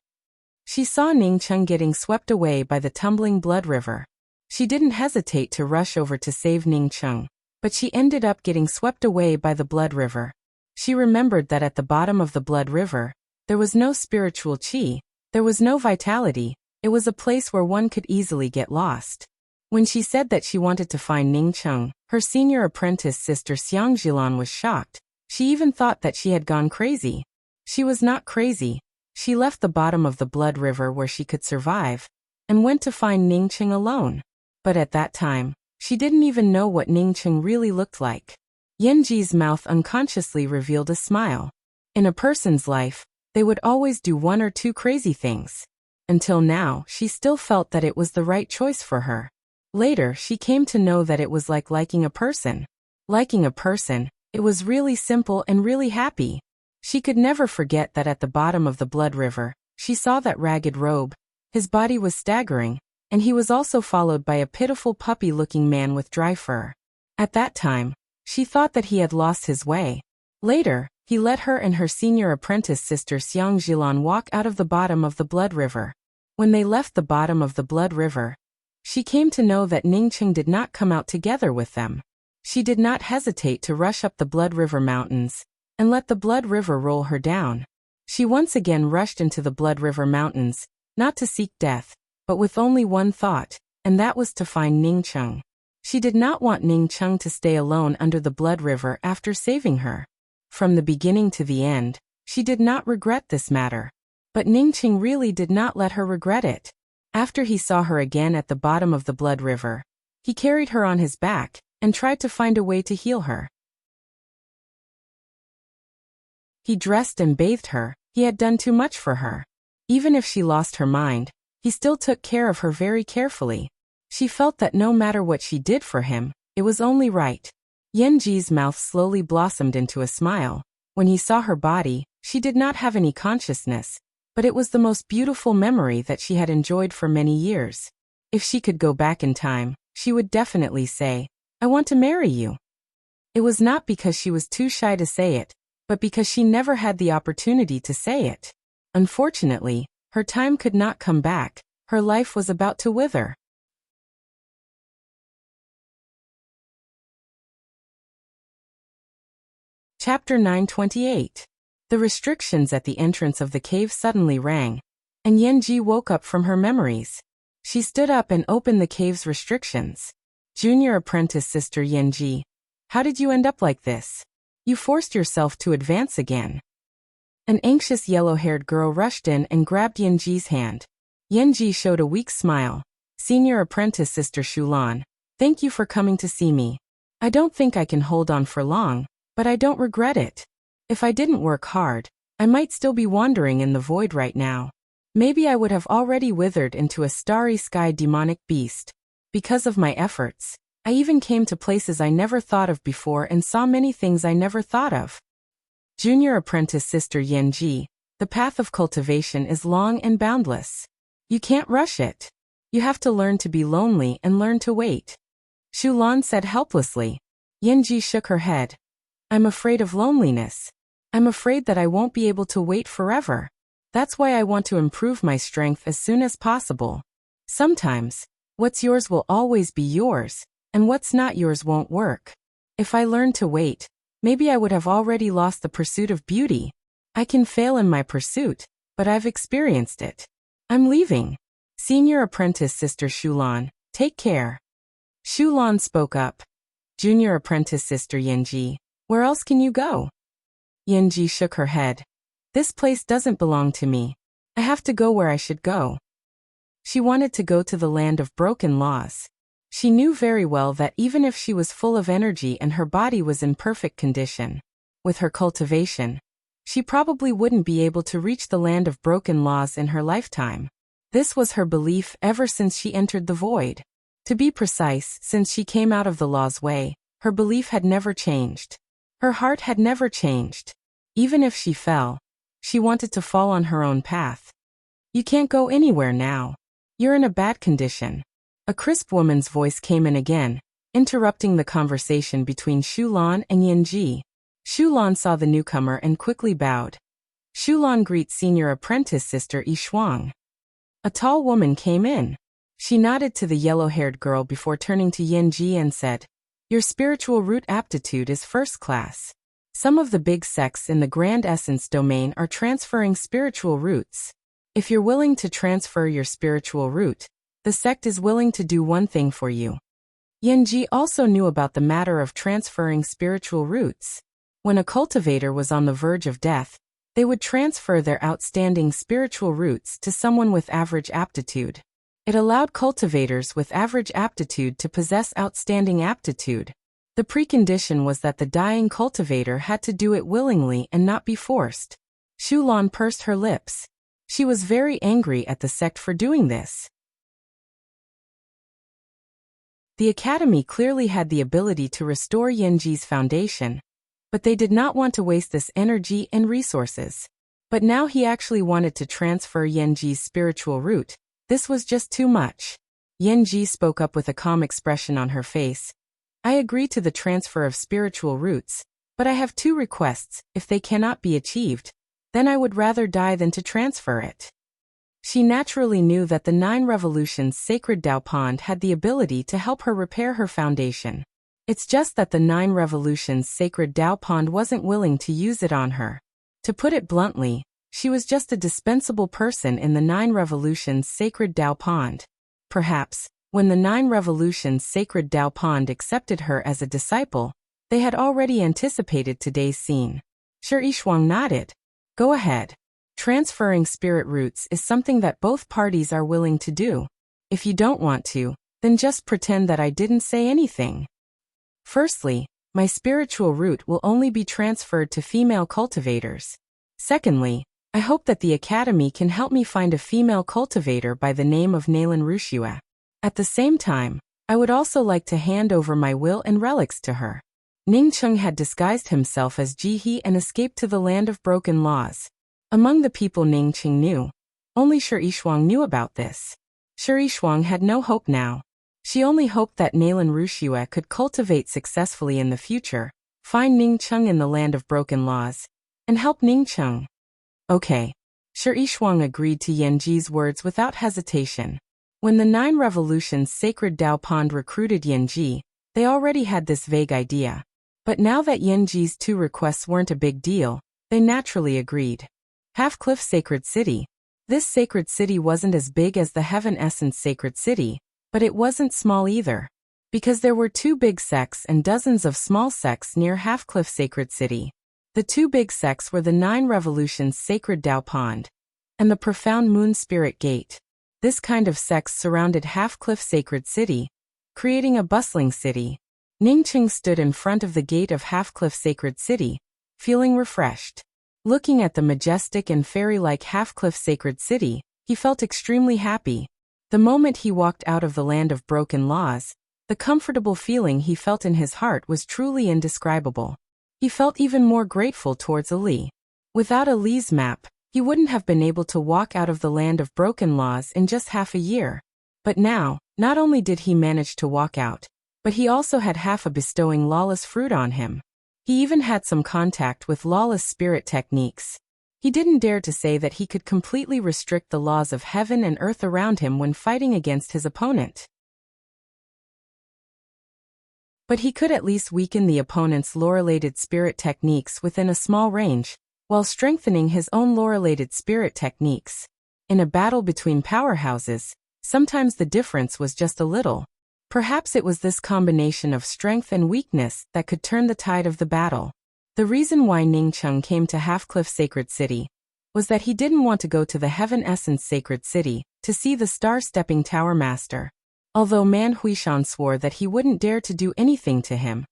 She saw Ning Cheng getting swept away by the tumbling Blood River. She didn't hesitate to rush over to save Ning Cheng, but she ended up getting swept away by the Blood River. She remembered that at the bottom of the Blood River, There was no spiritual qi. There was no vitality. It was a place where one could easily get lost. When she said that she wanted to find Ningcheng, her senior apprentice sister Xiang Jilan was shocked. She even thought that she had gone crazy. She was not crazy. She left the bottom of the blood river where she could survive, and went to find Ningcheng alone. But at that time, she didn't even know what Ningcheng really looked like. Yanji's mouth unconsciously revealed a smile. In a person's life, they would always do one or two crazy things. Until now, she still felt that it was the right choice for her. Later, she came to know that it was like liking a person. Liking a person, it was really simple and really happy. She could never forget that at the bottom of the blood river, she saw that ragged robe. His body was staggering, and he was also followed by a pitiful puppy-looking man with dry fur. At that time, she thought that he had lost his way. Later, he let her and her senior apprentice sister Xiang Jilan walk out of the bottom of the blood river. When they left the bottom of the blood river, she came to know that Ningcheng did not come out together with them. She did not hesitate to rush up the blood river mountains and let the blood river roll her down. She once again rushed into the blood river mountains, not to seek death, but with only one thought, and that was to find Ningcheng. She did not want Ningcheng to stay alone under the blood river after saving her. From the beginning to the end, she did not regret this matter. But Ningcheng really did not let her regret it. After he saw her again at the bottom of the blood river, he carried her on his back and tried to find a way to heal her. He dressed and bathed her. He had done too much for her. Even if she lost her mind, he still took care of her very carefully. She felt that no matter what she did for him, it was only right. Yanji's mouth slowly blossomed into a smile. When he saw her body, she did not have any consciousness, but it was the most beautiful memory that she had enjoyed for many years. If she could go back in time, she would definitely say, "I want to marry you." It was not because she was too shy to say it, but because she never had the opportunity to say it. Unfortunately, her time could not come back. Her life was about to wither. Chapter 928. The restrictions at the entrance of the cave suddenly rang, and Yanji woke up from her memories. She stood up and opened the cave's restrictions. Junior apprentice sister Yanji, how did you end up like this? You forced yourself to advance again. An anxious yellow-haired girl rushed in and grabbed Yanji's hand. Yanji showed a weak smile. Senior apprentice sister Shulan, thank you for coming to see me. I don't think I can hold on for long, but I don't regret it. If I didn't work hard, I might still be wandering in the void right now. Maybe I would have already withered into a starry sky demonic beast. Because of my efforts, I even came to places I never thought of before and saw many things I never thought of. Junior apprentice sister Yanji, the path of cultivation is long and boundless. You can't rush it. You have to learn to be lonely and learn to wait. Shulan said helplessly. Yanji shook her head. I'm afraid of loneliness. I'm afraid that I won't be able to wait forever. That's why I want to improve my strength as soon as possible. Sometimes, what's yours will always be yours, and what's not yours won't work. If I learned to wait, maybe I would have already lost the pursuit of beauty. I can fail in my pursuit, but I've experienced it. I'm leaving. Senior apprentice sister Shulan, take care. Shulan spoke up. Junior apprentice sister Yanji, where else can you go? Yanji shook her head. This place doesn't belong to me. I have to go where I should go. She wanted to go to the land of broken laws. She knew very well that even if she was full of energy and her body was in perfect condition, with her cultivation, she probably wouldn't be able to reach the land of broken laws in her lifetime. This was her belief ever since she entered the void. To be precise, since she came out of the law's way, her belief had never changed. Her heart had never changed. Even if she fell, she wanted to fall on her own path. You can't go anywhere now. You're in a bad condition. A crisp woman's voice came in again, interrupting the conversation between Shulan and Yanji. Shulan saw the newcomer and quickly bowed. Shulan greets senior apprentice sister Yishuang. A tall woman came in. She nodded to the yellow-haired girl before turning to Yanji and said, Your spiritual root aptitude is first class. Some of the big sects in the Grand Essence domain are transferring spiritual roots. If you're willing to transfer your spiritual root, the sect is willing to do one thing for you. Yanji also knew about the matter of transferring spiritual roots. When a cultivator was on the verge of death, they would transfer their outstanding spiritual roots to someone with average aptitude. It allowed cultivators with average aptitude to possess outstanding aptitude. The precondition was that the dying cultivator had to do it willingly and not be forced. Shulan pursed her lips. She was very angry at the sect for doing this. The academy clearly had the ability to restore Yanji's foundation, but they did not want to waste this energy and resources. But now he actually wanted to transfer Yanji's spiritual root. This was just too much. Yanji spoke up with a calm expression on her face. I agree to the transfer of spiritual roots, but I have two requests. If they cannot be achieved, then I would rather die than to transfer it. She naturally knew that the 9 Revolutions Sacred Tao Pond had the ability to help her repair her foundation. It's just that the 9 Revolutions Sacred Tao Pond wasn't willing to use it on her. To put it bluntly, she was just a dispensable person in the 9 Revolutions Sacred Tao Pond. Perhaps, when the 9 Revolutions Sacred Tao Pond accepted her as a disciple, they had already anticipated today's scene. Shi Shuang nodded. Go ahead. Transferring spirit roots is something that both parties are willing to do. If you don't want to, then just pretend that I didn't say anything. Firstly, my spiritual root will only be transferred to female cultivators. Secondly, I hope that the academy can help me find a female cultivator by the name of Nalan Wuxia. At the same time, I would also like to hand over my will and relics to her. Ningcheng had disguised himself as Jihe and escaped to the land of broken laws. Among the people Ningcheng knew, only Shi Shuang knew about this. Shi Shuang had no hope now. She only hoped that Nalan Wuxia could cultivate successfully in the future, find Ningcheng in the land of broken laws, and help Ningcheng. Okay. Shi Shuang agreed to Yanji's words without hesitation. When the 9 Revolutions Sacred Tao Pond recruited Yanji, they already had this vague idea. But now that Yanji's 2 requests weren't a big deal, they naturally agreed. Half-Cliff Sacred City. This sacred city wasn't as big as the Heaven Essence Sacred City, but it wasn't small either. Because there were 2 big sects and dozens of small sects near Half-Cliff Sacred City. The 2 big sects were the 9 Revolutions Sacred Tao Pond and the Profound Moon Spirit Gate. This kind of sects surrounded Half-Cliff Sacred City, creating a bustling city. Ningcheng stood in front of the gate of Half-Cliff Sacred City, feeling refreshed. Looking at the majestic and fairy-like Half-Cliff Sacred City, he felt extremely happy. The moment he walked out of the land of broken laws, the comfortable feeling he felt in his heart was truly indescribable. He felt even more grateful towards Ali. Without Ali's map, he wouldn't have been able to walk out of the land of broken laws in just half a year. But now, not only did he manage to walk out, but he also had half a bestowing lawless fruit on him. He even had some contact with lawless spirit techniques. He didn't dare to say that he could completely restrict the laws of heaven and earth around him when fighting against his opponent. But he could at least weaken the opponent's lore-related spirit techniques within a small range, while strengthening his own lore-related spirit techniques. In a battle between powerhouses, sometimes the difference was just a little. Perhaps it was this combination of strength and weakness that could turn the tide of the battle. The reason why Ningcheng came to Half-Cliff Sacred City was that he didn't want to go to the Heaven Essence Sacred City to see the Star-Stepping Tower Master. Although Man Huishan swore that he wouldn't dare to do anything to him,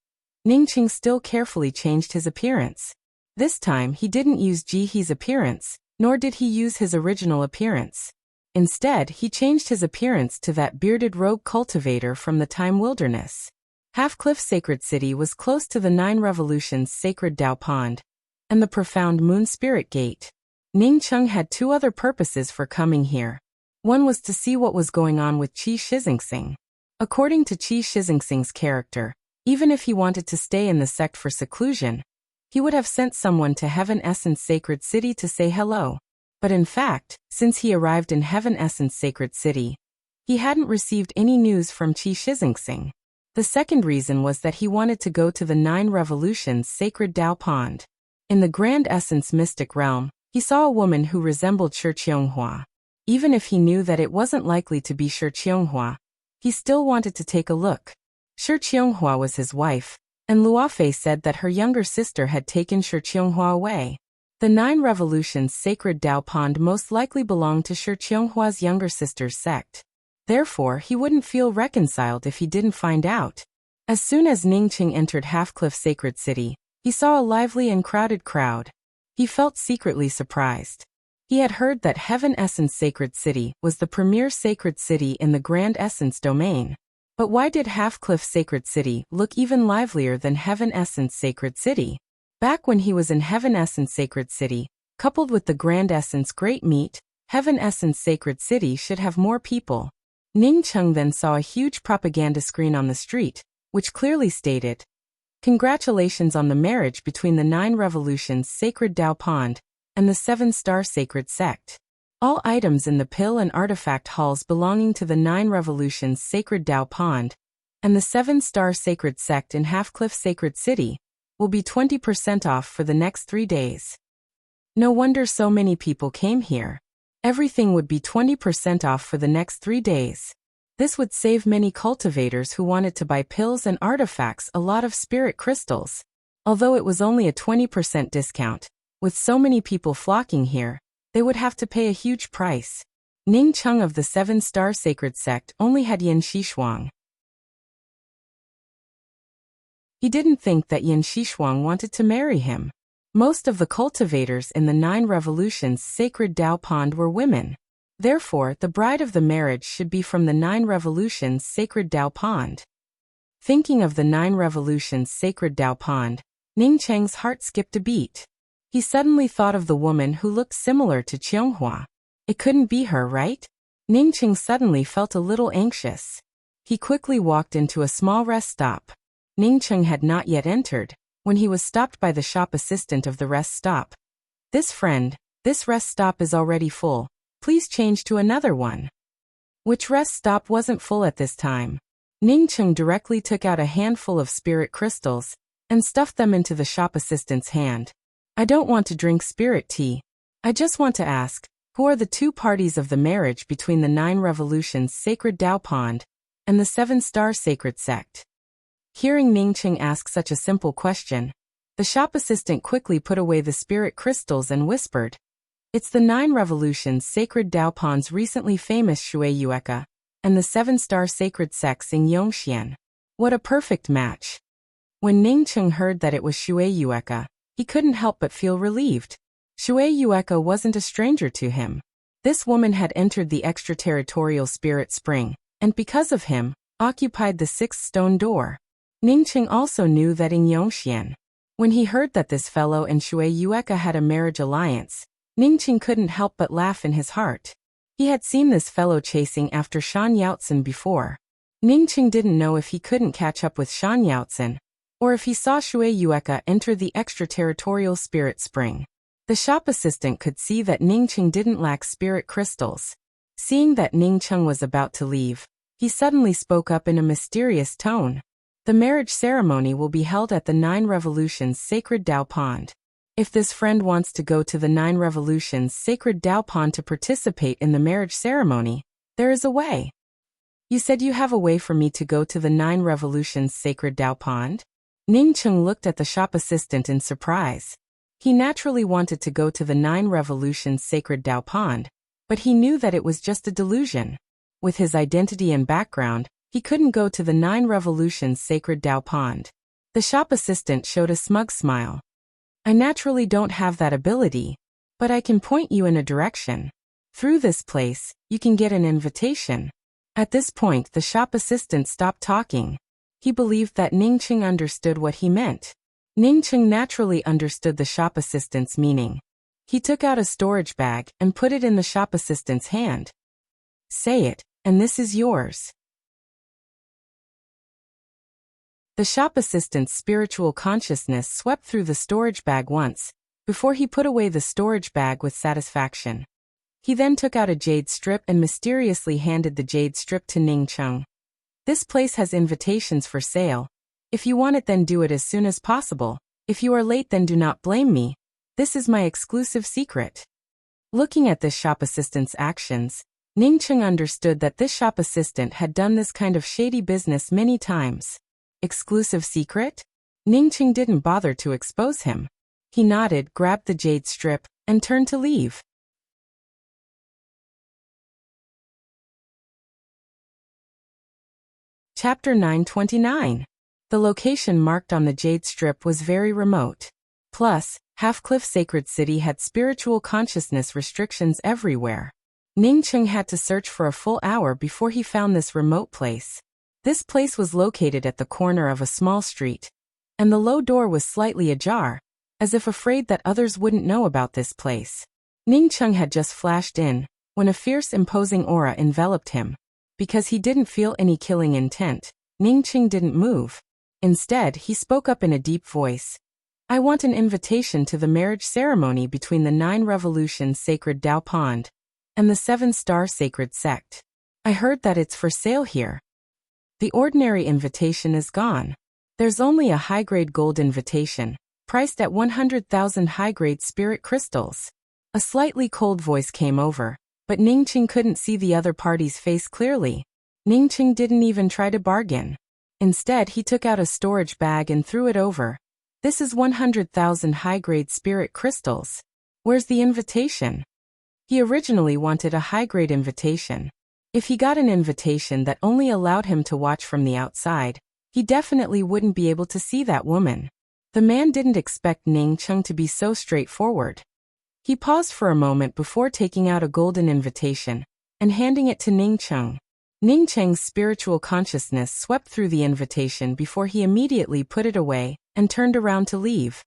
Ningcheng still carefully changed his appearance. This time he didn't use Jihe's appearance, nor did he use his original appearance. Instead, he changed his appearance to that bearded rogue cultivator from the Time Wilderness. Half-Cliff Sacred City was close to the 9 Revolutions Sacred Tao Pond and the Profound Moon Spirit Gate. Ningcheng had 2 other purposes for coming here. One was to see what was going on with Qi Shixingsing. According to Qi Shixingsing's character, even if he wanted to stay in the sect for seclusion, he would have sent someone to Heaven Essence Sacred City to say hello. But in fact, since he arrived in Heaven Essence Sacred City, he hadn't received any news from Qi Shixingsing. The second reason was that he wanted to go to the 9 Revolutions sacred Tao Pond. In the Grand Essence mystic realm, he saw a woman who resembled Shi Qianghua. Even if he knew that it wasn't likely to be Shi Qianghua, he still wanted to take a look. Shi Qianghua was his wife, and Luofei said that her younger sister had taken Shi Qianghua away. The 9 Revolutions sacred Tao Pond most likely belonged to Shi Qianghua's younger sister's sect. Therefore, he wouldn't feel reconciled if he didn't find out. As soon as Ningqing entered Half-Cliff Sacred City, he saw a lively and crowded crowd. He felt secretly surprised. He had heard that Heaven Essence Sacred City was the premier sacred city in the Grand Essence domain. But why did Half-Cliff Sacred City look even livelier than Heaven Essence Sacred City? Back when he was in Heaven Essence Sacred City, coupled with the Grand Essence Great Meat, Heaven Essence Sacred City should have more people. Ningcheng then saw a huge propaganda screen on the street, which clearly stated, "Congratulations on the marriage between the 9 Revolutions Sacred Tao Pond and the 7-Star Sacred Sect. All items in the pill and artifact halls belonging to the 9 Revolutions Sacred Tao Pond and the 7-Star Sacred Sect in Half-Cliff Sacred City will be 20% off for the next 3 days. No wonder so many people came here. Everything would be 20% off for the next 3 days. This would save many cultivators who wanted to buy pills and artifacts a lot of spirit crystals. Although it was only a 20% discount, with so many people flocking here, they would have to pay a huge price." Ning Cheng of the 7-Star Sacred Sect only had Yin Xishuang. He didn't think that Yin Xishuang wanted to marry him. Most of the cultivators in the 9 Revolutions Sacred Tao Pond were women. Therefore, the bride of the marriage should be from the 9 Revolutions Sacred Tao Pond. Thinking of the 9 Revolutions Sacred Tao Pond, Ning Cheng's heart skipped a beat. He suddenly thought of the woman who looked similar to Qianghua. It couldn't be her, right? Ning Cheng suddenly felt a little anxious. He quickly walked into a small rest stop. Ning Cheng had not yet entered when he was stopped by the shop assistant of the rest stop. "This rest stop is already full. Please change to another one." Which rest stop wasn't full at this time? Ning Cheng directly took out a handful of spirit crystals and stuffed them into the shop assistant's hand. "I don't want to drink spirit tea. I just want to ask, who are the 2 parties of the marriage between the 9 Revolutions Sacred Tao Pond and the 7-Star Sacred Sect?" Hearing Ning Cheng ask such a simple question, the shop assistant quickly put away the spirit crystals and whispered, "It's the 9 Revolutions Sacred Tao Pond's recently famous Shui Yueka and the 7-Star Sacred Sect Xing Yongxian. What a perfect match." When Ning Cheng heard that it was Shui Yueka, he couldn't help but feel relieved. Shui Yueka wasn't a stranger to him. This woman had entered the extraterritorial spirit spring, and because of him, occupied the 6th stone door. Ningqing also knew that in Yongxian. When he heard that this fellow and Shui Yueka had a marriage alliance, Ningqing couldn't help but laugh in his heart. He had seen this fellow chasing after Shan Yaotsin before. Ningqing didn't know if he couldn't catch up with Shan Yaotsin, or if he saw Shui Yueka enter the extraterritorial spirit spring. The shop assistant could see that Ningqing didn't lack spirit crystals. Seeing that Ningqing was about to leave, he suddenly spoke up in a mysterious tone. "The marriage ceremony will be held at the 9 Revolutions Sacred Tao Pond. If this friend wants to go to the 9 Revolutions Sacred Tao Pond to participate in the marriage ceremony, there is a way." "You said you have a way for me to go to the 9 Revolutions Sacred Tao Pond?" Ningqing looked at the shop assistant in surprise. He naturally wanted to go to the 9 Revolutions Sacred Tao Pond, but he knew that it was just a delusion. With his identity and background, he couldn't go to the 9 Revolutions Sacred Tao Pond. The shop assistant showed a smug smile. "I naturally don't have that ability, but I can point you in a direction. Through this place, you can get an invitation." At this point, the shop assistant stopped talking. He believed that Ningqing understood what he meant. Ningqing naturally understood the shop assistant's meaning. He took out a storage bag and put it in the shop assistant's hand. "Say it, and this is yours." The shop assistant's spiritual consciousness swept through the storage bag once, before he put away the storage bag with satisfaction. He then took out a jade strip and mysteriously handed the jade strip to Ning Cheng. This place has invitations for sale. If you want it, then do it as soon as possible. If you are late, then do not blame me. This is my exclusive secret." Looking at this shop assistant's actions, Ningcheng understood that this shop assistant had done this kind of shady business many times. Exclusive secret? Ningcheng didn't bother to expose him. He nodded, grabbed the jade strip, and turned to leave. Chapter 929. The location marked on the jade strip was very remote. Plus, Half-Cliff Sacred City had spiritual consciousness restrictions everywhere. Ningcheng had to search for a full hour before he found this remote place. This place was located at the corner of a small street, and the low door was slightly ajar, as if afraid that others wouldn't know about this place. Ningcheng had just flashed in, when a fierce imposing aura enveloped him. Because he didn't feel any killing intent, Ningcheng didn't move. Instead, he spoke up in a deep voice. "I want an invitation to the marriage ceremony between the 9 Revolutions Sacred Tao Pond and the 7-Star Sacred Sect. I heard that it's for sale here. The ordinary invitation is gone. There's only a high-grade gold invitation, priced at 100,000 high-grade spirit crystals." A slightly cold voice came over, but Ningcheng couldn't see the other party's face clearly. Ningcheng didn't even try to bargain. Instead, he took out a storage bag and threw it over. "This is 100,000 high-grade spirit crystals. Where's the invitation?" He originally wanted a high-grade invitation. If he got an invitation that only allowed him to watch from the outside, he definitely wouldn't be able to see that woman. The man didn't expect Ningcheng to be so straightforward. He paused for a moment before taking out a golden invitation and handing it to Ningcheng. Ningcheng's spiritual consciousness swept through the invitation before he immediately put it away and turned around to leave.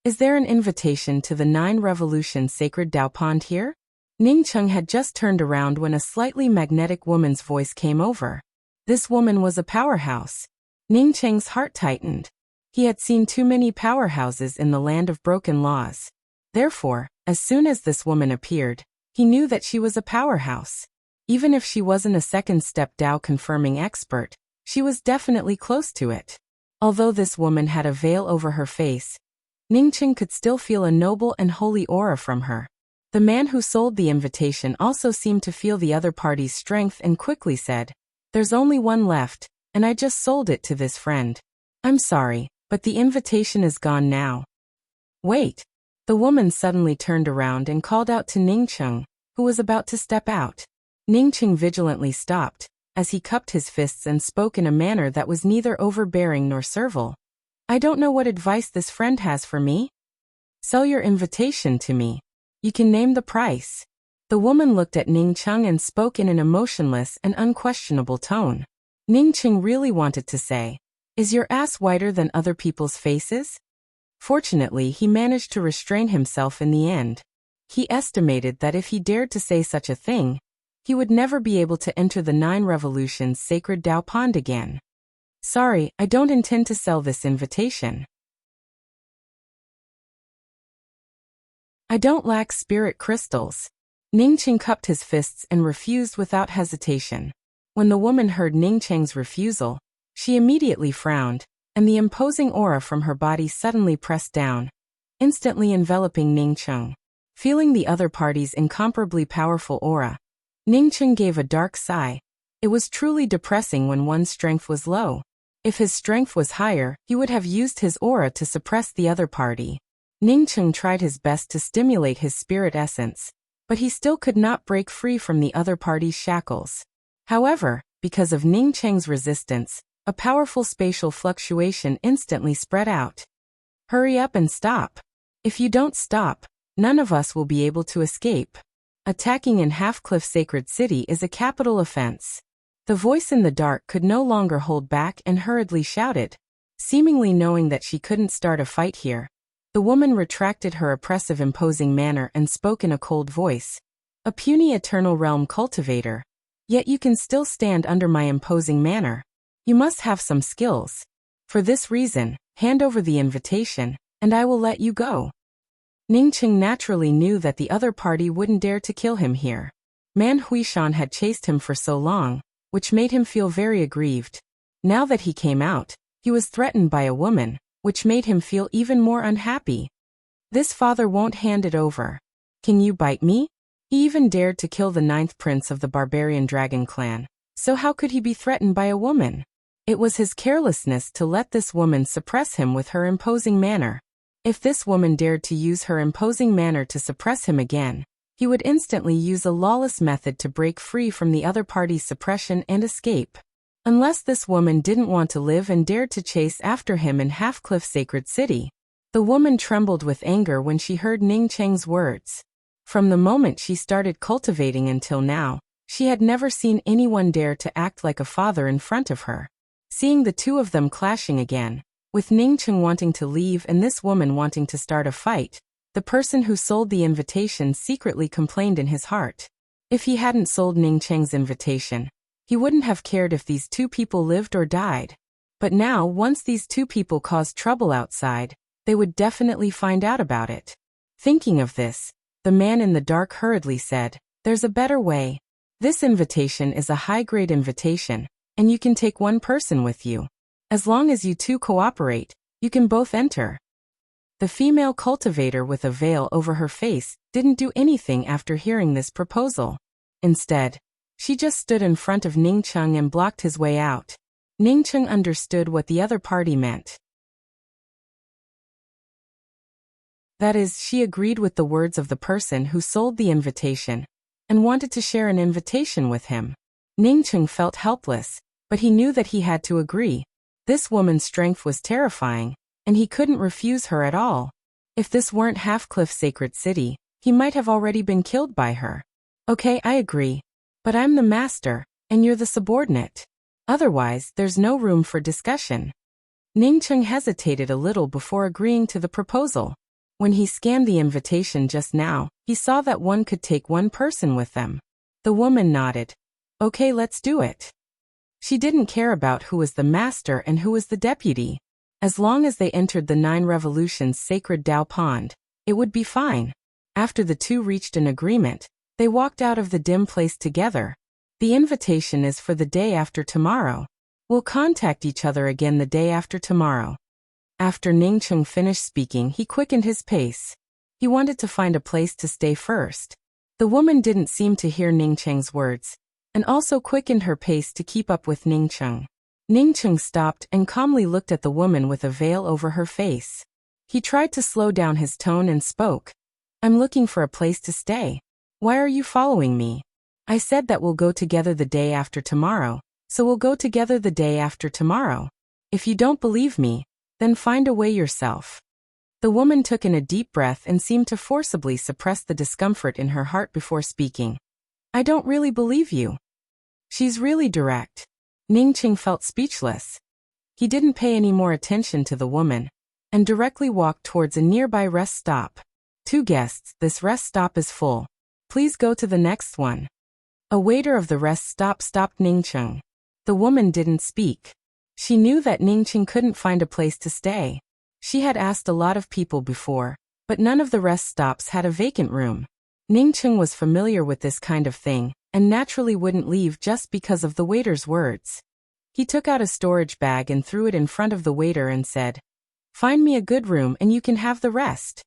"Is there an invitation to the 9 Revolutions Sacred Tao Pond here?" Ningcheng had just turned around when a slightly magnetic woman's voice came over. This woman was a powerhouse. Ningcheng's heart tightened. He had seen too many powerhouses in the land of broken laws. Therefore, as soon as this woman appeared, he knew that she was a powerhouse. Even if she wasn't a second-step Tao-confirming expert, she was definitely close to it. Although this woman had a veil over her face, Ningcheng could still feel a noble and holy aura from her. The man who sold the invitation also seemed to feel the other party's strength and quickly said, "There's only one left, and I just sold it to this friend. I'm sorry, but the invitation is gone now." "Wait." The woman suddenly turned around and called out to Ningcheng, who was about to step out. Ningcheng vigilantly stopped, as he cupped his fists and spoke in a manner that was neither overbearing nor servile. "I don't know what advice this friend has for me." "Sell your invitation to me. You can name the price." The woman looked at Ningcheng and spoke in an emotionless and unquestionable tone. Ningcheng really wanted to say, "Is your ass whiter than other people's faces?" Fortunately, he managed to restrain himself in the end. He estimated that if he dared to say such a thing, he would never be able to enter the 9 Revolutions Sacred Tao Pond again. "Sorry, I don't intend to sell this invitation. I don't lack spirit crystals." Ningcheng cupped his fists and refused without hesitation. When the woman heard Ningcheng's refusal, she immediately frowned, and the imposing aura from her body suddenly pressed down, instantly enveloping Ningcheng. Feeling the other party's incomparably powerful aura, Ningcheng gave a dark sigh. It was truly depressing when one's strength was low. If his strength was higher, he would have used his aura to suppress the other party. Ningcheng tried his best to stimulate his spirit essence, but he still could not break free from the other party's shackles. However, because of Ningcheng's resistance, a powerful spatial fluctuation instantly spread out. "Hurry up and stop. If you don't stop, none of us will be able to escape. Attacking in Half-Cliff Sacred City is a capital offense." The voice in the dark could no longer hold back and hurriedly shouted. Seemingly knowing that she couldn't start a fight here, the woman retracted her oppressive imposing manner and spoke in a cold voice. "A puny eternal realm cultivator. Yet you can still stand under my imposing manner. You must have some skills. For this reason, hand over the invitation, and I will let you go." Ningcheng naturally knew that the other party wouldn't dare to kill him here. Man Huishan had chased him for so long, which made him feel very aggrieved. Now that he came out, he was threatened by a woman, which made him feel even more unhappy. This father won't hand it over. Can you bite me? He even dared to kill the 9th prince of the barbarian dragon clan. So how could he be threatened by a woman? It was his carelessness to let this woman suppress him with her imposing manner. If this woman dared to use her imposing manner to suppress him again, he would instantly use a lawless method to break free from the other party's suppression and escape. Unless this woman didn't want to live and dared to chase after him in Half-Cliff Sacred City. The woman trembled with anger when she heard Ning Cheng's words. From the moment she started cultivating until now, she had never seen anyone dare to act like a father in front of her. Seeing the two of them clashing again, with Ning Cheng wanting to leave and this woman wanting to start a fight, the person who sold the invitation secretly complained in his heart. If he hadn't sold Ning Cheng's invitation, he wouldn't have cared if these two people lived or died. But now, once these two people caused trouble outside, they would definitely find out about it. Thinking of this, the man in the dark hurriedly said, "There's a better way. This invitation is a high-grade invitation, and you can take one person with you. As long as you two cooperate, you can both enter." The female cultivator with a veil over her face didn't do anything after hearing this proposal. Instead, she just stood in front of Ning Cheng and blocked his way out. Ning Cheng understood what the other party meant. That is, she agreed with the words of the person who sold the invitation and wanted to share an invitation with him. Ning Cheng felt helpless, but he knew that he had to agree. This woman's strength was terrifying, and he couldn't refuse her at all. If this weren't Half-Cliff Sacred City, he might have already been killed by her. "Okay, I agree. But I'm the master, and you're the subordinate. Otherwise, there's no room for discussion." Ning Cheng hesitated a little before agreeing to the proposal. When he scanned the invitation just now, he saw that one could take one person with them. The woman nodded. "Okay, let's do it." She didn't care about who was the master and who was the deputy. As long as they entered the 9 Revolutions sacred Dao Pond, it would be fine. After the two reached an agreement, they walked out of the dim place together. "The invitation is for the day after tomorrow. We'll contact each other again the day after tomorrow." After Ning Cheng finished speaking, he quickened his pace. He wanted to find a place to stay first. The woman didn't seem to hear Ning Cheng's words, and also quickened her pace to keep up with Ning Cheng. Ning Cheng stopped and calmly looked at the woman with a veil over her face. He tried to slow down his tone and spoke. "I'm looking for a place to stay. Why are you following me? I said that we'll go together the day after tomorrow, so we'll go together the day after tomorrow. If you don't believe me, then find a way yourself." The woman took in a deep breath and seemed to forcibly suppress the discomfort in her heart before speaking. "I don't really believe you. She's really direct." Ning Cheng felt speechless. He didn't pay any more attention to the woman, and directly walked towards a nearby rest stop. "Two guests, this rest stop is full. Please go to the next one." A waiter of the rest stop stopped Ning Cheng. The woman didn't speak. She knew that Ning Cheng couldn't find a place to stay. She had asked a lot of people before, but none of the rest stops had a vacant room. Ning Cheng was familiar with this kind of thing, and naturally wouldn't leave just because of the waiter's words. He took out a storage bag and threw it in front of the waiter and said, "Find me a good room and you can have the rest."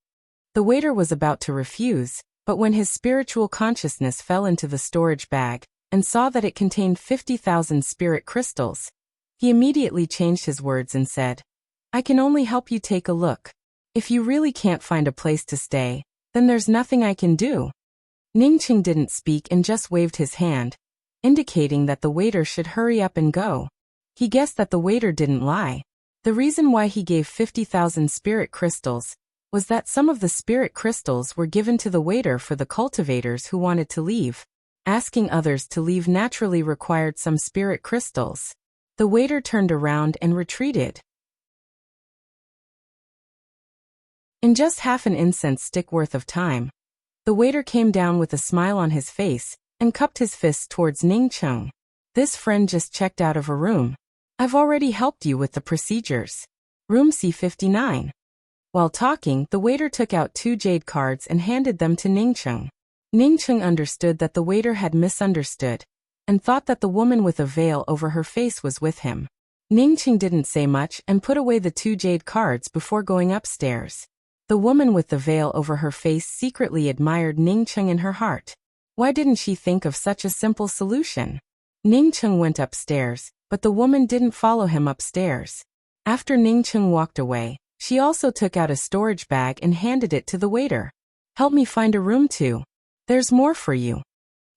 The waiter was about to refuse, but when his spiritual consciousness fell into the storage bag and saw that it contained 50,000 spirit crystals, he immediately changed his words and said, "I can only help you take a look. If you really can't find a place to stay, then there's nothing I can do." Ning Cheng didn't speak and just waved his hand, indicating that the waiter should hurry up and go. He guessed that the waiter didn't lie. The reason why he gave 50,000 spirit crystals was that some of the spirit crystals were given to the waiter for the cultivators who wanted to leave. Asking others to leave naturally required some spirit crystals. The waiter turned around and retreated. In just half an incense stick worth of time, the waiter came down with a smile on his face and cupped his fists towards Ning Cheng. "This friend just checked out of a room. I've already helped you with the procedures. Room C59. While talking, the waiter took out 2 jade cards and handed them to Ning Cheng. Ning Cheng understood that the waiter had misunderstood. and thought that the woman with a veil over her face was with him. Ningqing didn't say much and put away the 2 jade cards before going upstairs. The woman with the veil over her face secretly admired Ningqing in her heart. Why didn't she think of such a simple solution? Ningqing went upstairs, but the woman didn't follow him upstairs. After Ningqing walked away, she also took out a storage bag and handed it to the waiter. "Help me find a room too. There's more for you."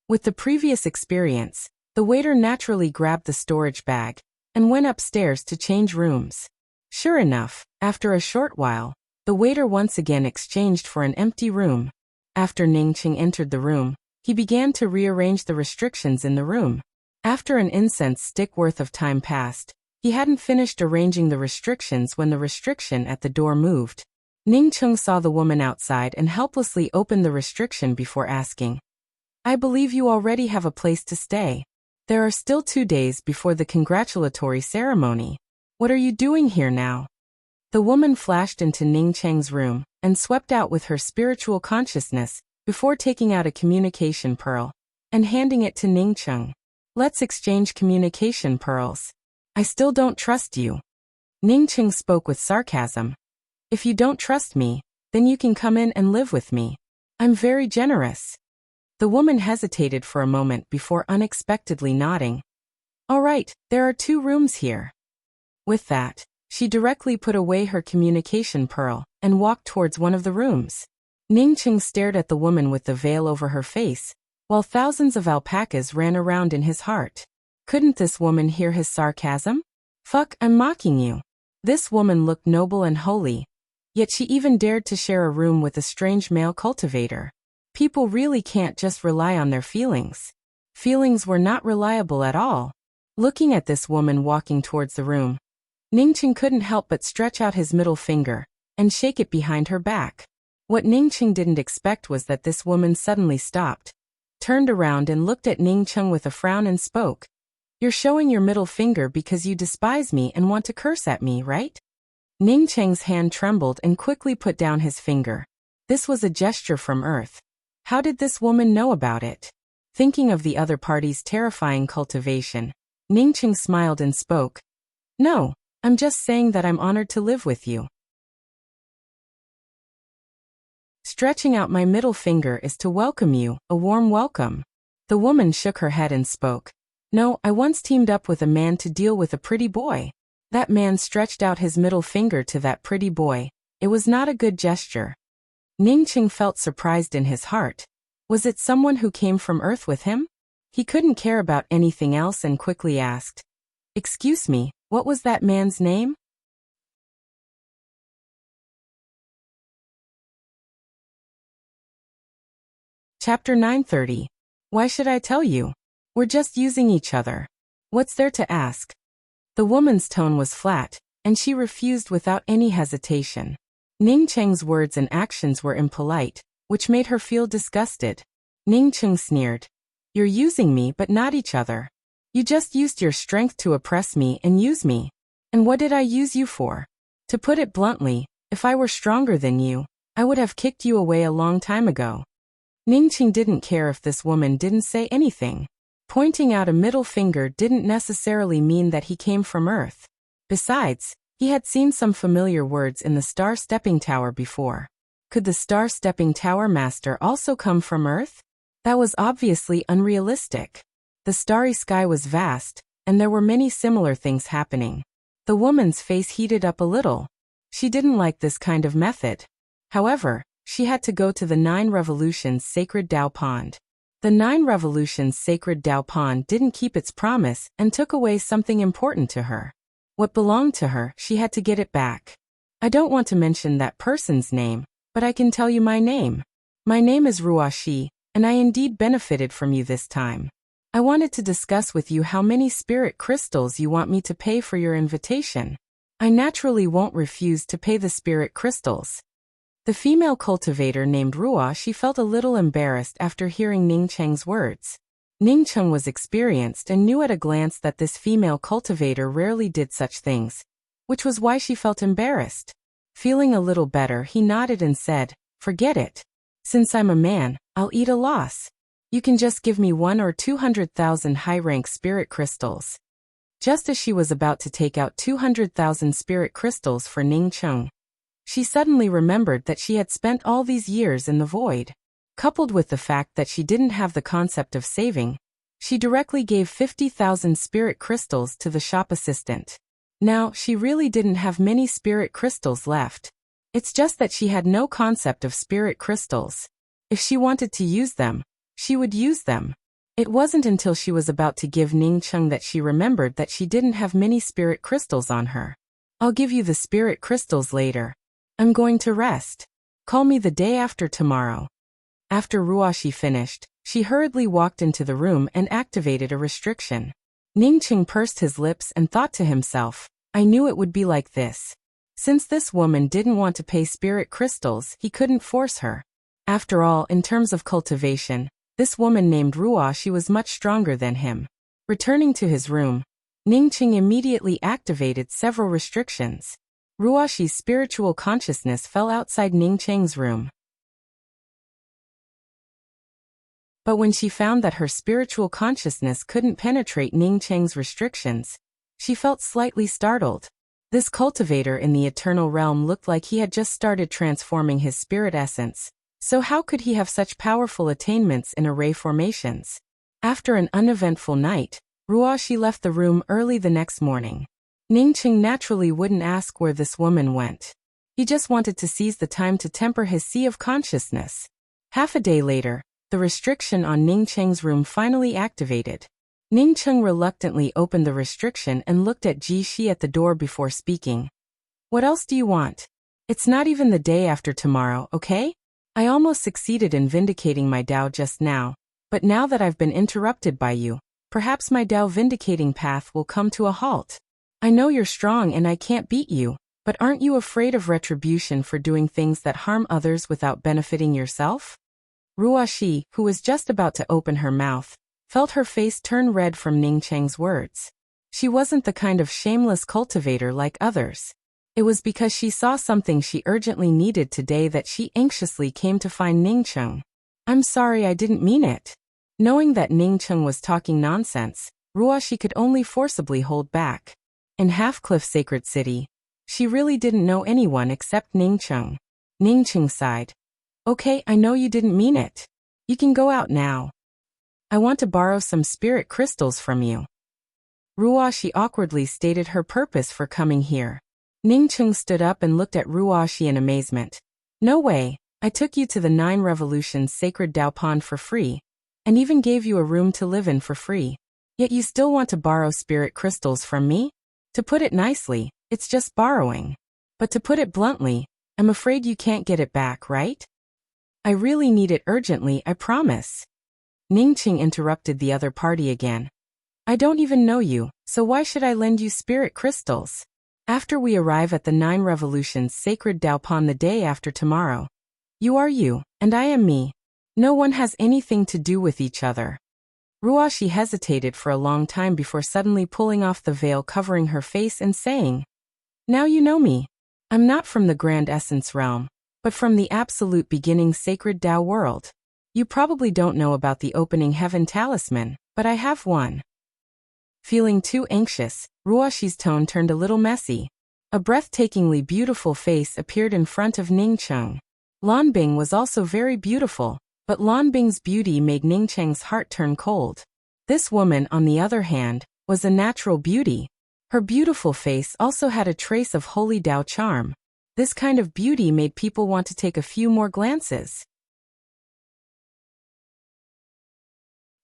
With the previous experience, the waiter naturally grabbed the storage bag and went upstairs to change rooms. Sure enough, after a short while, the waiter once again exchanged for an empty room. After Ningqing entered the room, he began to rearrange the restrictions in the room. After an incense stick worth of time passed, he hadn't finished arranging the restrictions when the restriction at the door moved. Ningqing saw the woman outside and helplessly opened the restriction before asking, "I believe you already have a place to stay. There are still 2 days before the congratulatory ceremony. What are you doing here now?" The woman flashed into Ningqing's room and swept out with her spiritual consciousness before taking out a communication pearl and handing it to Ningqing. "Let's exchange communication pearls. I still don't trust you." Ningqing spoke with sarcasm. "If you don't trust me, then you can come in and live with me. I'm very generous." The woman hesitated for a moment before unexpectedly nodding. "All right, there are 2 rooms here." With that, she directly put away her communication pearl and walked towards one of the rooms. Ningqing stared at the woman with the veil over her face, while thousands of alpacas ran around in his heart. Couldn't this woman hear his sarcasm? "Fuck, I'm mocking you." This woman looked noble and holy, yet she even dared to share a room with a strange male cultivator. People really can't just rely on their feelings. Feelings were not reliable at all. Looking at this woman walking towards the room, Ningqing couldn't help but stretch out his middle finger and shake it behind her back. What Ningqing didn't expect was that this woman suddenly stopped, turned around and looked at Ningqing with a frown and spoke. "You're showing your middle finger because you despise me and want to curse at me, right?" Ningqing's hand trembled and quickly put down his finger. This was a gesture from Earth. How did this woman know about it? Thinking of the other party's terrifying cultivation, Ningqing smiled and spoke. "No, I'm just saying that I'm honored to live with you. Stretching out my middle finger is to welcome you, a warm welcome." The woman shook her head and spoke. "No, I once teamed up with a man to deal with a pretty boy. That man stretched out his middle finger to that pretty boy. It was not a good gesture." Ningqing felt surprised in his heart. Was it someone who came from Earth with him? He couldn't care about anything else and quickly asked, "Excuse me, what was that man's name?" Chapter 930. Why should I tell you? We're just using each other. What's there to ask? The woman's tone was flat, and she refused without any hesitation. Ningqing's words and actions were impolite, which made her feel disgusted. Ningqing sneered. "You're using me but not each other. You just used your strength to oppress me and use me. And what did I use you for? To put it bluntly, if I were stronger than you, I would have kicked you away a long time ago." Ningqing didn't care if this woman didn't say anything. Pointing out a middle finger didn't necessarily mean that he came from Earth. Besides, he had seen some familiar words in the Star Stepping Tower before. Could the Star Stepping Tower Master also come from Earth? That was obviously unrealistic. The starry sky was vast, and there were many similar things happening. The woman's face heated up a little. She didn't like this kind of method. However, she had to go to the 9 Revolutions Sacred Tao Pond. The 9 Revolutions Sacred Tao Pond didn't keep its promise and took away something important to her. What belonged to her, she had to get it back. "I don't want to mention that person's name, but I can tell you my name. My name is Ruashi, and I indeed benefited from you this time. I wanted to discuss with you how many spirit crystals you want me to pay for your invitation. I naturally won't refuse to pay the spirit crystals." The female cultivator named Ruashi felt a little embarrassed after hearing Ningqing's words. Ningqing was experienced and knew at a glance that this female cultivator rarely did such things, which was why she felt embarrassed. Feeling a little better, he nodded and said, "Forget it. Since I'm a man, I'll eat a loss." You can just give me 1 or 200,000 high-rank spirit crystals. Just as she was about to take out 200,000 spirit crystals for Ning Cheng, she suddenly remembered that she had spent all these years in the void. Coupled with the fact that she didn't have the concept of saving, she directly gave 50,000 spirit crystals to the shop assistant. Now, she really didn't have many spirit crystals left. It's just that she had no concept of spirit crystals. If she wanted to use them, she would use them. It wasn't until she was about to give Ning Cheng that she remembered that she didn't have many spirit crystals on her. I'll give you the spirit crystals later. I'm going to rest. Call me the day after tomorrow. After Ruoxi finished, she hurriedly walked into the room and activated a restriction. Ning Cheng pursed his lips and thought to himself, I knew it would be like this. Since this woman didn't want to pay spirit crystals, he couldn't force her. After all, in terms of cultivation, this woman named Ruoxi was much stronger than him. Returning to his room, Ning Cheng immediately activated several restrictions. Ruoxi's spiritual consciousness fell outside Ning Cheng's room. But when she found that her spiritual consciousness couldn't penetrate Ning Cheng's restrictions, she felt slightly startled. This cultivator in the eternal realm looked like he had just started transforming his spirit essence, so how could he have such powerful attainments in array formations? After an uneventful night, Ruoxi left the room early the next morning. Ning Cheng naturally wouldn't ask where this woman went. He just wanted to seize the time to temper his sea of consciousness. Half a day later, the restriction on Ning Cheng's room finally activated. Ning Cheng reluctantly opened the restriction and looked at Ji Shi at the door before speaking. What else do you want? It's not even the day after tomorrow, okay? I almost succeeded in vindicating my Dao just now, but now that I've been interrupted by you, perhaps my Dao vindicating path will come to a halt. I know you're strong and I can't beat you, but aren't you afraid of retribution for doing things that harm others without benefiting yourself? Ruoxi, who was just about to open her mouth, felt her face turn red from Ning Cheng's words. She wasn't the kind of shameless cultivator like others. It was because she saw something she urgently needed today that she anxiously came to find Ning Cheng. I'm sorry, I didn't mean it. Knowing that Ning Cheng was talking nonsense, Ruoxi could only forcibly hold back. In Half-Cliff Sacred City, she really didn't know anyone except Ning Cheng. Ning Cheng sighed. Okay, I know you didn't mean it. You can go out now. I want to borrow some spirit crystals from you. Ruoxi awkwardly stated her purpose for coming here. Ning Cheng stood up and looked at Ruoxi in amazement. No way, I took you to the 9 Revolutions Sacred Dao Pond for free, and even gave you a room to live in for free. Yet you still want to borrow spirit crystals from me? To put it nicely, it's just borrowing. But to put it bluntly, I'm afraid you can't get it back, right? I really need it urgently, I promise. Ning Cheng interrupted the other party again. I don't even know you, so why should I lend you spirit crystals? After we arrive at the 9 Revolutions Sacred Dao Pond the day after tomorrow. You are you, and I am me. No one has anything to do with each other. Ruoxi hesitated for a long time before suddenly pulling off the veil covering her face and saying, Now you know me. I'm not from the Grand Essence realm, but from the absolute beginning sacred Tao world. You probably don't know about the opening heaven talisman, but I have one. Feeling too anxious, Ruoxi's tone turned a little messy. A breathtakingly beautiful face appeared in front of Ning Cheng. Lan Bing was also very beautiful, but Lan Bing's beauty made Ning Cheng's heart turn cold. This woman, on the other hand, was a natural beauty. Her beautiful face also had a trace of holy Tao charm. This kind of beauty made people want to take a few more glances.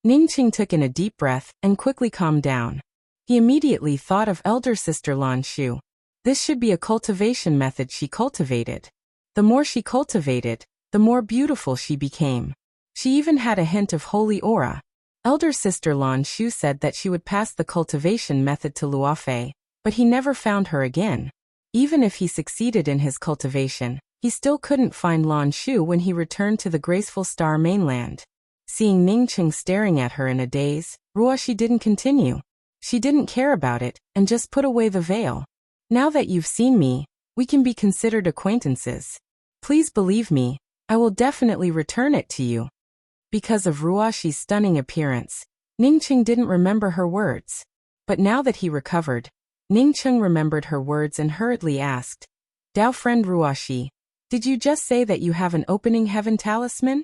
Ning Cheng took in a deep breath and quickly calmed down. He immediately thought of elder sister Lan Shu. This should be a cultivation method she cultivated. The more she cultivated, the more beautiful she became. She even had a hint of holy aura. Elder sister Lan Shu said that she would pass the cultivation method to Luofei, but he never found her again. Even if he succeeded in his cultivation, he still couldn't find Lan Shu when he returned to the graceful star mainland. Seeing Ning Cheng staring at her in a daze, Ruoxi didn't continue. She didn't care about it, and just put away the veil. Now that you've seen me, we can be considered acquaintances. Please believe me, I will definitely return it to you. Because of Ruashi's stunning appearance, Ningcheng didn't remember her words. But now that he recovered, Ningcheng remembered her words and hurriedly asked, "Dao friend Ruashi, did you just say that you have an opening heaven talisman?"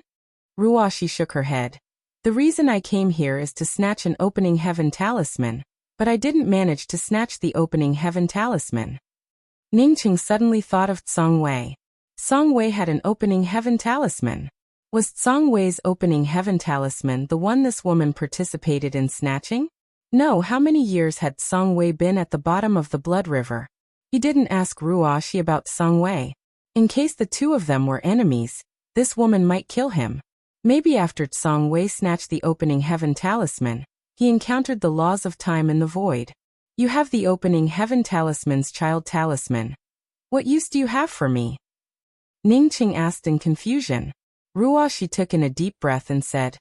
Ruashi shook her head. "The reason I came here is to snatch an opening heaven talisman, but I didn't manage to snatch the opening heaven talisman." Ningcheng suddenly thought of Tsang Wei. Tsang Wei had an opening heaven talisman. Was Tsang Wei's opening heaven talisman the one this woman participated in snatching? No. How many years had Tsang Wei been at the bottom of the blood river? He didn't ask Ruashi about Tsang Wei. In case the two of them were enemies, this woman might kill him. Maybe after Tsang Wei snatched the opening heaven talisman, he encountered the laws of time and the void. "You have the opening heaven talisman's child talisman. What use do you have for me?" Ningcheng asked in confusion. Ruashi took in a deep breath and said,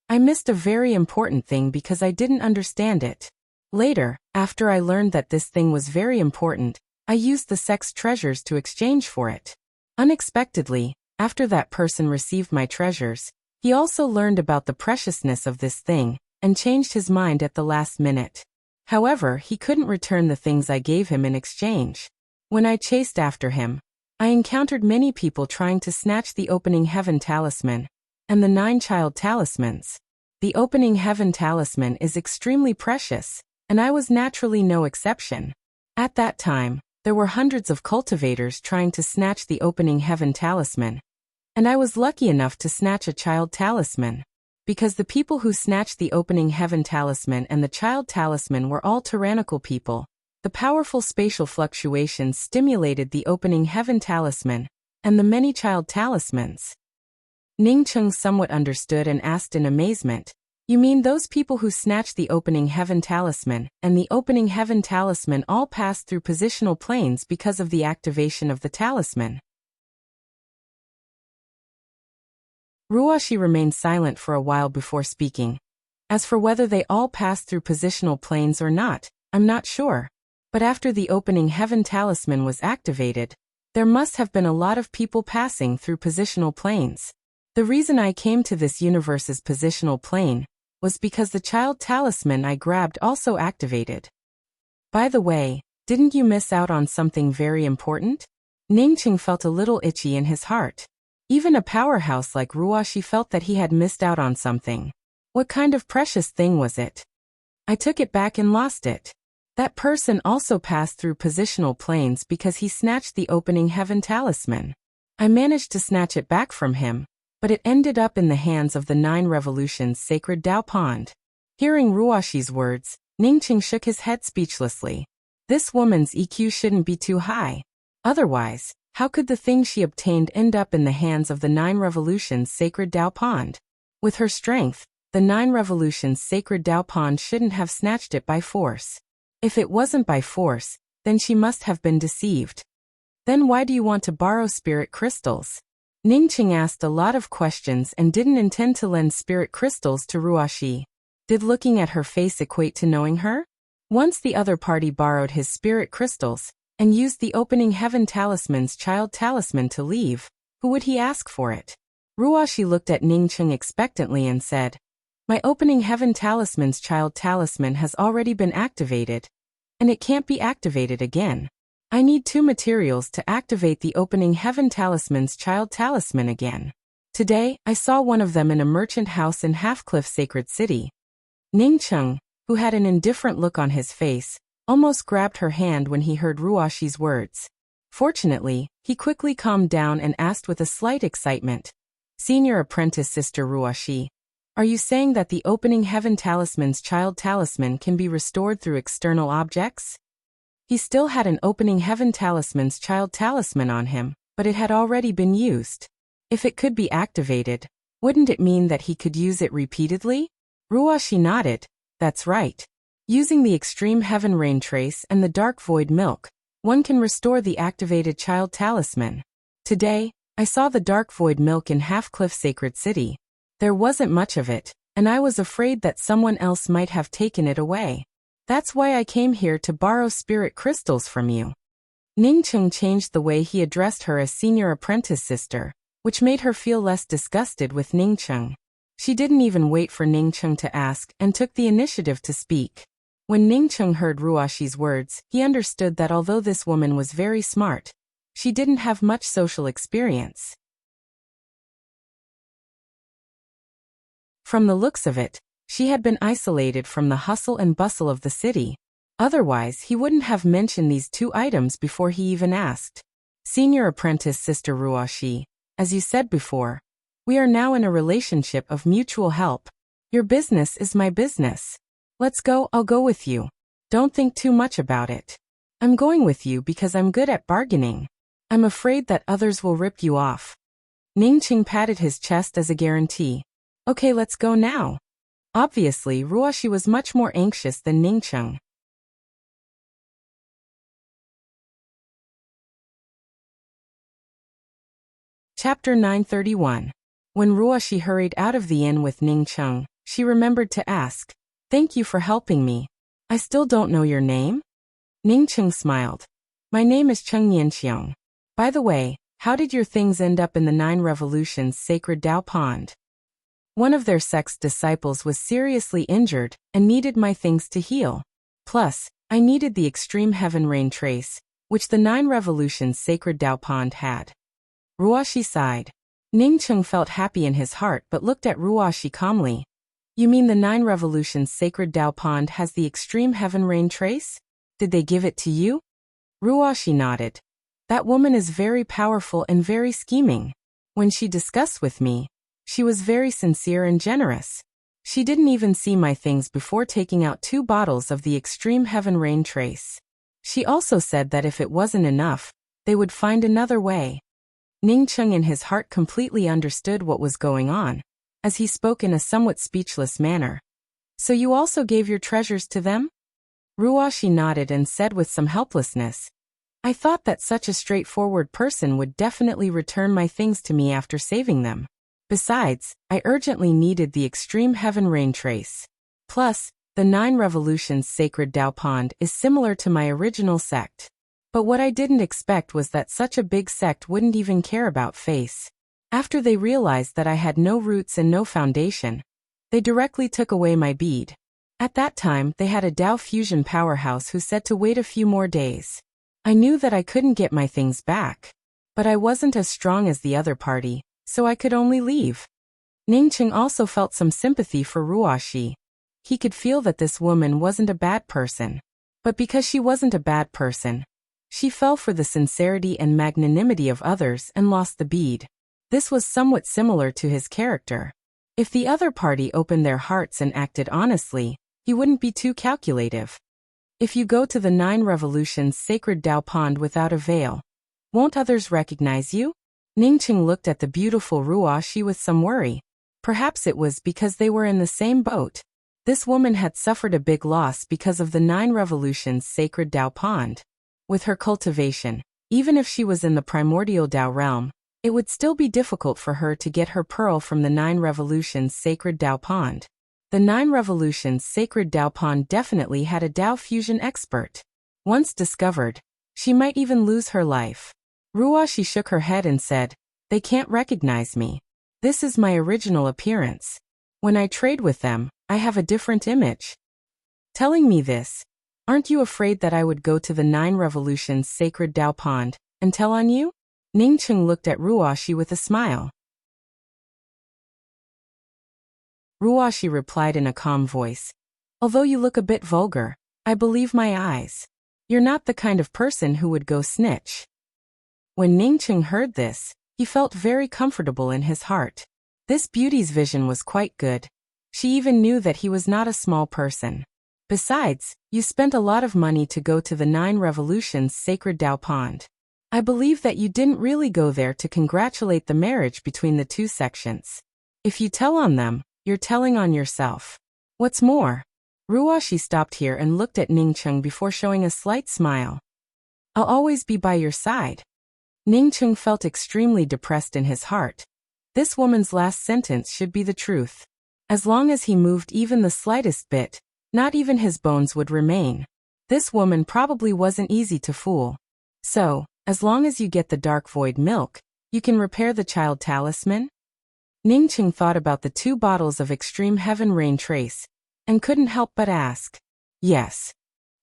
"I missed a very important thing because I didn't understand it. Later, after I learned that this thing was very important, I used the sex treasures to exchange for it. Unexpectedly, after that person received my treasures, he also learned about the preciousness of this thing and changed his mind at the last minute. However, he couldn't return the things I gave him in exchange. When I chased after him, I encountered many people trying to snatch the opening heaven talisman and the 9 child talismans. The opening heaven talisman is extremely precious, and I was naturally no exception. At that time, there were hundreds of cultivators trying to snatch the opening heaven talisman, and I was lucky enough to snatch a child talisman. Because the people who snatched the opening heaven talisman and the child talisman were all tyrannical people, the powerful spatial fluctuations stimulated the opening heaven talisman and the many child talismans." Ningcheng somewhat understood and asked in amazement, "You mean those people who snatched the opening heaven talisman and the opening heaven talisman all passed through positional planes because of the activation of the talisman?" Ruashi remained silent for a while before speaking. "As for whether they all passed through positional planes or not, I'm not sure. But after the opening heaven talisman was activated, there must have been a lot of people passing through positional planes. The reason I came to this universe's positional plane was because the child talisman I grabbed also activated. By the way, didn't you miss out on something very important?" Ningcheng felt a little itchy in his heart. Even a powerhouse like Ruashi felt that he had missed out on something. What kind of precious thing was it? "I took it back and lost it. That person also passed through positional planes because he snatched the opening heaven talisman. I managed to snatch it back from him, but it ended up in the hands of the 9 revolutions sacred Dao Pond." Hearing Ruashi's words, Ningcheng shook his head speechlessly. This woman's EQ shouldn't be too high. Otherwise, how could the thing she obtained end up in the hands of the 9 revolutions sacred Dao Pond? With her strength, the 9 revolutions sacred Dao Pond shouldn't have snatched it by force. If it wasn't by force, then she must have been deceived. "Then why do you want to borrow spirit crystals?" Ningcheng asked a lot of questions and didn't intend to lend spirit crystals to Ruashi. Did looking at her face equate to knowing her? Once the other party borrowed his spirit crystals and used the opening heaven talisman's child talisman to leave, who would he ask for it? Ruashi looked at Ningcheng expectantly and said, "My opening heaven talisman's child talisman has already been activated, and it can't be activated again. I need 2 materials to activate the opening heaven talisman's child talisman again. Today, I saw one of them in a merchant house in Half-Cliff Sacred City." Ningcheng, who had an indifferent look on his face, almost grabbed her hand when he heard Ruashi's words. Fortunately, he quickly calmed down and asked with a slight excitement, "Senior apprentice Sister Ruashi, are you saying that the opening heaven talisman's child talisman can be restored through external objects?" He still had an opening heaven talisman's child talisman on him, but it had already been used. If it could be activated, wouldn't it mean that he could use it repeatedly? Ruashi nodded. "That's right. Using the extreme heaven rain trace and the dark void milk, one can restore the activated child talisman. Today, I saw the dark void milk in Half-Cliff Sacred City. There wasn't much of it, and I was afraid that someone else might have taken it away. That's why I came here to borrow spirit crystals from you." Ningcheng changed the way he addressed her as senior apprentice sister, which made her feel less disgusted with Ningcheng. She didn't even wait for Ningcheng to ask and took the initiative to speak. When Ningcheng heard Ruoxi's words, he understood that although this woman was very smart, she didn't have much social experience. From the looks of it, she had been isolated from the hustle and bustle of the city. Otherwise, he wouldn't have mentioned these two items before he even asked. Senior apprentice Sister Ruoxi, as you said before, we are now in a relationship of mutual help. Your business is my business. Let's go, I'll go with you. Don't think too much about it. I'm going with you because I'm good at bargaining. I'm afraid that others will rip you off. Ningqing patted his chest as a guarantee. Okay, let's go now. Obviously, Ruoxi was much more anxious than Ningcheng. Chapter 931. When Ruoxi hurried out of the inn with Ningcheng, she remembered to ask, "Thank you for helping me. I still don't know your name?" Ningcheng smiled. "My name is Cheng Nianqiang. By the way, how did your things end up in the 9 Revolutions Sacred Tao Pond?" One of their sect's disciples was seriously injured and needed my things to heal. Plus, I needed the extreme heaven rain trace, which the 9 Revolutions Sacred Tao Pond had. Ruoxi sighed. Ningcheng felt happy in his heart but looked at Ruoxi calmly. You mean the 9 Revolutions Sacred Tao Pond has the extreme heaven rain trace? Did they give it to you? Ruoxi nodded. That woman is very powerful and very scheming. When she discussed with me, she was very sincere and generous. She didn't even see my things before taking out 2 bottles of the extreme heaven rain trace. She also said that if it wasn't enough, they would find another way. Ningcheng in his heart completely understood what was going on, as he spoke in a somewhat speechless manner. So you also gave your treasures to them? Ruoxi nodded and said with some helplessness, I thought that such a straightforward person would definitely return my things to me after saving them. Besides, I urgently needed the extreme heaven rain trace. Plus, the 9 Revolutions Sacred Tao Pond is similar to my original sect. But what I didn't expect was that such a big sect wouldn't even care about face. After they realized that I had no roots and no foundation, they directly took away my bead. At that time, they had a Tao fusion powerhouse who said to wait a few more days. I knew that I couldn't get my things back. But I wasn't as strong as the other party, so I could only leave. Ningcheng also felt some sympathy for Ruoxi. He could feel that this woman wasn't a bad person. But because she wasn't a bad person, she fell for the sincerity and magnanimity of others and lost the bead. This was somewhat similar to his character. If the other party opened their hearts and acted honestly, he wouldn't be too calculative. If you go to the 9 Revolutions Sacred Tao Pond without a veil, won't others recognize you? Ningcheng looked at the beautiful Ruoxi with some worry. Perhaps it was because they were in the same boat. This woman had suffered a big loss because of the 9 Revolutions Sacred Tao Pond. With her cultivation, even if she was in the primordial Tao realm, it would still be difficult for her to get her pearl from the 9 Revolutions Sacred Tao Pond. The 9 Revolutions Sacred Tao Pond definitely had a Tao fusion expert. Once discovered, she might even lose her life. Ruoxi shook her head and said, They can't recognize me. This is my original appearance. When I trade with them, I have a different image. Telling me this, aren't you afraid that I would go to the 9 Revolutions Sacred Tao Pond and tell on you? Ningcheng looked at Ruoxi with a smile. Ruoxi replied in a calm voice. Although you look a bit vulgar, I believe my eyes. You're not the kind of person who would go snitch. When Ningcheng heard this, he felt very comfortable in his heart. This beauty's vision was quite good. She even knew that he was not a small person. Besides, you spent a lot of money to go to the 9 Revolutions Sacred Tao Pond. I believe that you didn't really go there to congratulate the marriage between the 2 sections. If you tell on them, you're telling on yourself. What's more, Ruoxi stopped here and looked at Ningcheng before showing a slight smile. I'll always be by your side. Ningcheng felt extremely depressed in his heart. This woman's last sentence should be the truth. As long as he moved even the slightest bit, not even his bones would remain. This woman probably wasn't easy to fool. So, as long as you get the dark void milk, you can repair the child talisman? Ningqing thought about the 2 bottles of extreme heaven rain trace, and couldn't help but ask. Yes.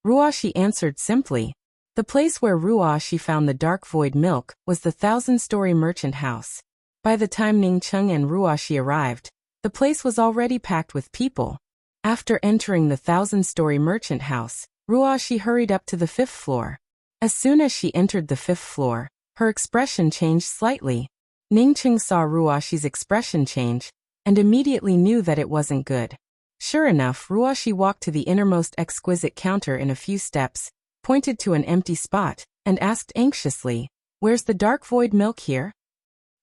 Ruoxi answered simply. The place where Ruoxi found the dark void milk was the 1,000-story merchant house. By the time Ningqing and Ruoxi arrived, the place was already packed with people. After entering the 1,000-story merchant house, Ruoxi hurried up to the 5th floor. As soon as she entered the 5th floor, her expression changed slightly. Ningqing saw Ruoxi's expression change, and immediately knew that it wasn't good. Sure enough, Ruoxi walked to the innermost exquisite counter in a few steps, pointed to an empty spot, and asked anxiously, "Where's the dark void milk here?"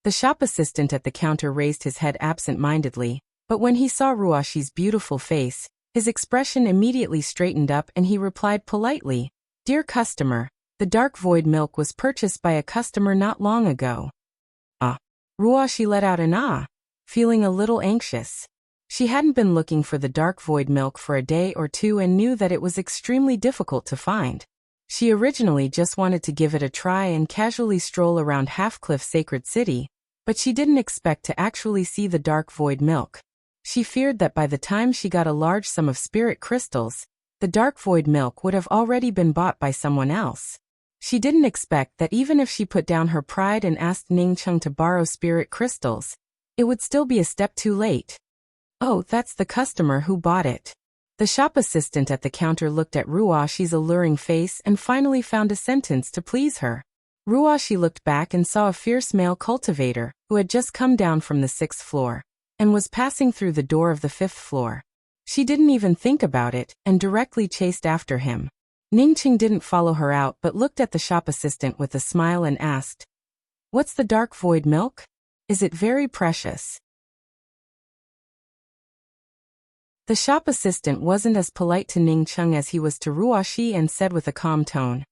The shop assistant at the counter raised his head absent-mindedly, but when he saw Ruoxi's beautiful face, his expression immediately straightened up and he replied politely, "Dear customer, the dark void milk was purchased by a customer not long ago." Ah. Ruoxi let out an ah, feeling a little anxious. She hadn't been looking for the dark void milk for a day or two and knew that it was extremely difficult to find. She originally just wanted to give it a try and casually stroll around Halfcliff Sacred City, but she didn't expect to actually see the dark void milk. She feared that by the time she got a large sum of spirit crystals, the dark void milk would have already been bought by someone else. She didn't expect that even if she put down her pride and asked Ningqing to borrow spirit crystals, it would still be a step too late. Oh, that's the customer who bought it. The shop assistant at the counter looked at Ruoxi's alluring face and finally found a sentence to please her. Ruoxi looked back and saw a fierce male cultivator who had just come down from the 6th floor and was passing through the door of the 5th floor. She didn't even think about it and directly chased after him. Ningqing didn't follow her out but looked at the shop assistant with a smile and asked, "What's the dark void milk? Is it very precious?" The shop assistant wasn't as polite to Ningqing as he was to Ruoxi and said with a calm tone,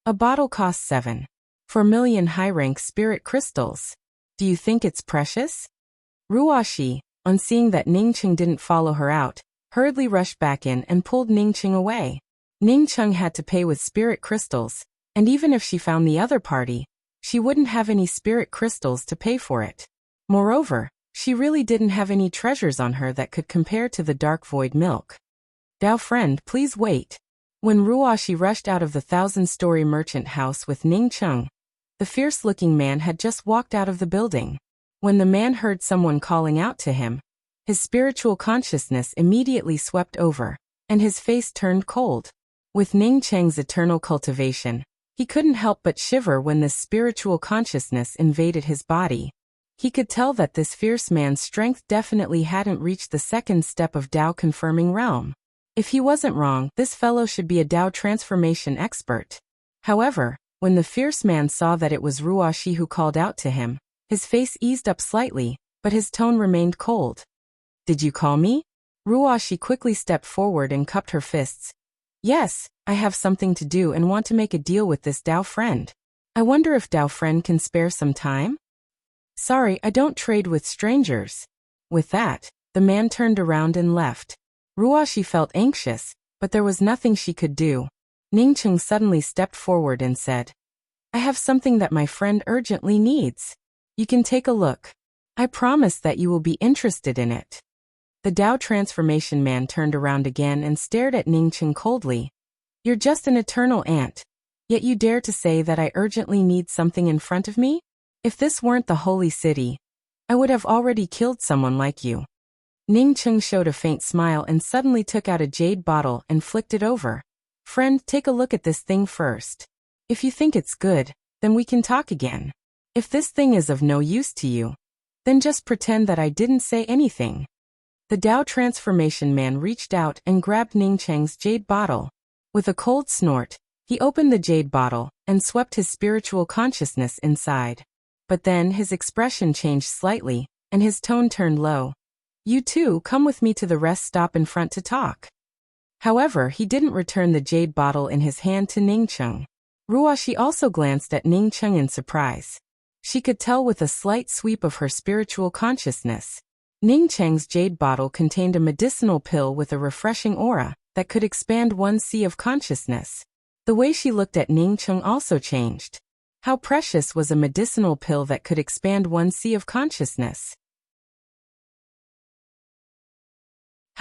"A bottle costs 7.4 million high-rank spirit crystals. Do you think it's precious?" Ruoxi, on seeing that Ningqing didn't follow her out, hurriedly rushed back in and pulled Ningqing away. Ningqing had to pay with spirit crystals, and even if she found the other party, she wouldn't have any spirit crystals to pay for it. Moreover, she really didn't have any treasures on her that could compare to the dark void milk. "Dao friend, please wait." When Ruoxi rushed out of the 1,000-story merchant house with Ningqing, the fierce-looking man had just walked out of the building. When the man heard someone calling out to him, his spiritual consciousness immediately swept over, and his face turned cold. With Ningqing's eternal cultivation, he couldn't help but shiver when this spiritual consciousness invaded his body. He could tell that this fierce man's strength definitely hadn't reached the 2nd step of Dao confirming realm. If he wasn't wrong, this fellow should be a Dao transformation expert. However, when the fierce man saw that it was Ruoxi who called out to him, his face eased up slightly, but his tone remained cold. "Did you call me?" Ruoxi quickly stepped forward and cupped her fists. "Yes, I have something to do and want to make a deal with this Dao friend. I wonder if Dao friend can spare some time?" "Sorry, I don't trade with strangers." With that, the man turned around and left. Ruoxi felt anxious, but there was nothing she could do. Ningqing suddenly stepped forward and said, "I have something that my friend urgently needs. You can take a look. I promise that you will be interested in it." The Dao transformation man turned around again and stared at Ningqing coldly. "You're just an eternal ant, yet you dare to say that I urgently need something in front of me? If this weren't the holy city, I would have already killed someone like you." Ningqing showed a faint smile and suddenly took out a jade bottle and flicked it over. "Friend, take a look at this thing first. If you think it's good, then we can talk again. If this thing is of no use to you, then just pretend that I didn't say anything." The Dao transformation man reached out and grabbed Ningqing's jade bottle. With a cold snort, he opened the jade bottle and swept his spiritual consciousness inside. But then his expression changed slightly, and his tone turned low. "You too, come with me to the rest stop in front to talk." However, he didn't return the jade bottle in his hand to Ningqing. Ruoxi also glanced at Ningqing in surprise. She could tell with a slight sweep of her spiritual consciousness. Ningqing's jade bottle contained a medicinal pill with a refreshing aura that could expand one's sea of consciousness. The way she looked at Ningqing also changed. How precious was a medicinal pill that could expand one's sea of consciousness?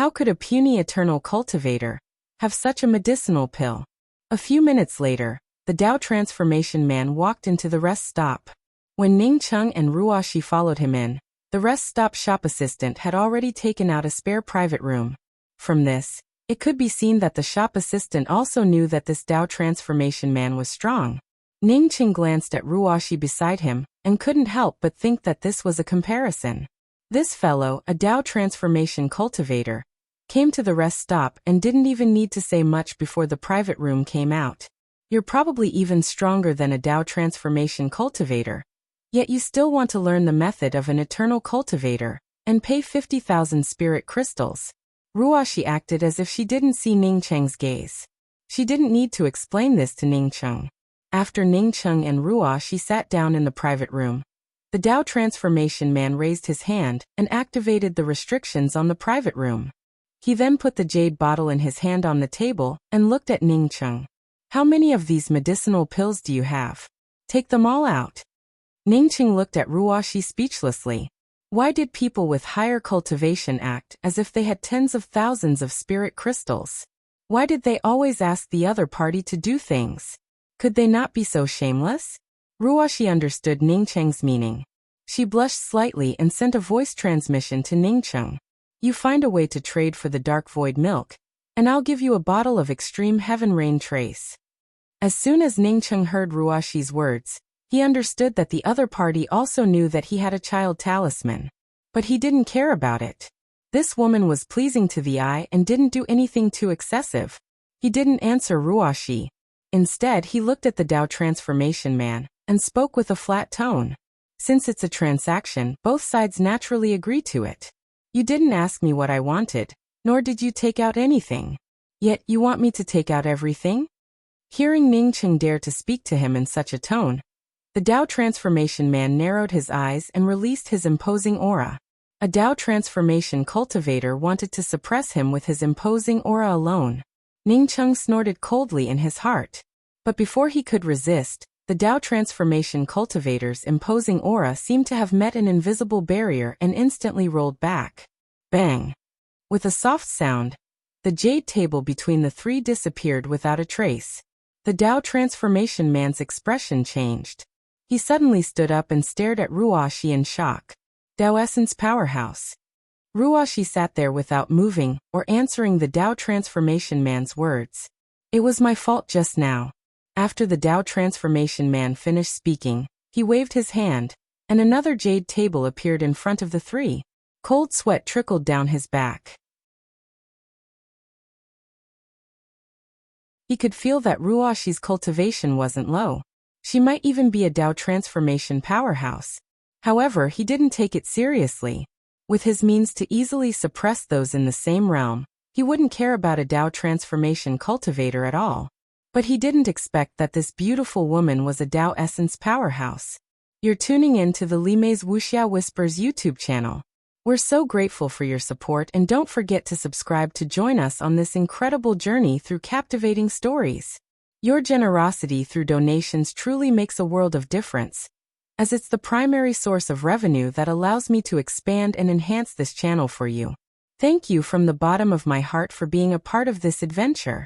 How could a puny eternal cultivator have such a medicinal pill? A few minutes later, the Dao transformation man walked into the rest stop. When Ning Cheng and Ruoxi followed him in, the rest stop shop assistant had already taken out a spare private room. From this, it could be seen that the shop assistant also knew that this Dao transformation man was strong. Ning Cheng glanced at Ruoxi beside him and couldn't help but think that this was a comparison. This fellow, a Dao transformation cultivator, came to the rest stop and didn't even need to say much before the private room came out. You're probably even stronger than a Dao transformation cultivator. Yet you still want to learn the method of an eternal cultivator and pay 50,000 spirit crystals. Ruoxi acted as if she didn't see Ning Cheng's gaze. She didn't need to explain this to Ning Cheng. After Ning Cheng and Ruoxi sat down in the private room, the Dao transformation man raised his hand and activated the restrictions on the private room. He then put the jade bottle in his hand on the table and looked at Ning Cheng. How many of these medicinal pills do you have? Take them all out. Ning Cheng looked at Ruoxi speechlessly. Why did people with higher cultivation act as if they had tens of thousands of spirit crystals? Why did they always ask the other party to do things? Could they not be so shameless? Ruoxi understood Ning Cheng's meaning. She blushed slightly and sent a voice transmission to Ning Cheng. You find a way to trade for the dark void milk, and I'll give you a bottle of extreme heaven rain trace. As soon as Ning Cheng heard Ruoxi's words, he understood that the other party also knew that he had a child talisman. But he didn't care about it. This woman was pleasing to the eye and didn't do anything too excessive. He didn't answer Ruoxi. Instead, he looked at the Dao transformation man and spoke with a flat tone. Since it's a transaction, both sides naturally agree to it. You didn't ask me what I wanted, nor did you take out anything. Yet you want me to take out everything? Hearing Ning Cheng dare to speak to him in such a tone, the Dao transformation man narrowed his eyes and released his imposing aura. A Dao transformation cultivator wanted to suppress him with his imposing aura alone. Ning Cheng snorted coldly in his heart. But before he could resist, the Dao transformation cultivator's imposing aura seemed to have met an invisible barrier and instantly rolled back. Bang! With a soft sound, the jade table between the three disappeared without a trace. The Dao transformation man's expression changed. He suddenly stood up and stared at Ruoxi in shock. Dao Essence Powerhouse. Ruoxi sat there without moving or answering the Dao transformation man's words. It was my fault just now. After the Dao transformation man finished speaking, he waved his hand, and another jade table appeared in front of the three. Cold sweat trickled down his back. He could feel that Ruoxi's cultivation wasn't low. She might even be a Dao transformation powerhouse. However, he didn't take it seriously. With his means to easily suppress those in the same realm, he wouldn't care about a Dao transformation cultivator at all. But he didn't expect that this beautiful woman was a Dao essence powerhouse. You're tuning in to the Limei's Wuxia Whispers YouTube channel. We're so grateful for your support, and don't forget to subscribe to join us on this incredible journey through captivating stories. Your generosity through donations truly makes a world of difference, as it's the primary source of revenue that allows me to expand and enhance this channel for you. Thank you from the bottom of my heart for being a part of this adventure.